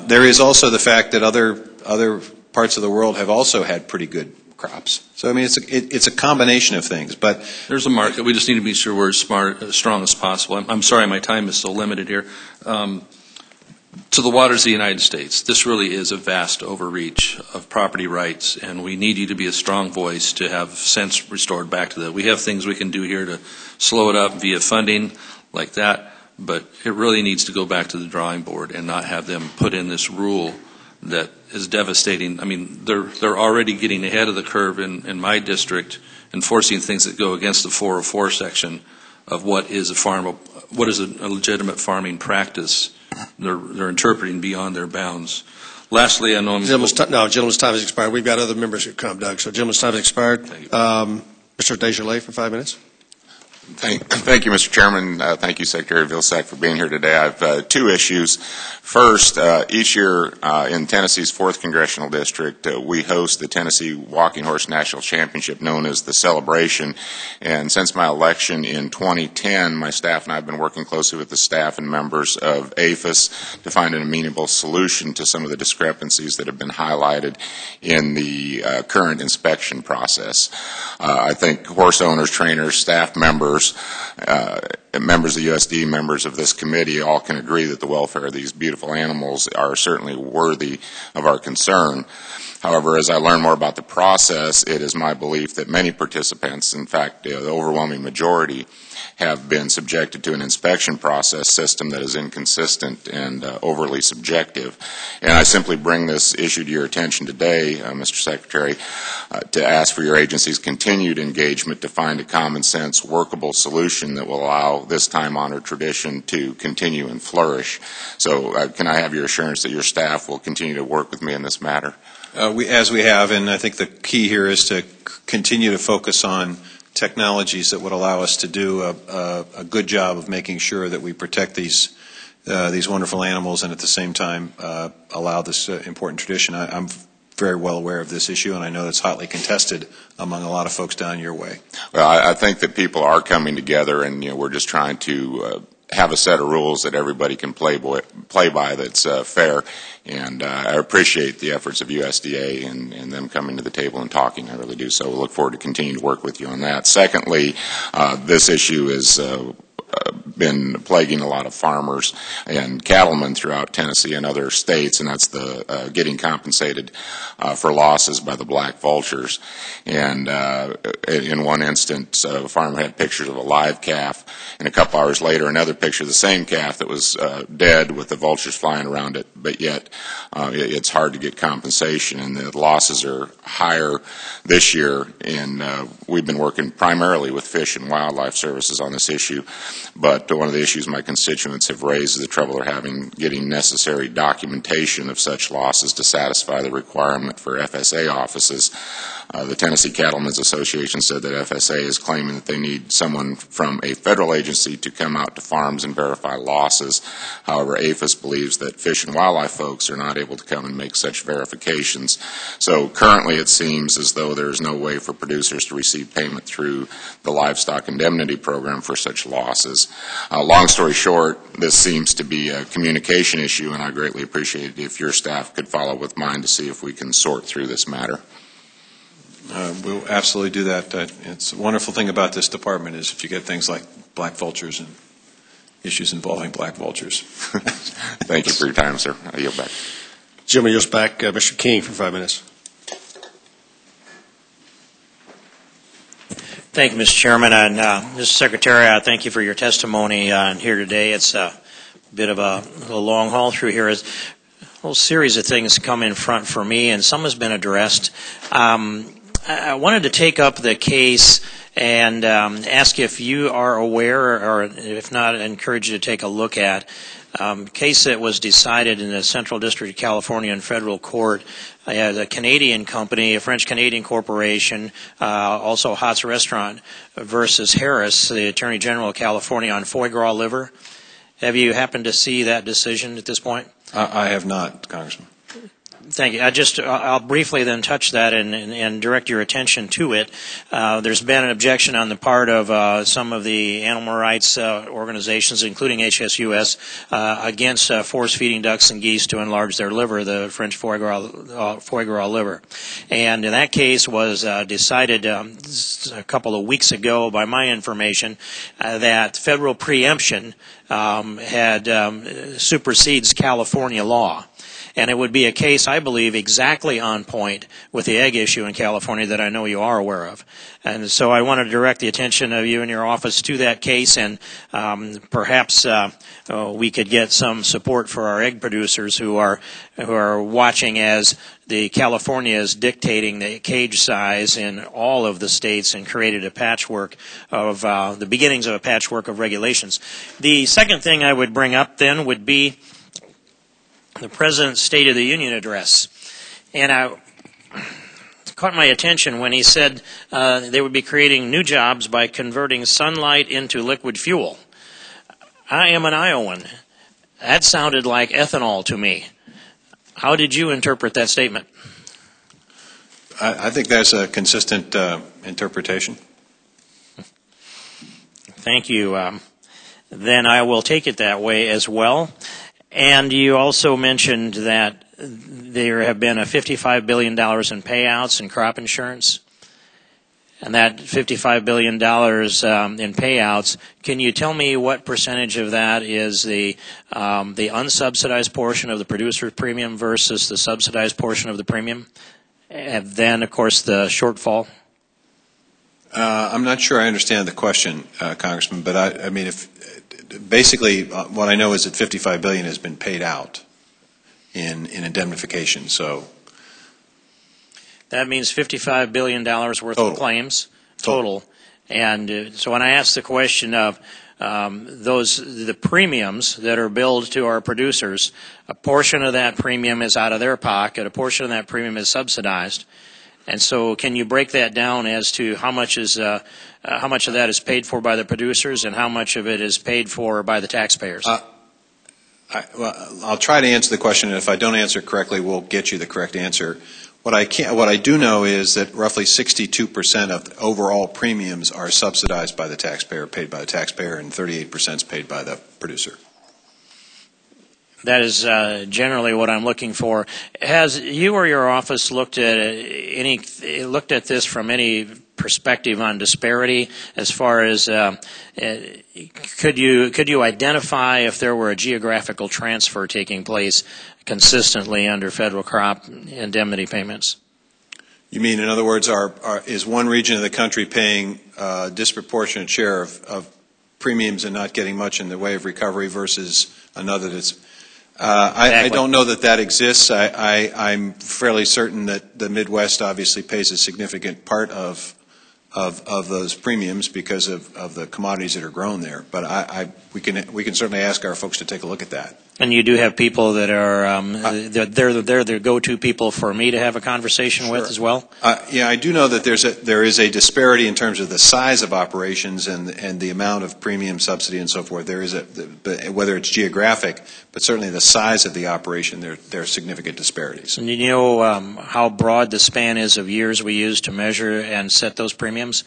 There is also the fact that other parts of the world have also had pretty good crops. So, I mean, it's a combination of things. But there's a market. We just need to be sure we're as strong as possible. I'm sorry my time is so limited here. To the waters of the United States, this really is a vast overreach of property rights, and we need you to be a strong voice to have sense restored back to that. We have things we can do here to slow it up via funding like that, but it really needs to go back to the drawing board and not have them put in this rule that is devastating. I mean, they're already getting ahead of the curve in my district, enforcing things that go against the 404 section of what is a legitimate farming practice. They're interpreting beyond their bounds. Lastly, I know gentleman's time has expired. We've got other members who come, Doug. So gentleman's time has expired. Mr. Desjardins for 5 minutes. Thank you, Mr. Chairman. Thank you, Secretary Vilsack, for being here today. I have two issues. First, each year in Tennessee's 4th Congressional District, we host the Tennessee Walking Horse National Championship, known as the Celebration. And since my election in 2010, my staff and I have been working closely with the staff and members of APHIS to find an amenable solution to some of the discrepancies that have been highlighted in the current inspection process. I think horse owners, trainers, staff members, members of the USDA, members of this committee all can agree that the welfare of these beautiful animals are certainly worthy of our concern. However, as I learn more about the process, it is my belief that many participants, in fact, the overwhelming majority, have been subjected to an inspection process system that is inconsistent and overly subjective. And I simply bring this issue to your attention today, Mr. Secretary, to ask for your agency's continued engagement to find a common sense, workable solution that will allow this time-honored tradition to continue and flourish. So can I have your assurance that your staff will continue to work with me in this matter? As we have, and I think the key here is to continue to focus on technologies that would allow us to do a good job of making sure that we protect these wonderful animals and at the same time allow this important tradition. I'm very well aware of this issue, and I know it's hotly contested among a lot of folks down your way. Well, I think that people are coming together, and we're just trying to have a set of rules that everybody can play by that's fair. And I appreciate the efforts of USDA and them coming to the table and talking. I really do. So we'll look forward to continuing to work with you on that. Secondly, this issue is been plaguing a lot of farmers and cattlemen throughout Tennessee and other states, and that's the getting compensated for losses by the black vultures. And in one instance, a farmer had pictures of a live calf, and a couple hours later, another picture of the same calf that was dead with the vultures flying around it, but yet it's hard to get compensation, and the losses are higher this year. And we've been working primarily with Fish and Wildlife Services on this issue. But one of the issues my constituents have raised is the trouble they're having getting necessary documentation of such losses to satisfy the requirement for FSA offices. The Tennessee Cattlemen's Association said that FSA is claiming that they need someone from a federal agency to come out to farms and verify losses. However, APHIS believes that Fish and Wildlife folks are not able to come and make such verifications. So currently it seems as though there is no way for producers to receive payment through the Livestock Indemnity Program for such losses. Long story short, this seems to be a communication issue, and I greatly appreciate it if your staff could follow with mine to see if we can sort through this matter. We'll absolutely do that. It's a wonderful thing about this department is if you get things like black vultures and issues involving black vultures. Thank you for your time, sir. I yield back. Jim, yields back. Mr. King for 5 minutes. Thank you, Mr. Chairman. And Mr. Secretary, I thank you for your testimony here today. It's a bit of a long haul through here. A whole series of things come in front for me, and some has been addressed. I wanted to take up the case and ask if you are aware, or if not, encourage you to take a look at a case that was decided in the Central District of California in federal court. The Canadian company, a French-Canadian corporation, also Hots Restaurant, versus Harris, the Attorney General of California, on foie gras liver. Have you happened to see that decision at this point? I have not, Congressman. Thank you. I'll briefly then touch that and direct your attention to it. There's been an objection on the part of some of the animal rights organizations, including HSUS, against force-feeding ducks and geese to enlarge their liver, the French foie gras liver. And in that case was decided a couple of weeks ago, by my information, that federal preemption supersedes California law. And it would be a case, I believe, exactly on point with the egg issue in California that I know you are aware of. And so I want to direct the attention of you and your office to that case, and perhaps we could get some support for our egg producers who are watching as the California is dictating the cage size in all of the states and created a patchwork of the beginnings of a patchwork of regulations. The second thing I would bring up then would be the President's State of the Union address. And it caught my attention when he said they would be creating new jobs by converting sunlight into liquid fuel. I am an Iowan. That sounded like ethanol to me. How did you interpret that statement? I think that's a consistent interpretation. Thank you. Then I will take it that way as well. And you also mentioned that there have been a $55 billion in payouts in crop insurance. And that $55 billion in payouts, can you tell me what percentage of that is the unsubsidized portion of the producer's premium versus the subsidized portion of the premium? And then, of course, the shortfall? I'm not sure I understand the question, Congressman, but I mean, basically, what I know is that $55 billion has been paid out in indemnification. So that means $55 billion worth of claims total. And so when I ask the question of the premiums that are billed to our producers, a portion of that premium is out of their pocket, a portion of that premium is subsidized. And so can you break that down as to how much of that is paid for by the producers and how much of it is paid for by the taxpayers? I'll try to answer the question, and if I don't answer it correctly, we'll get you the correct answer. What I do know is that roughly 62% of the overall premiums are subsidized by the taxpayer, paid by the taxpayer, and 38% is paid by the producer. That is generally what I'm looking for. Has you or your office looked at this from any perspective on disparity? As far as could you identify if there were a geographical transfer taking place consistently under federal crop indemnity payments? You mean, in other words, is one region of the country paying a disproportionate share of premiums and not getting much in the way of recovery versus another that's I don't know that exists. I'm fairly certain that the Midwest obviously pays a significant part of those premiums because of the commodities that are grown there. But we can certainly ask our folks to take a look at that. And you do have people that are they're the go-to people for me to have a conversation with as well? Yeah, I do know that there is a disparity in terms of the size of operations and the amount of premium subsidy and so forth. There is whether it's geographic, but certainly the size of the operation, there are significant disparities. And you know how broad the span is of years we use to measure and set those premiums?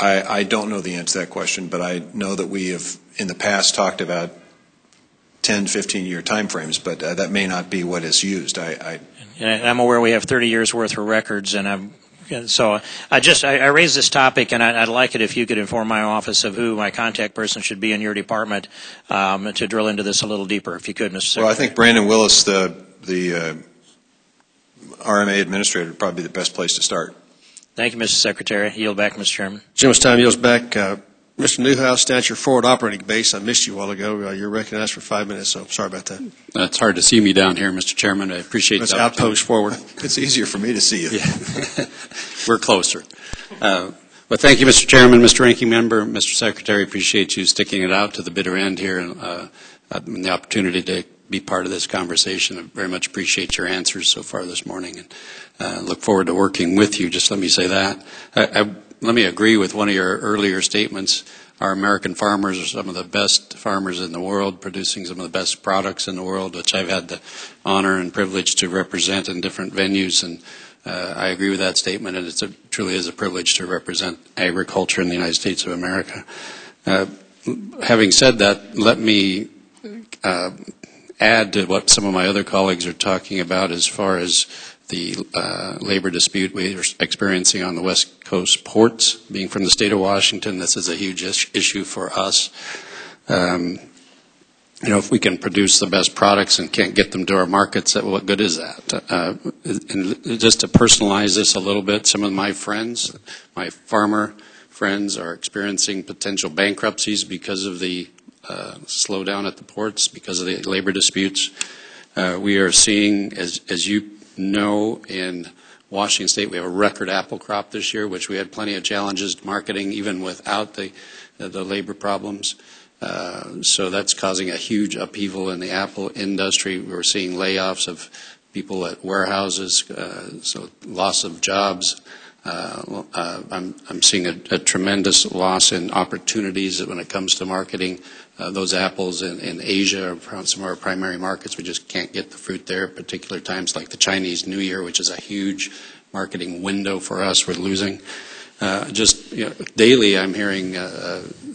I don't know the answer to that question, but I know that we have in the past talked about 10, 15-year time frames, but that may not be what is used. I'm aware we have 30 years worth of records, and so I raised this topic, and I'd like it if you could inform my office of who my contact person should be in your department to drill into this a little deeper, if you could, Mr. Secretary. Well, I think Brandon Willis, the RMA administrator, would probably be the best place to start. Thank you, Mr. Secretary. Yield back, Mr. Chairman. Gentleman's time yields back. Mr. Newhouse, down at your forward operating base. I missed you a while ago. You're recognized for 5 minutes, so sorry about that. It's hard to see me down here, Mr. Chairman. I appreciate Let's the outpost forward. It's easier for me to see you. Yeah. We're closer. But thank you, Mr. Chairman, Mr. Ranking Member, Mr. Secretary. Appreciate you sticking it out to the bitter end here and the opportunity to be part of this conversation. I very much appreciate your answers so far this morning and look forward to working with you. Just let me say that. Let me agree with one of your earlier statements. our American farmers are some of the best farmers in the world, producing some of the best products in the world, which I've had the honor and privilege to represent in different venues. And I agree with that statement, and it truly is a privilege to represent agriculture in the United States of America. Having said that, let me add to what some of my other colleagues are talking about as far as the labor dispute we are experiencing on the West Coast ports. Being from the state of Washington, this is a huge issue for us. If we can produce the best products and can't get them to our markets, what good is that? And just to personalize this a little bit, some of my friends, my farmer friends, are experiencing potential bankruptcies because of the slowdown at the ports, because of the labor disputes. We are seeing, as you know, in Washington State, we have a record apple crop this year, which we had plenty of challenges marketing even without the labor problems. So that's causing a huge upheaval in the apple industry. We're seeing layoffs of people at warehouses, so loss of jobs. I'm seeing a tremendous loss in opportunities when it comes to marketing those apples in Asia, or some of our primary markets. We just can't get the fruit there at particular times, like the Chinese New Year, which is a huge marketing window for us. We're losing. Daily I'm hearing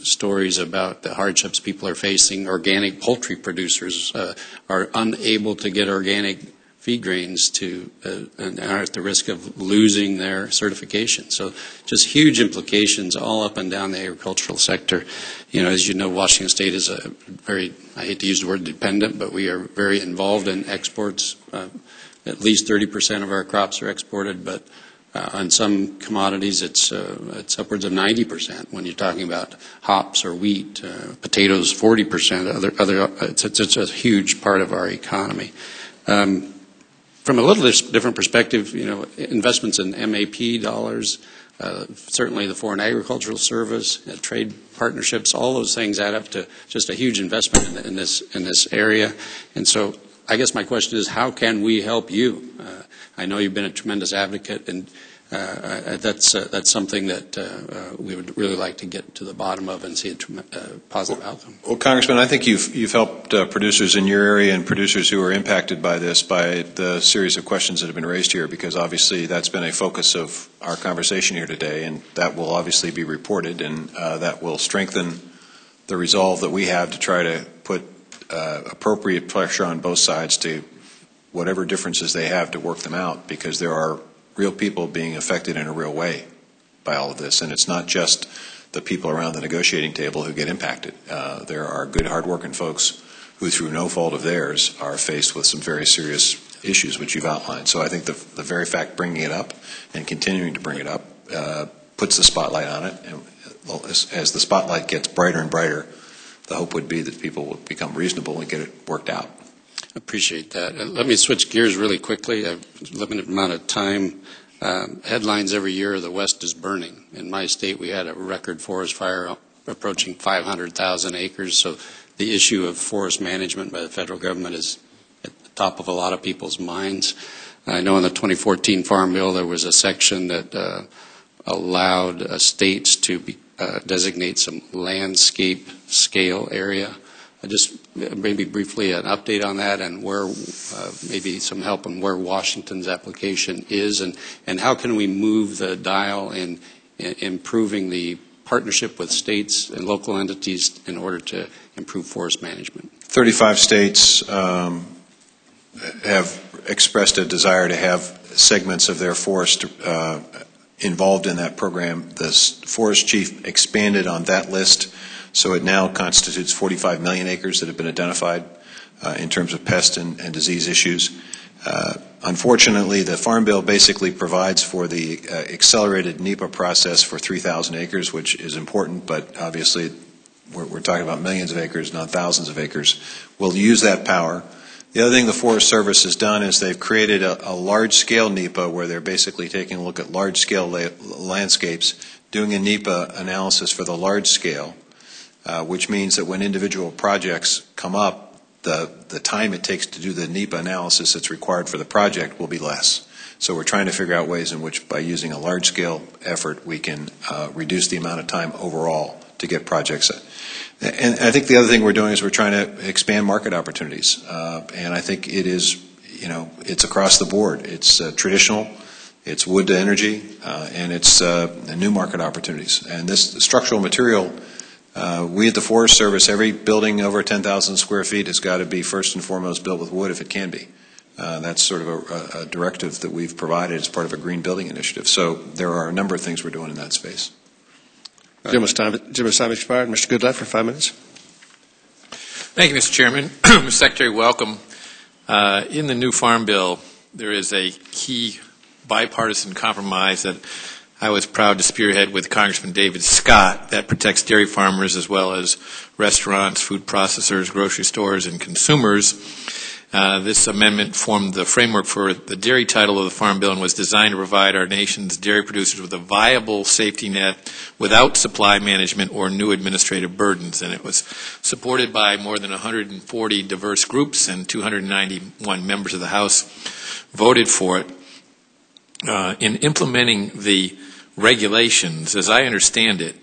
stories about the hardships people are facing. Organic poultry producers are unable to get organic feed grains and are at the risk of losing their certification. So just huge implications all up and down the agricultural sector. As you know, Washington State is a very, I hate to use the word dependent, but we are very involved in exports. At least 30% of our crops are exported, but on some commodities it's upwards of 90% when you're talking about hops or wheat, potatoes 40%. It's a huge part of our economy. From a little different perspective, investments in MAP dollars, certainly the Foreign Agricultural Service, trade partnerships, all those things add up to just a huge investment in this area. And so I guess my question is, how can we help you? I know you've been a tremendous advocate, and that's something that we would really like to get to the bottom of and see a positive outcome. Well, Congressman, I think you've helped producers in your area and producers who are impacted by this by the series of questions that have been raised here, because obviously that's been a focus of our conversation here today, and that will obviously be reported, and that will strengthen the resolve that we have to try to put appropriate pressure on both sides to whatever differences they have to work them out, because there are real people being affected in a real way by all of this, and it's not just the people around the negotiating table who get impacted. There are good, hard-working folks who, through no fault of theirs, are faced with some very serious issues, which you've outlined. So I think the very fact bringing it up and continuing to bring it up puts the spotlight on it, and as the spotlight gets brighter and brighter, the hope would be that people will become reasonable and get it worked out. Appreciate that. Let me switch gears really quickly. I have a limited amount of time. Headlines every year, the West is burning. In my state, we had a record forest fire approaching 500,000 acres. So the issue of forest management by the federal government is at the top of a lot of people's minds. I know in the 2014 Farm Bill there was a section that allowed states to designate some landscape scale area. Just maybe briefly an update on that, and where maybe some help on where Washington's application is, and how can we move the dial in improving the partnership with states and local entities in order to improve forest management. 35 states have expressed a desire to have segments of their forest involved in that program. The forest chief expanded on that list, so it now constitutes 45 million acres that have been identified in terms of pest and disease issues. Unfortunately, the Farm Bill basically provides for the accelerated NEPA process for 3,000 acres, which is important, but obviously we're talking about millions of acres, not thousands of acres. We'll use that power. The other thing the Forest Service has done is they've created a large-scale NEPA where they're basically taking a look at large-scale landscapes, doing a NEPA analysis for the large scale, which means that when individual projects come up, the time it takes to do the NEPA analysis that's required for the project will be less. So we're trying to figure out ways in which, by using a large-scale effort, we can reduce the amount of time overall to get projects. And I think the other thing we're doing is we're trying to expand market opportunities. And I think it is, it's across the board. It's traditional, it's wood to energy, and it's new market opportunities. And this structural material, we at the Forest Service, every building over 10,000 square feet has got to be first and foremost built with wood if it can be. That's sort of a directive that we've provided as part of a green building initiative. So there are a number of things we're doing in that space. Gentleman's time expired. Mr. Goodlatte for 5 minutes. Thank you, Mr. Chairman. Mr. Secretary, welcome. In the new Farm Bill, there is a key bipartisan compromise that I was proud to spearhead with Congressman David Scott that protects dairy farmers as well as restaurants, food processors, grocery stores, and consumers. This amendment formed the framework for the dairy title of the Farm Bill and was designed to provide our nation's dairy producers with a viable safety net without supply management or new administrative burdens. And it was supported by more than 140 diverse groups, and 291 members of the House voted for it. In implementing the regulations, as I understand it,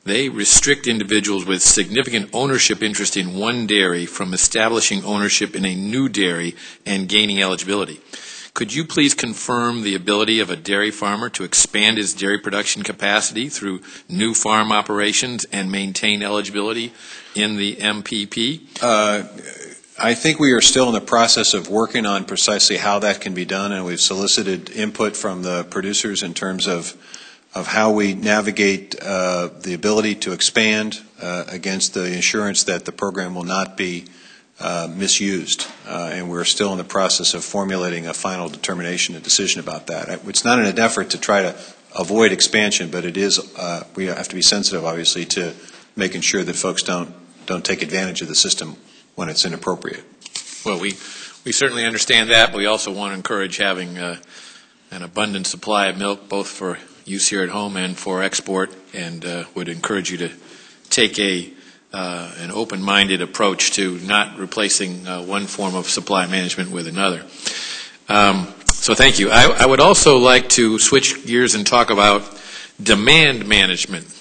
they restrict individuals with significant ownership interest in one dairy from establishing ownership in a new dairy and gaining eligibility. Could you please confirm the ability of a dairy farmer to expand his dairy production capacity through new farm operations and maintain eligibility in the MPP? I think we are still in the process of working on precisely how that can be done, and we've solicited input from the producers in terms of how we navigate the ability to expand against the assurance that the program will not be misused. And we're still in the process of formulating a final determination, a decision about that. It's not an effort to try to avoid expansion, but it is, we have to be sensitive, obviously, to making sure that folks don't take advantage of the system when it's inappropriate. Well, we certainly understand that, but we also want to encourage having an abundant supply of milk, both for use here at home and for export, and would encourage you to take an open-minded approach to not replacing one form of supply management with another. So thank you. I would also like to switch gears and talk about demand management.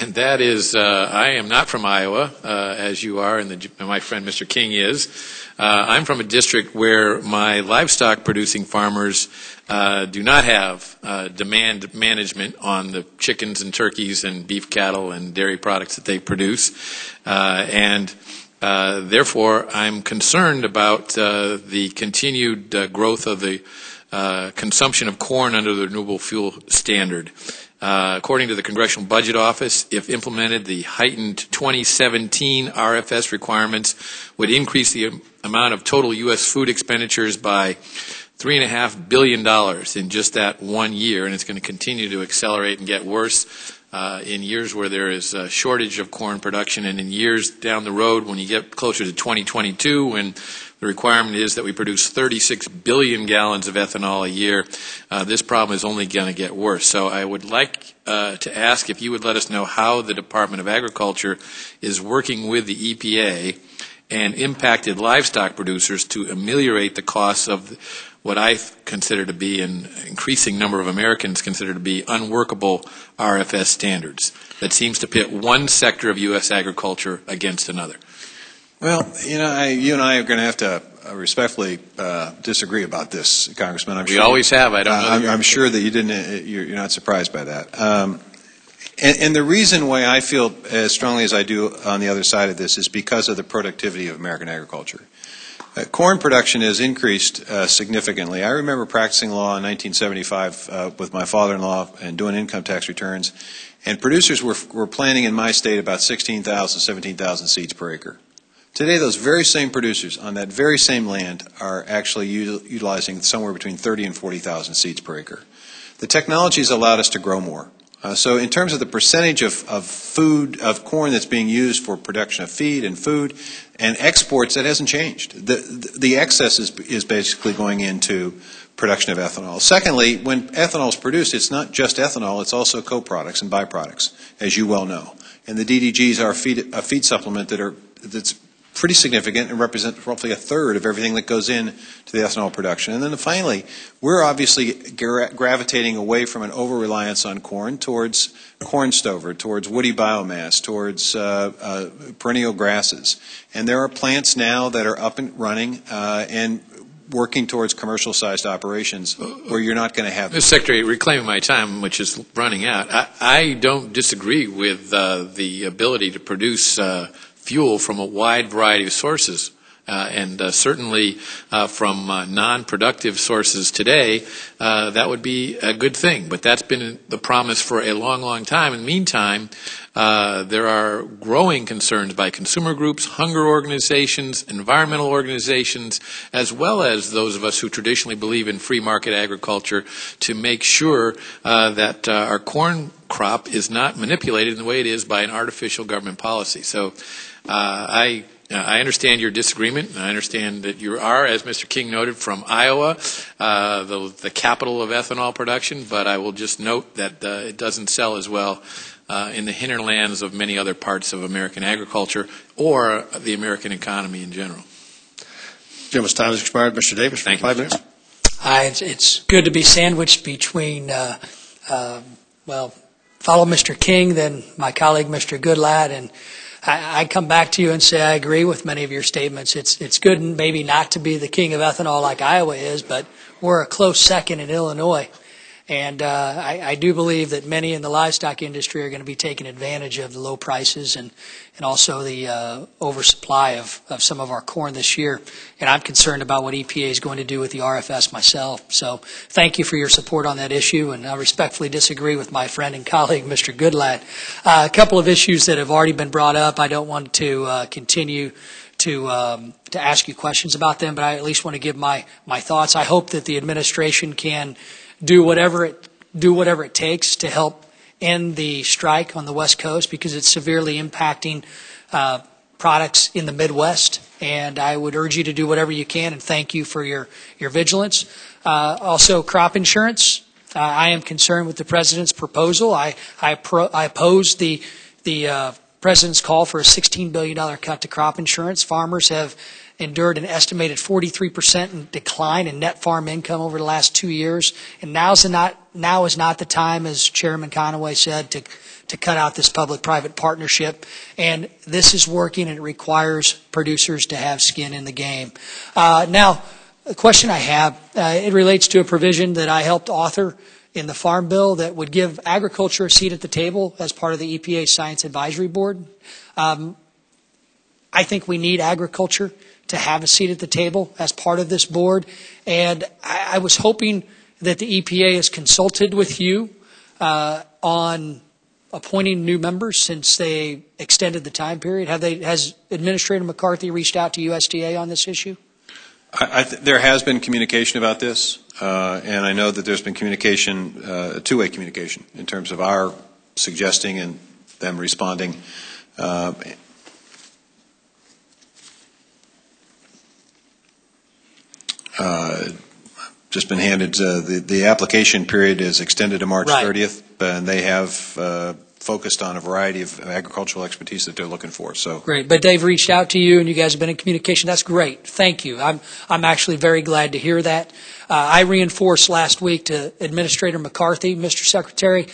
And that is, I am not from Iowa, as you are, and my friend Mr. King is. I'm from a district where my livestock-producing farmers do not have demand management on the chickens and turkeys and beef cattle and dairy products that they produce. And therefore, I'm concerned about the continued growth of the consumption of corn under the renewable fuel standard. According to the Congressional Budget Office, if implemented, the heightened 2017 RFS requirements would increase the amount of total U.S. food expenditures by $3.5 billion in just that 1 year, and it's going to continue to accelerate and get worse in years where there is a shortage of corn production, and in years down the road when you get closer to 2022, when the requirement is that we produce 36 billion gallons of ethanol a year. This problem is only going to get worse. So I would like to ask if you would let us know how the Department of Agriculture is working with the EPA and impacted livestock producers to ameliorate the costs of what I consider to be, an increasing number of Americans consider to be, unworkable RFS standards that seems to pit one sector of U.S. agriculture against another. Well, you and I are going to have to respectfully disagree about this, Congressman. We always have. I don't know. I'm sure that you're not surprised by that. And the reason why I feel as strongly as I do on the other side of this is because of the productivity of American agriculture. Corn production has increased significantly. I remember practicing law in 1975 with my father-in-law and doing income tax returns, and producers were planting in my state about 16,000, 17,000 seeds per acre. Today, those very same producers on that very same land are actually utilizing somewhere between 30 and 40,000 seeds per acre. The technology has allowed us to grow more. So in terms of the percentage of corn that's being used for production of feed and food and exports, that hasn't changed. The excess is basically going into production of ethanol. Secondly, when ethanol is produced, it's not just ethanol, it's also co-products and byproducts, as you well know. And the DDGs are a feed supplement that's pretty significant and represent roughly a third of everything that goes in to the ethanol production. And then finally, we're obviously gravitating away from an over-reliance on corn towards corn stover, towards woody biomass, towards perennial grasses. And there are plants now that are up and running and working towards commercial-sized operations where you're not going to have... Mr. Secretary, reclaiming my time, which is running out, I don't disagree with the ability to produce fuel from a wide variety of sources. And certainly from non-productive sources today, that would be a good thing. But that's been the promise for a long, long time. In the meantime, there are growing concerns by consumer groups, hunger organizations, environmental organizations, as well as those of us who traditionally believe in free market agriculture, to make sure that our corn crop is not manipulated in the way it is by an artificial government policy. So I understand your disagreement, and I understand that you are, as Mr. King noted, from Iowa, the capital of ethanol production, but I will just note that it doesn't sell as well in the hinterlands of many other parts of American agriculture or the American economy in general. Gentleman's time has expired. Mr. Davis, for 5 minutes. It's good to be sandwiched between, follow Mr. King, then my colleague, Mr. Goodlatte, and I come back to you and say I agree with many of your statements. It's good maybe not to be the king of ethanol like Iowa is, but we're a close second in Illinois. And I do believe that many in the livestock industry are going to be taking advantage of the low prices and also the oversupply of some of our corn this year. And I'm concerned about what EPA is going to do with the RFS myself. So thank you for your support on that issue, and I respectfully disagree with my friend and colleague, Mr. Goodlatte. A couple of issues that have already been brought up. I don't want to continue to ask you questions about them, but I at least want to give my thoughts. I hope that the administration can do whatever it takes to help end the strike on the West Coast, because it's severely impacting products in the Midwest. And I would urge you to do whatever you can, and thank you for your vigilance. Also, crop insurance. I am concerned with the President's proposal. I oppose the President's call for a $16 billion cut to crop insurance. Farmers have endured an estimated 43% decline in net farm income over the last 2 years. And now is not the time, as Chairman Conaway said, to cut out this public-private partnership. And this is working, and it requires producers to have skin in the game. Now, the question I have, it relates to a provision that I helped author in the Farm Bill that would give agriculture a seat at the table as part of the EPA Science Advisory Board. I think we need agriculture to have a seat at the table as part of this board. And I was hoping that the EPA has consulted with you on appointing new members since they extended the time period. Has Administrator McCarthy reached out to USDA on this issue? There has been communication about this, and I know that there's been communication, two-way communication, in terms of our suggesting and them responding. Just been handed the application period is extended to March 30th, and they have focused on a variety of agricultural expertise that they're looking for. So great, but they've reached out to you, and you guys have been in communication. That's great. Thank you. I'm actually very glad to hear that. I reinforced last week to Administrator McCarthy, Mr. Secretary,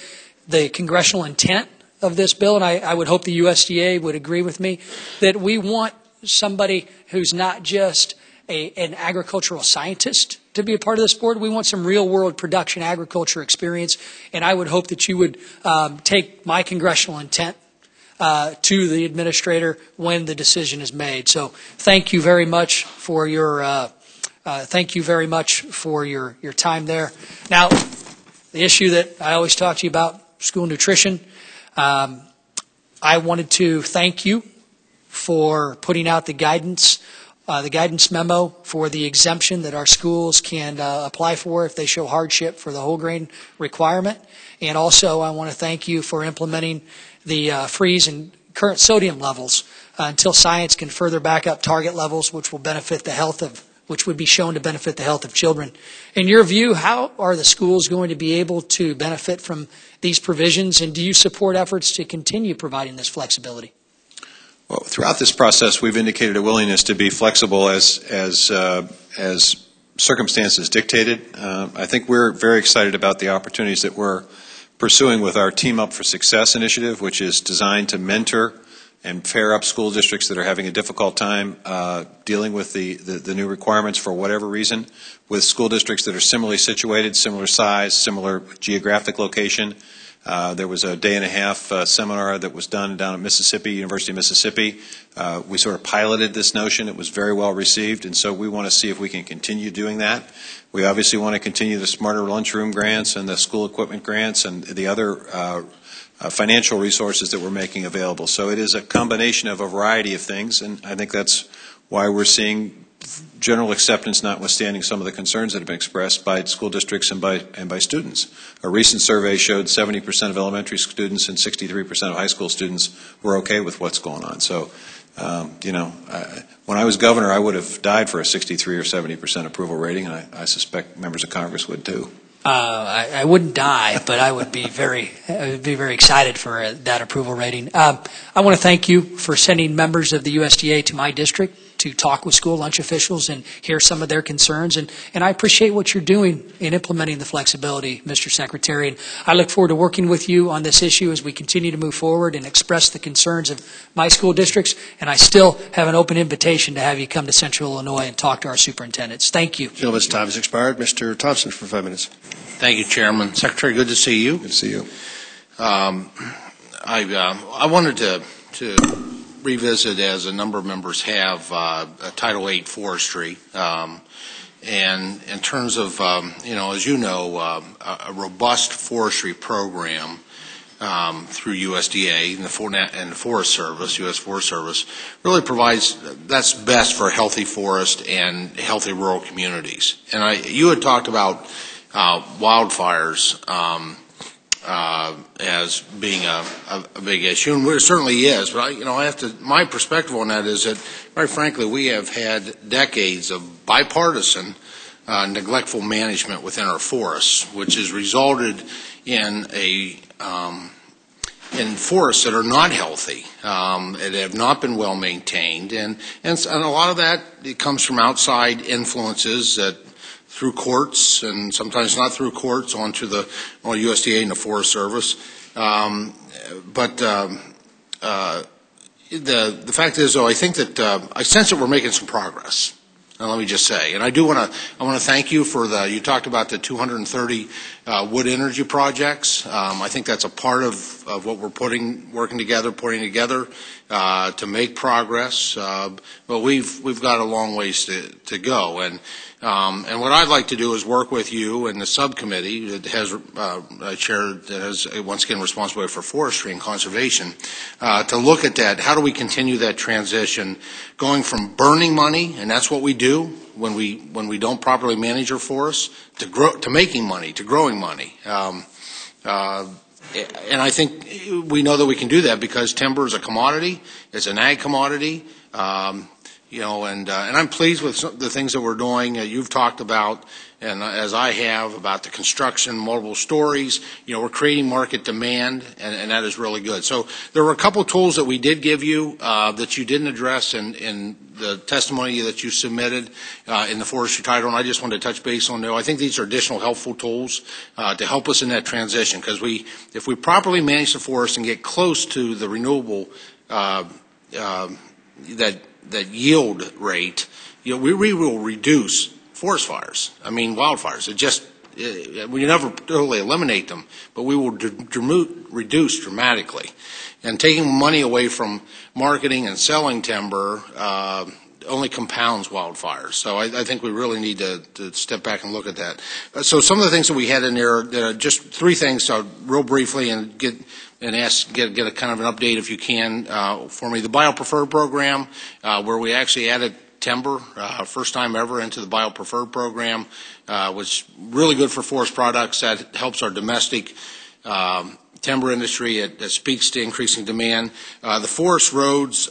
the congressional intent of this bill, and I would hope the USDA would agree with me that we want somebody who's not just an agricultural scientist to be a part of this board. We want some real-world production agriculture experience, and I would hope that you would take my congressional intent to the administrator when the decision is made. So thank you very much for your your time there. Now, the issue that I always talk to you about, school nutrition. I wanted to thank you for putting out the guidance memo for the exemption that our schools can apply for if they show hardship for the whole grain requirement. And also, I want to thank you for implementing the freeze in current sodium levels until science can further back up target levels, which would be shown to benefit the health of children. In your view, how are the schools going to be able to benefit from these provisions, and do you support efforts to continue providing this flexibility? Well, throughout this process, we've indicated a willingness to be flexible as circumstances dictated. I think we're very excited about the opportunities that we're pursuing with our Team Up for Success initiative, which is designed to mentor and pair up school districts that are having a difficult time dealing with the new requirements for whatever reason, with school districts that are similarly situated, similar size, similar geographic location. There was a day-and-a-half seminar that was done down at Mississippi, University of Mississippi. We sort of piloted this notion. It was very well received, and so we want to see if we can continue doing that. We obviously want to continue the Smarter Lunchroom grants and the school equipment grants and the other financial resources that we're making available. So it is a combination of a variety of things, and I think that's why we're seeing general acceptance, notwithstanding some of the concerns that have been expressed by school districts and by students. A recent survey showed 70% of elementary students and 63% of high school students were okay with what's going on. So, when I was governor, I would have died for a 63 or 70% approval rating, and I suspect members of Congress would too. I wouldn't die, but I would be very excited for that approval rating. I want to thank you for sending members of the USDA to my district to talk with school lunch officials and hear some of their concerns. And I appreciate what you're doing in implementing the flexibility, Mr. Secretary. And I look forward to working with you on this issue as we continue to move forward and express the concerns of my school districts. And I still have an open invitation to have you come to Central Illinois and talk to our superintendents. Thank you. Gentleman's time has expired. Mr. Thompson for 5 minutes. Thank you, Chairman. Secretary, good to see you. Good to see you. I wanted to revisit, as a number of members have, Title VIII forestry. And in terms of, as you know, a robust forestry program through USDA and the Forest Service, U.S. Forest Service, really provides, that's best for a healthy forest and healthy rural communities. And you had talked about wildfires as being a big issue, and it certainly is. But I have to. My perspective on that is that, very frankly, we have had decades of bipartisan neglectful management within our forests, which has resulted in in forests that are not healthy, that have not been well maintained, and a lot of that comes from outside influences that, through courts and sometimes not through courts, onto the USDA and the Forest Service. But the fact is, though, I think that I sense that we're making some progress. And let me just say, and I want to thank you for you talked about the 230 wood energy projects. I think that's a part of what we're putting together to make progress. But we've got a long ways to go. And what I'd like to do is work with you and the subcommittee that has a chair that has once again responsibility for forestry and conservation to look at that. How do we continue that transition, going from burning money, and that's what we do when we don't properly manage our forests, to making money, to growing money. And I think we know that we can do that because timber is a commodity. It's an ag commodity. And I'm pleased with the things that we're doing. You've talked about, and as I have, about the construction, multiple stories. We're creating market demand, and that is really good. So there were a couple tools that we did give you that you didn't address in the testimony that you submitted in the forestry title, and I just wanted to touch base on them. I think these are additional helpful tools to help us in that transition, because if we properly manage the forest and get close to the renewable that yield rate, we will reduce forest fires. I mean, wildfires. We never totally eliminate them, but we will reduce dramatically. And taking money away from marketing and selling timber only compounds wildfires. So I think we really need to step back and look at that. So some of the things that we had in there, that are just three things, so real briefly, and get a kind of an update if you can for me. The BioPreferred program, where we actually added timber, first time ever into the BioPreferred program, was really good for forest products. That helps our domestic timber industry. That speaks to increasing demand. The forest roads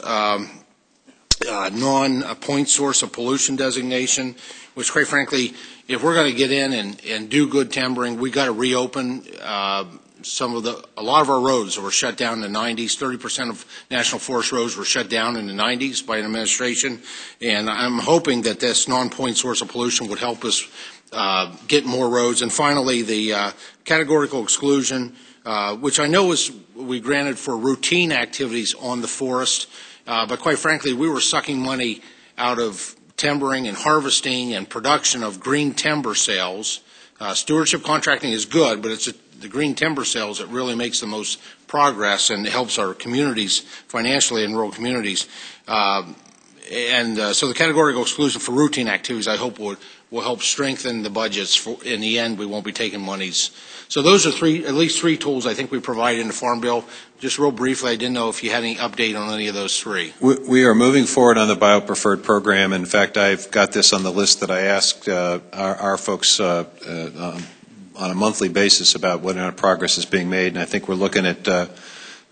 non-point source of pollution designation, which, quite frankly, if we're going to get in and do good timbering, we got to reopen a lot of our roads were shut down in the 90s. 30% of National Forest roads were shut down in the 90s by an administration, and I'm hoping that this non-point source of pollution would help us get more roads. And finally, the categorical exclusion, which I know we granted for routine activities on the forest, but quite frankly, we were sucking money out of timbering and harvesting and production of green timber sales. Stewardship contracting is good, but it's the green timber sales that really makes the most progress and helps our communities financially in rural communities. So the categorical exclusion for routine activities, I hope, will help strengthen the budgets. In the end, we won't be taking monies. So those are at least three tools I think we provide in the Farm Bill. Just real briefly, I didn't know if you had any update on any of those three. We are moving forward on the BioPreferred program. In fact, I've got this on the list that I asked our folks on a monthly basis about what kind of progress is being made, and I think we're looking at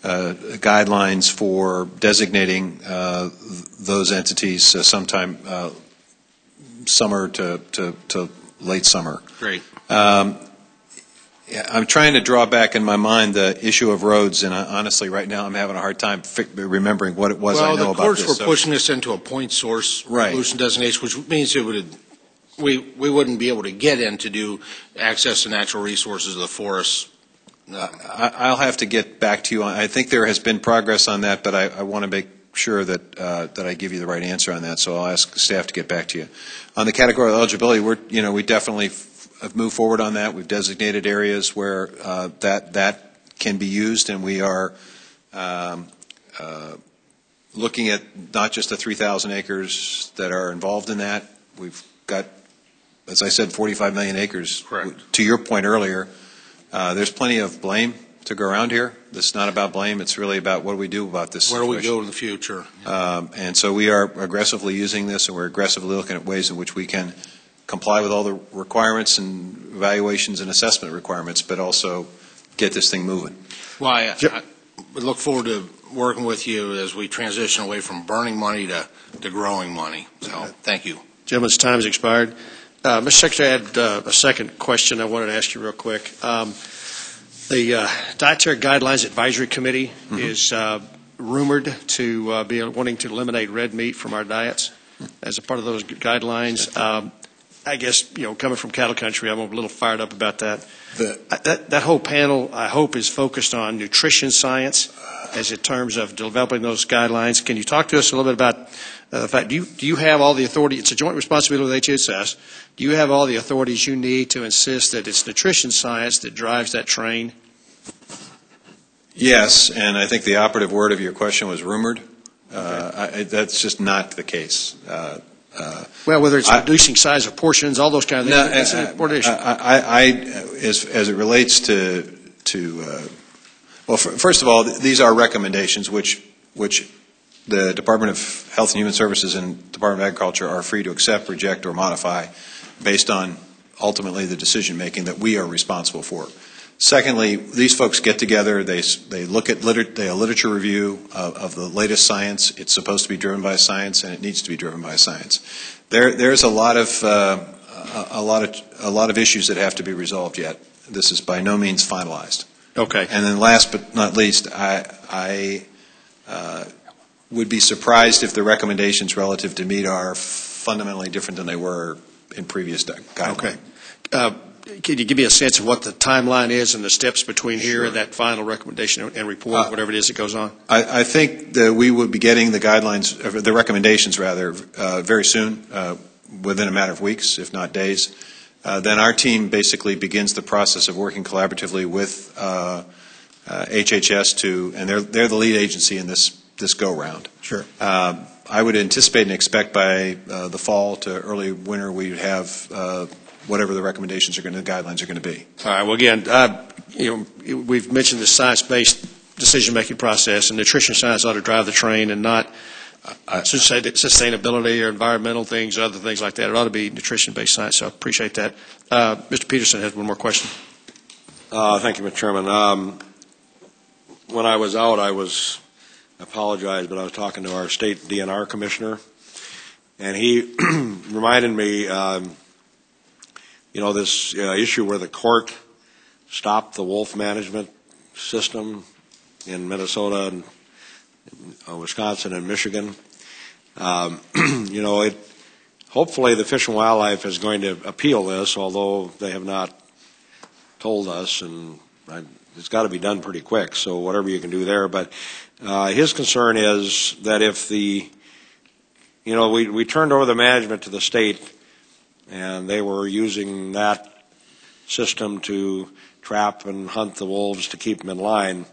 guidelines for designating those entities sometime summer to late summer. Great. I'm trying to draw back in my mind the issue of roads, and honestly, right now I'm having a hard time remembering what it was I know about this. Well, the courts were pushing this into a point source pollution designation, which means we wouldn't be able to get in to do access to natural resources of the forests. I'll have to get back to you. I think there has been progress on that, but I want to make sure that I give you the right answer on that. So I'll ask staff to get back to you. On the categorical eligibility, we definitely have moved forward on that. We've designated areas where that can be used, and we are looking at not just the 3,000 acres that are involved in that. We've got, as I said, 45 million acres. Correct. To your point earlier, there's plenty of blame to go around here. This is not about blame. It's really about what do we do about this situation. Where do we go in the future? And so we are aggressively using this, and we're aggressively looking at ways in which we can comply with all the requirements and evaluations and assessment requirements, but also get this thing moving. Well, I look forward to working with you as we transition away from burning money to growing money. So thank you. Gentleman's time has expired. Mr. Secretary, I had a second question I wanted to ask you real quick. The Dietary Guidelines Advisory Committee is rumored to be wanting to eliminate red meat from our diets as a part of those guidelines. I guess, coming from cattle country, I'm a little fired up about that. That whole panel, I hope, is focused on nutrition science as in terms of developing those guidelines. Can you talk to us a little bit about the fact, do you have all the authority? It's a joint responsibility with HHS. Do you have all the authorities you need to insist that it's nutrition science that drives that train? Yes, and I think the operative word of your question was rumored. That's just not the case. Well, whether it's reducing size of portions, all those kind of things, it's an important issue. As it relates to well, first of all, these are recommendations which the Department of Health and Human Services and Department of Agriculture are free to accept, reject, or modify based on ultimately the decision making that we are responsible for. Secondly, these folks get together, they look at literature review of the latest science. It's supposed to be driven by science, and it needs to be driven by science. There's a lot of issues that have to be resolved yet. This is by no means finalized. Okay. And then last but not least, I would be surprised if the recommendations relative to meat are fundamentally different than they were in previous guidelines. Okay. Can you give me a sense of what the timeline is and the steps between here and that final recommendation and report, whatever it is that goes on? I think that we will be getting the guidelines, the recommendations rather, very soon, within a matter of weeks, if not days. Then our team basically begins the process of working collaboratively with HHS and they're the lead agency in this go-round. Sure. I would anticipate and expect by the fall to early winter we would have whatever the recommendations the guidelines are going to be. All right. Well, again, we've mentioned the science-based decision-making process, and nutrition science ought to drive the train, and not sustainability or environmental things or other things like that. It ought to be nutrition-based science. So I appreciate that. Mr. Peterson has one more question. Thank you, Mr. Chairman. When I was out, I apologize, but I was talking to our state DNR commissioner, and he reminded me. This issue where the court stop the wolf management system in Minnesota, and Wisconsin, and Michigan. Hopefully the Fish and Wildlife is going to appeal this, although they have not told us, and it's got to be done pretty quick, so whatever you can do there. But his concern is that if we turned over the management to the state, and they were using that system to trap and hunt the wolves to keep them in line.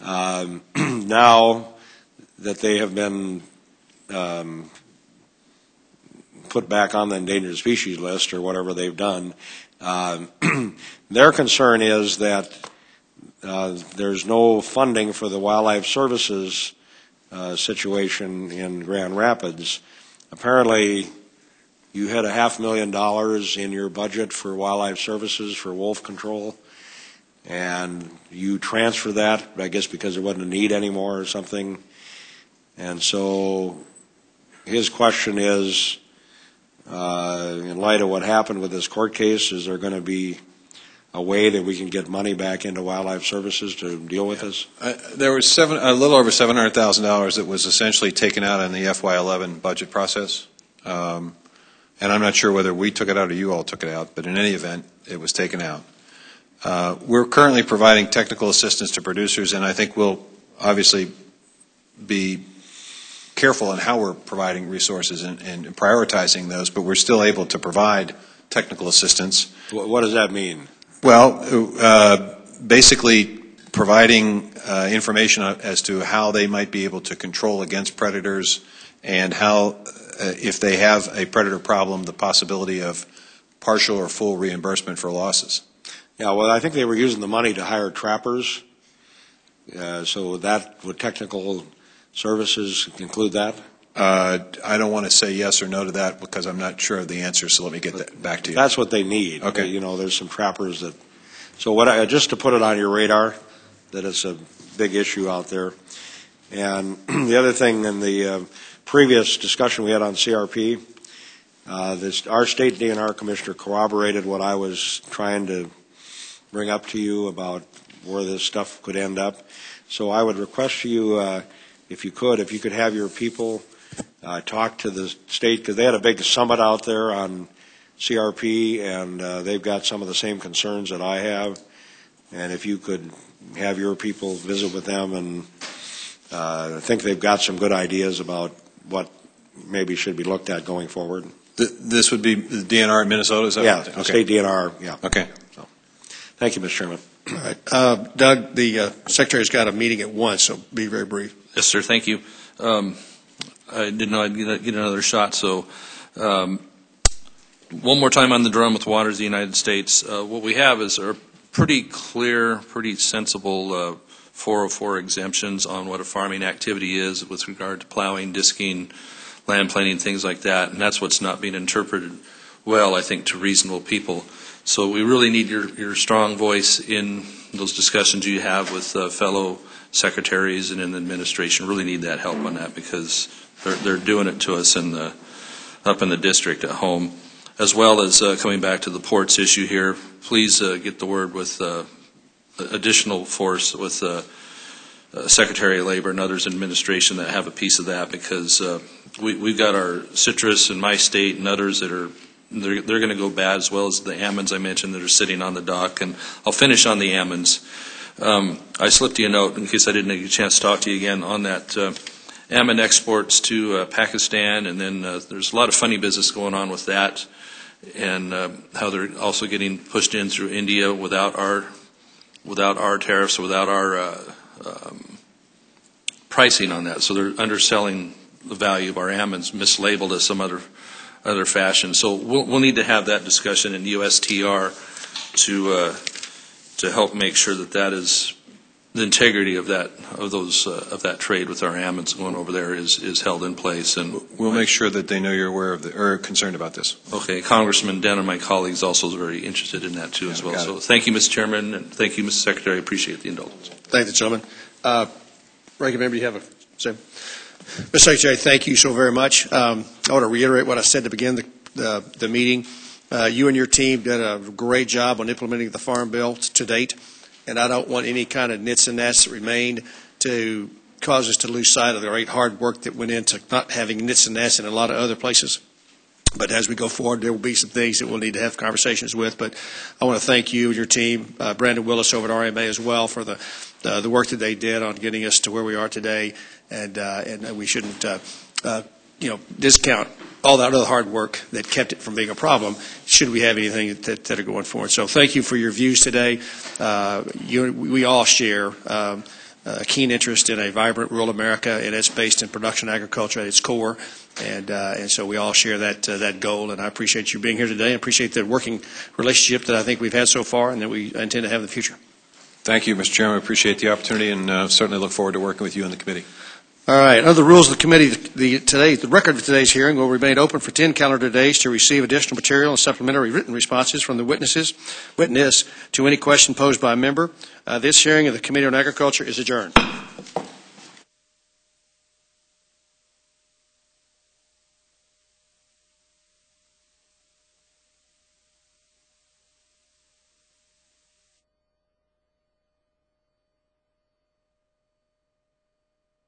Now that they have been put back on the endangered species list or whatever they've done, their concern is that there's no funding for the Wildlife Services situation in Grand Rapids. Apparently, you had $500,000 in your budget for Wildlife Services for wolf control, and you transfer that, I guess because there wasn't a need anymore or something. And so his question is, in light of what happened with this court case, is there going to be a way that we can get money back into Wildlife Services to deal with this? There was a little over $700,000 that was essentially taken out in the FY11 budget process. And I'm not sure whether we took it out or you all took it out, but in any event, it was taken out. We're currently providing technical assistance to producers, and I think we'll obviously be careful in how we're providing resources and prioritizing those, but we're still able to provide technical assistance. What does that mean? Well, basically providing information as to how they might be able to control against predators, and how, if they have a predator problem, the possibility of partial or full reimbursement for losses. Yeah, well, I think they were using the money to hire trappers. So would technical services include that? I don't want to say yes or no to that because I'm not sure of the answer, so let me get that back to you. That's what they need. Okay. There's some trappers that... So just to put it on your radar, that it's a big issue out there. And the other thing in the previous discussion we had on CRP, our state DNR commissioner corroborated what I was trying to bring up to you about where this stuff could end up. So I would request you, if you could have your people talk to the state, because they had a big summit out there on CRP, and they've got some of the same concerns that I have. And if you could have your people visit with them, and I think they've got some good ideas about what maybe should be looked at going forward. This would be the DNR in Minnesota? Is that yeah, okay. State DNR, yeah. Okay. So, thank you, Mr. Chairman. All right. Doug, the Secretary's got a meeting at 1, so be very brief. Yes, sir. Thank you. I didn't know I'd get another shot, so one more time on the drum with Waters of the United States. What we have is a pretty clear, pretty sensible 404 exemptions on what a farming activity is with regard to plowing, disking, land planting, things like that, and that's what's not being interpreted well, I think, to reasonable people. So we really need your strong voice in those discussions you have with fellow secretaries and in the administration. Really need that help on that, because they're doing it to us up in the district at home. As well as coming back to the ports issue here, please get the word with additional force with Secretary of Labor and others in administration that have a piece of that, because we've got our citrus in my state and others that are they're going to go bad, as well as the almonds I mentioned that are sitting on the dock. And I'll finish on the almonds. I slipped you a note in case I didn't get a chance to talk to you again on that almond exports to Pakistan, and then there's a lot of funny business going on with that, and how they're also getting pushed in through India without our tariffs, without our pricing on that. So they're underselling the value of our almonds, mislabeled as some other fashion. So we'll need to have that discussion in USTR to help make sure that is the integrity of that trade with our almonds going over there is held in place. And we'll make sure that they know you're aware of or concerned about this. Okay, Congressman Den and my colleagues also is very interested in that too as well. So thank you, Mr. Chairman, and thank you, Mr. Secretary. I appreciate the indulgence. Thank you, gentlemen. Ranking Member, you have a say. Mr. Secretary, thank you so very much. I want to reiterate what I said to begin the meeting. You and your team did a great job on implementing the Farm Bill to date, and I don't want any kind of nits and gnats that remained to cause us to lose sight of the great hard work that went into not having nits and gnats in a lot of other places. But as we go forward, there will be some things that we'll need to have conversations with. But I want to thank you and your team, Brandon Willis over at RMA as well, for the work that they did on getting us to where we are today. And we shouldn't discount all that other hard work that kept it from being a problem should we have anything that are going forward. So thank you for your views today. We all share a keen interest in a vibrant rural America, and it's based in production agriculture at its core. And so we all share that goal, and I appreciate you being here today. I appreciate the working relationship that I think we've had so far and that we intend to have in the future. Thank you, Mr. Chairman. I appreciate the opportunity and certainly look forward to working with you in the committee. All right. Under the rules of the committee, the record of today's hearing will remain open for 10 calendar days to receive additional material and supplementary written responses from the witness to any question posed by a member. This hearing of the Committee on Agriculture is adjourned.